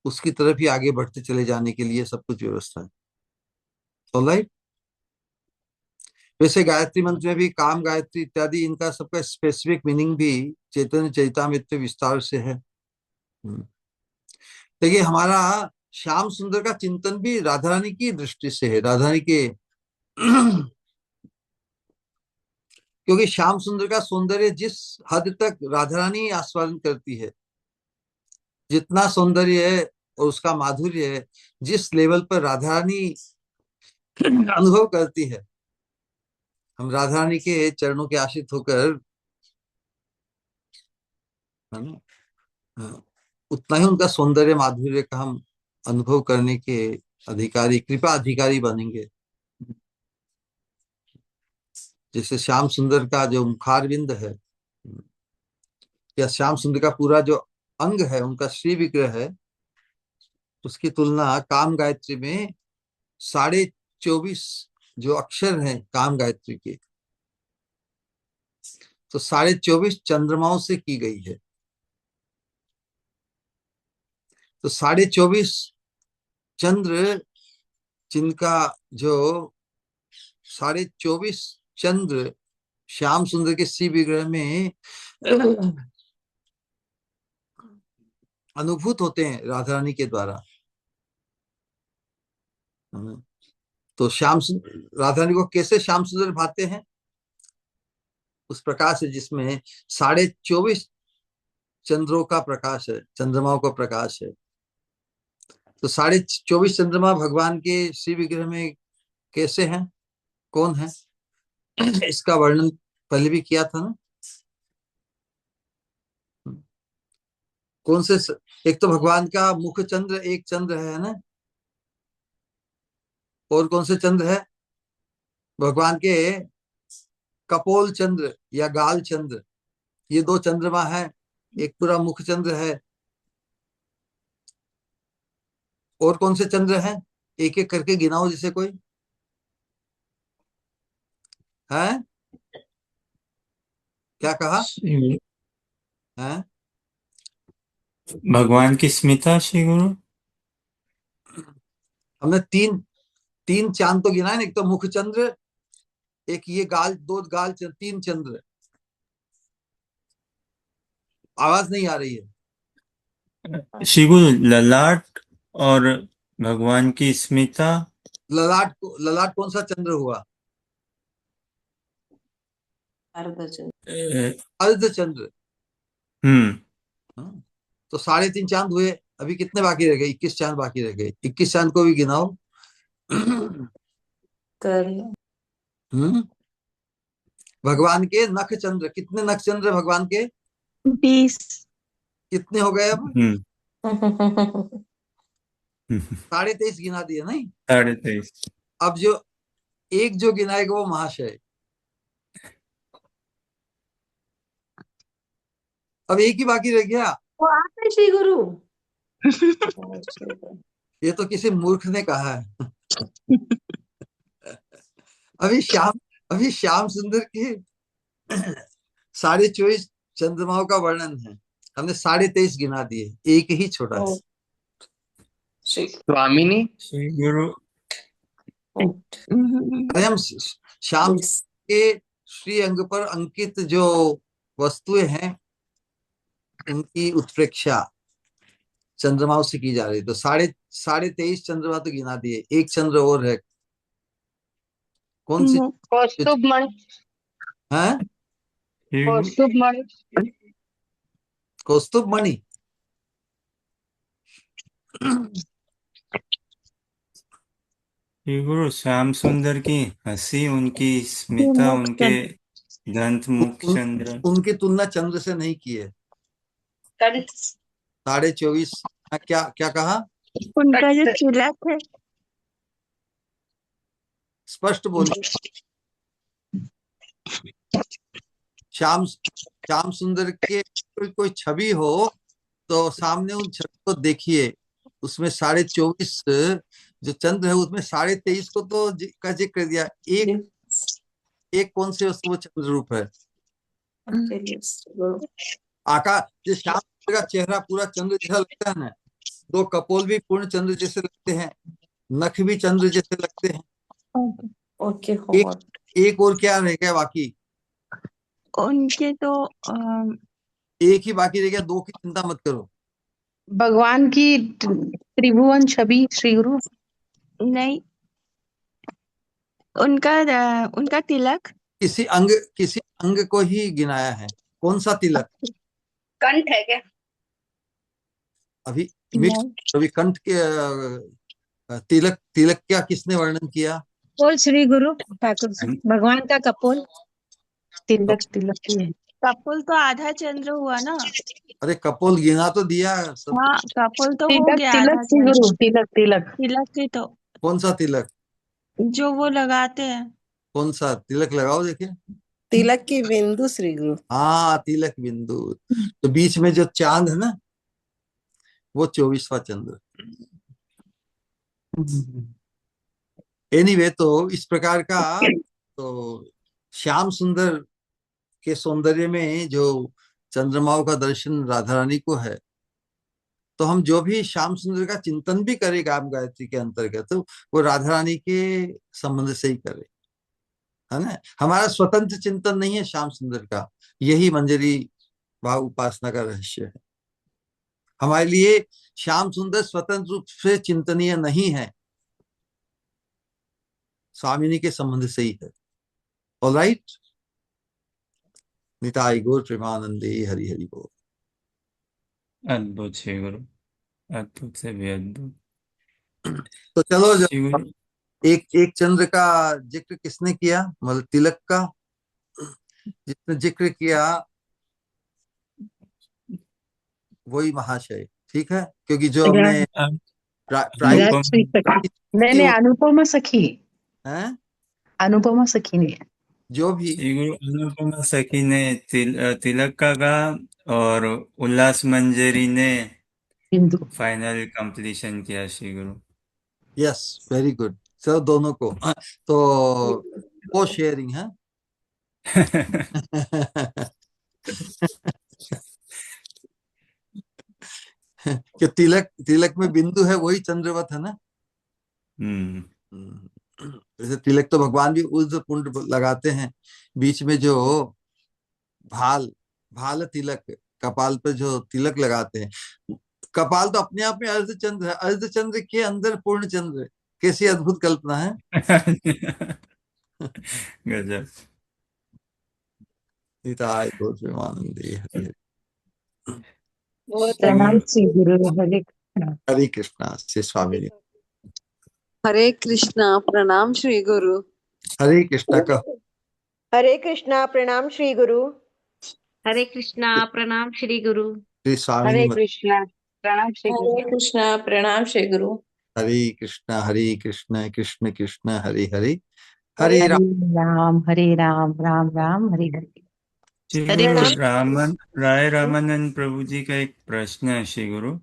उसकी तरफ ही आगे बढ़ते चले जाने के लिए सब कुछ व्यवस्था है। ऑलराइट। वैसे गायत्री मंत्र में भी काम गायत्री इत्यादि, इनका सबका स्पेसिफिक मीनिंग भी चैतन्य चरितामृत विस्तार से है। देखिए हमारा श्याम सुंदर का चिंतन भी राधा रानी की दृष्टि से है, राधा रानी के क्योंकि श्याम सुंदर का सौंदर्य जिस हद तक राधा रानी आस्वादन करती है, जितना सौंदर्य है और उसका माधुर्य है, जिस लेवल पर राधा रानी अनुभव करती है, हम राधा रानी के चरणों के आश्रित होकर, है ना, उतना ही उनका सौंदर्य माधुर्य का हम अनुभव करने के अधिकारी, कृपा अधिकारी बनेंगे। जैसे श्याम सुंदर का जो मुखारविंद है या श्याम सुंदर का पूरा जो अंग है, उनका श्री विग्रह है, उसकी तुलना काम गायत्री में 24.5 जो अक्षर हैं काम गायत्री के, तो 24.5 चंद्रमाओं से की गई है। तो 24.5 चंद्र, जिनका जो 24.5 चंद्र श्याम सुंदर के सी विग्रह में अनुभूत होते हैं राधा रानी के द्वारा। तो राधा रानी को कैसे श्याम सुंदर भाते हैं, उस प्रकाश है जिसमें 24.5 चंद्रों का प्रकाश है, चंद्रमाओं का प्रकाश है। तो 24.5 चंद्रमा भगवान के श्री विग्रह में कैसे हैं, कौन है, इसका वर्णन पहले भी किया था ना। कौन से एक तो भगवान का मुख चंद्र, एक चंद्र है ना, और कौन से चंद्र है, भगवान के कपोल चंद्र या गाल चंद्र, ये 2 चंद्रमा है, एक पूरा मुख चंद्र है। और कौन से चंद्र हैं, एक एक करके गिनाओ जिसे कोई है। क्या कहा है? भगवान की स्मिता श्री गुरु। हमने तीन चांद तो गिनाए ना, एक तो मुख चंद्र, एक ये गाल, 2 गाल चंद्र, 3 चंद्र। आवाज नहीं आ रही है। श्री गुरु ललाट और भगवान की स्मिता। ललाट कौन सा चंद्र हुआ? अर्ध चंद्र। तो 3.5 चांद हुए, अभी कितने बाकी रह गए? 21 चांद बाकी रह गए। 21 चांद को भी गिनाओ। भगवान के नख चंद्र, कितने नख चंद्र भगवान के? 20। कितने हो गए अब? 23.5 गिना दिए नहीं? 23.5। अब जो गिनाएगा वो महाशय। अब एक ही बाकी रह गया। वो आप है श्री गुरु। ये तो किसी मूर्ख ने कहा है। अभी श्याम सुंदर के 24.5 चंद्रमाओं का वर्णन है, हमने 23.5 गिना दिए, एक ही छोटा सा। स्वामिनी श्री गुरु। अरे हम श्याम के श्री अंग पर अंकित जो वस्तुएं हैं उनकी उत्प्रेक्षा चंद्रमाओं से की जा रही। तो 23.5 चंद्रमा तो गिना दिए, एक चंद्र और है, कौन सी? कौस्तुभ मणि। है कौस्तुभ मणि। कौस्तुभ मणि। श्री गुरु श्याम सुंदर की हंसी, उनकी स्मिता, उनके दंत मुख चंद्र। उनकी तुलना चंद्र से नहीं की है। 24.5। क्या क्या कहा? उनका जो तिलक है, स्पष्ट बोलिए। श्याम सुंदर के कोई छवि हो तो सामने उन छवि को देखिए, उसमें 24.5 जो चंद्र है उसमें 23.5 को तो का जिक्र कर दिया। एक कौन से वो चंद्र रूप है? आकाश, जो श्याम सुंदर का चेहरा पूरा चंद्र जैसा लगता है ना, 2 कपोल भी पूर्ण चंद्र जैसे लगते हैं, नख भी चंद्र जैसे लगते हैं। एक और क्या रह गया बाकी? उनके तो एक ही बाकी रह गया, 2 की चिंता मत करो। भगवान की त्रिभुवन छवि श्री गुरु। नहीं, उनका तिलक। किसी अंग को ही गिनाया है, कौन सा तिलक? कंठ है क्या? अभी मिक्स, अभी कंठ के तिलक क्या किसने वर्णन किया? कपोल श्री गुरु ठाकुर जी, भगवान का कपोल। तिलक कपोल तो आधा चंद्र हुआ ना। अरे कपोल गिना तो दिया सब। हाँ, कपोल तो हो तिलक गया तिलक आधा श्री चंद्र। गुरु, तिलक तिलक तिलक ही तो, कौन सा तिलक? जो वो लगाते हैं। कौन सा तिलक लगाओ देखिए। तिलक की बिंदु श्री गुरु। हाँ, तिलक बिंदु। तो बीच में जो चांद है ना, वो 24वां चंद्र। एनीवे, तो इस प्रकार का तो श्याम सुंदर के सौंदर्य में जो चंद्रमाओं का दर्शन राधा रानी को है, तो हम जो भी श्याम सुंदर का चिंतन भी करें गाम गायत्री के अंतर्गत, तो वो राधा रानी के संबंध से ही करे, है ना। हमारा स्वतंत्र चिंतन नहीं है श्याम सुंदर का, यही मंजरी भाव उपासना का रहस्य है। हमारे लिए श्याम सुंदर स्वतंत्र रूप से चिंतनीय नहीं है, स्वामिनी के संबंध से ही है। ऑलराइट। निताई गौर प्रेमानंदे, हरि हरि बोल। अद्भुत श्री गुरु, अद्भुत से भी अद्भुत। तो चलो, श्री गुरु, एक एक चंद्र का जिक्र किसने किया? मतलब तिलक का जिसने जिक्र किया वही महाशय, ठीक है, क्योंकि जो हमने प्राइज राजश्री सखी नहीं थी नहीं, वो अनुपमा सखी, है, अनुपमा सखी नहीं है। जो भी श्री गुरु अनुपमा सखी ने तिलक का गा, और उल्लास मंजरी ने बिंदु। फाइनल कंप्लीशन किया श्री गुरु। Yes, very good. चलो दोनों को तो को शेयरिंग है। कि तिलक तिलक में बिंदु है वही चंद्रवत है ना। जैसे तिलक तो भगवान भी उर्ध्व पुंड लगाते हैं, बीच में जो भाल भाल तिलक, कपाल पे जो तिलक लगाते हैं। कपाल तो अपने आप में अर्ध चंद्र है, अर्ध चंद्र के अंदर पूर्ण चंद्र। कैसी अद्भुत कल्पना है। गजब। निताय गौर प्रेमानंदे, हरि प्रणाम श्री गुरु, हरे कृष्णा। हरे कृष्णा से स्वामी जी। हरे कृष्णा, प्रणाम श्री गुरु। हरे कृष्णा का हरे कृष्णा, प्रणाम श्री गुरु। हरे कृष्णा, प्रणाम श्री गुरु। श्री स्वामी हरे जी। कृष्णा, प्रणाम श्री गुरु। हरे कृष्णा, प्रणाम श्री गुरु। हरे कृष्णा कृष्ण कृष्ण हरे हरे, हरे हरे राम। राम, हरे राम, राम राम, हरे हरे। श्री हरे गुरु कृष्ण। राय रामानंद प्रभु जी का एक प्रश्न है श्री गुरु,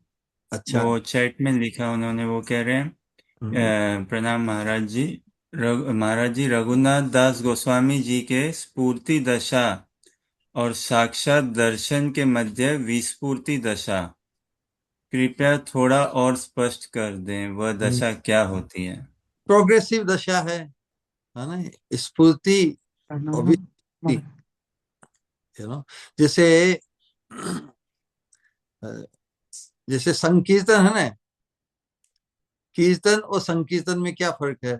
अच्छा। वो चैट में लिखा उन्होंने। वो कह रहे हैं, प्रणाम महाराज जी। महाराज जी, रघुनाथ दास गोस्वामी जी के स्फूर्ति दशा और साक्षात दर्शन के मध्य विस्फूर्ति दशा, कृपया थोड़ा और स्पष्ट कर दें, वह दशा क्या होती है? प्रोग्रेसिव दशा है ना, स्फूर्ति और विस्फूर्ति, जैसे जैसे संकीर्तन है ना, कीर्तन और संकीर्तन में क्या फर्क है?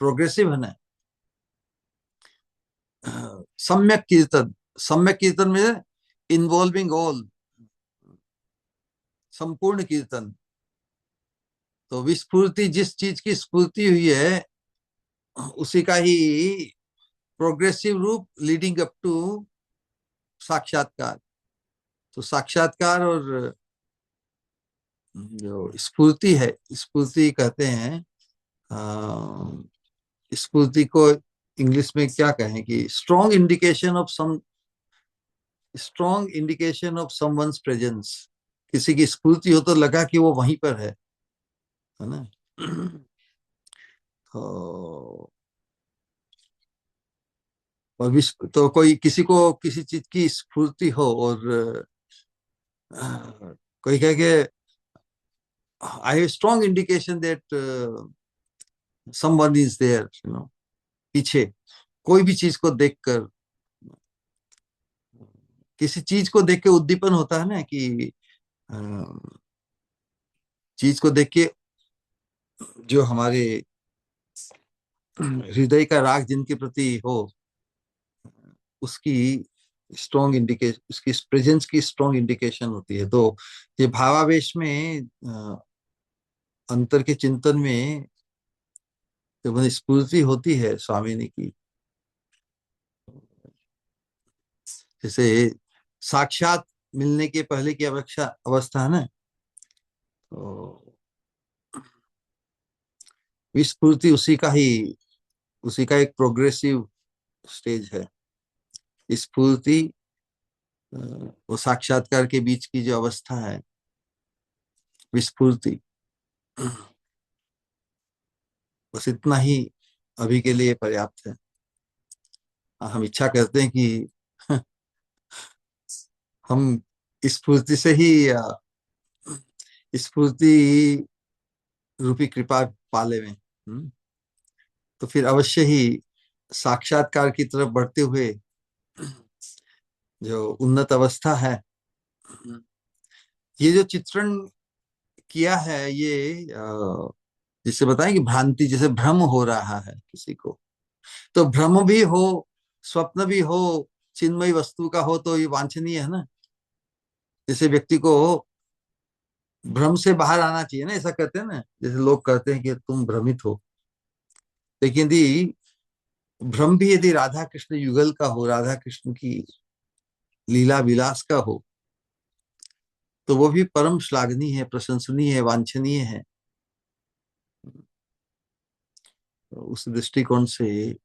प्रोग्रेसिव है ना। सम्यक कीर्तन में इन्वॉल्विंग ऑल, संपूर्ण कीर्तन। तो विस्फूर्ति, जिस चीज की स्फूर्ति हुई है उसी का ही प्रोग्रेसिव रूप, लीडिंग अप टू साक्षात्कार। तो साक्षात्कार और जो स्फूर्ति है, स्फूर्ति कहते हैं, स्फूर्ति को इंग्लिश में क्या कहें कि strong indication of someone's presence. किसी की स्फूर्ति हो तो लगा कि वो वहीं पर है ना। तो कोई किसी को किसी चीज की स्फूर्ति हो और कोई कहे कि I have strong indication that someone is there, पीछे कोई भी चीज को देखकर, किसी चीज को देख के उद्दीपन होता है ना, कि चीज को देख के जो हमारे हृदय का राग जिनके प्रति हो, उसकी स्ट्रॉन्ग इंडिकेशन, उसकी प्रेजेंस की स्ट्रॉन्ग इंडिकेशन होती है। तो ये भावावेश में अंतर के चिंतन में जब स्फूर्ति होती है स्वामिनी की, जैसे साक्षात मिलने के पहले की अवस्था है ना, तो विस्फूर्ति उसी का एक प्रोग्रेसिव स्टेज है। स्फूर्ति वो साक्षात्कार के बीच की जो अवस्था है, विस्फूर्ति, बस इतना ही अभी के लिए पर्याप्त है। हम इच्छा करते हैं कि हम स्फूर्ति से ही स्फूर्ति रूपी कृपा पाले में, तो फिर अवश्य ही साक्षात्कार की तरफ बढ़ते हुए जो उन्नत अवस्था है, ये जो चित्रण किया है, ये जिसे बताएं कि भ्रांति, जैसे भ्रम हो रहा है किसी को, तो भ्रम भी हो, स्वप्न भी हो, चिन्मयी वस्तु का हो तो ये वांछनीय है ना। जैसे व्यक्ति को भ्रम से बाहर आना चाहिए ना, ऐसा कहते हैं ना, जैसे लोग कहते हैं कि तुम भ्रमित हो। लेकिन यदि भ्रम भी यदि राधा कृष्ण युगल का हो, राधा कृष्ण की लीला विलास का हो, तो वो भी परम श्लाघनीय है, प्रशंसनीय है, वांछनीय है। तो उस दृष्टिकोण से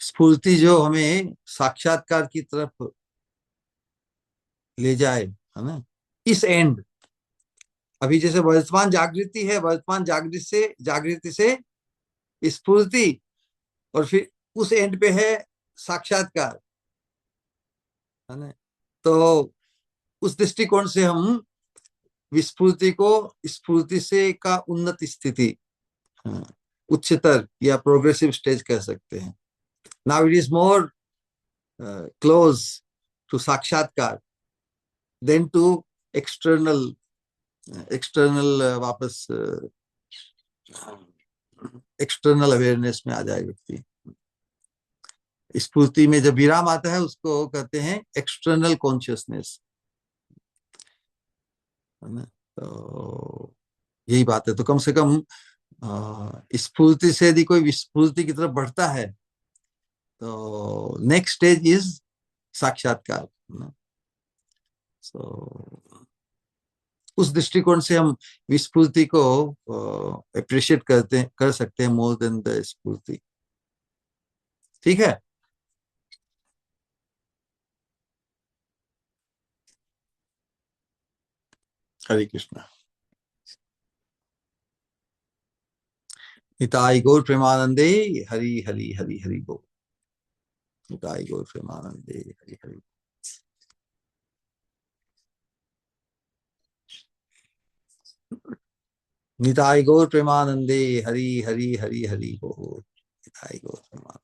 स्फूर्ति जो हमें साक्षात्कार की तरफ ले जाए, है ना, इस एंड, अभी जैसे वर्तमान जागृति है, वर्तमान जागृति से स्फूर्ति, और फिर उस एंड पे है साक्षात्कार, है ना। तो उस दृष्टिकोण से हम विस्फूर्ति को स्फूर्ति से का उन्नत स्थिति, हाँ, उच्चतर या प्रोग्रेसिव स्टेज कह सकते हैं। Now it is more close to साक्षात्कार देन टू एक्सटर्नल एक्सटर्नल वापस एक्सटर्नल अवेयरनेस में आ जाए व्यक्ति। स्फूर्ति में जब विराम आता है उसको कहते हैं एक्सटर्नल कॉन्शियसनेस, है ना। तो यही बात है। तो कम से कम स्फूर्ति से यदि कोई विस्फूर्ति की तरफ बढ़ता है तो नेक्स्ट स्टेज इज साक्षात्कार, है ना। सो उस दृष्टिकोण से हम विस्फूर्ति को अप्रिशिएट कर सकते हैं मोर देन द स्फूर्ति। ठीक है। हरे कृष्णा। निताई गौर प्रेमानंदे हरि हरि हरि हरि बोल। निताई गौर प्रेमानंदे हरि हरि। निताई गौर प्रेमानंदे हरि हरि हरि हरि बोल। निताई गौर प्रेमानंदे।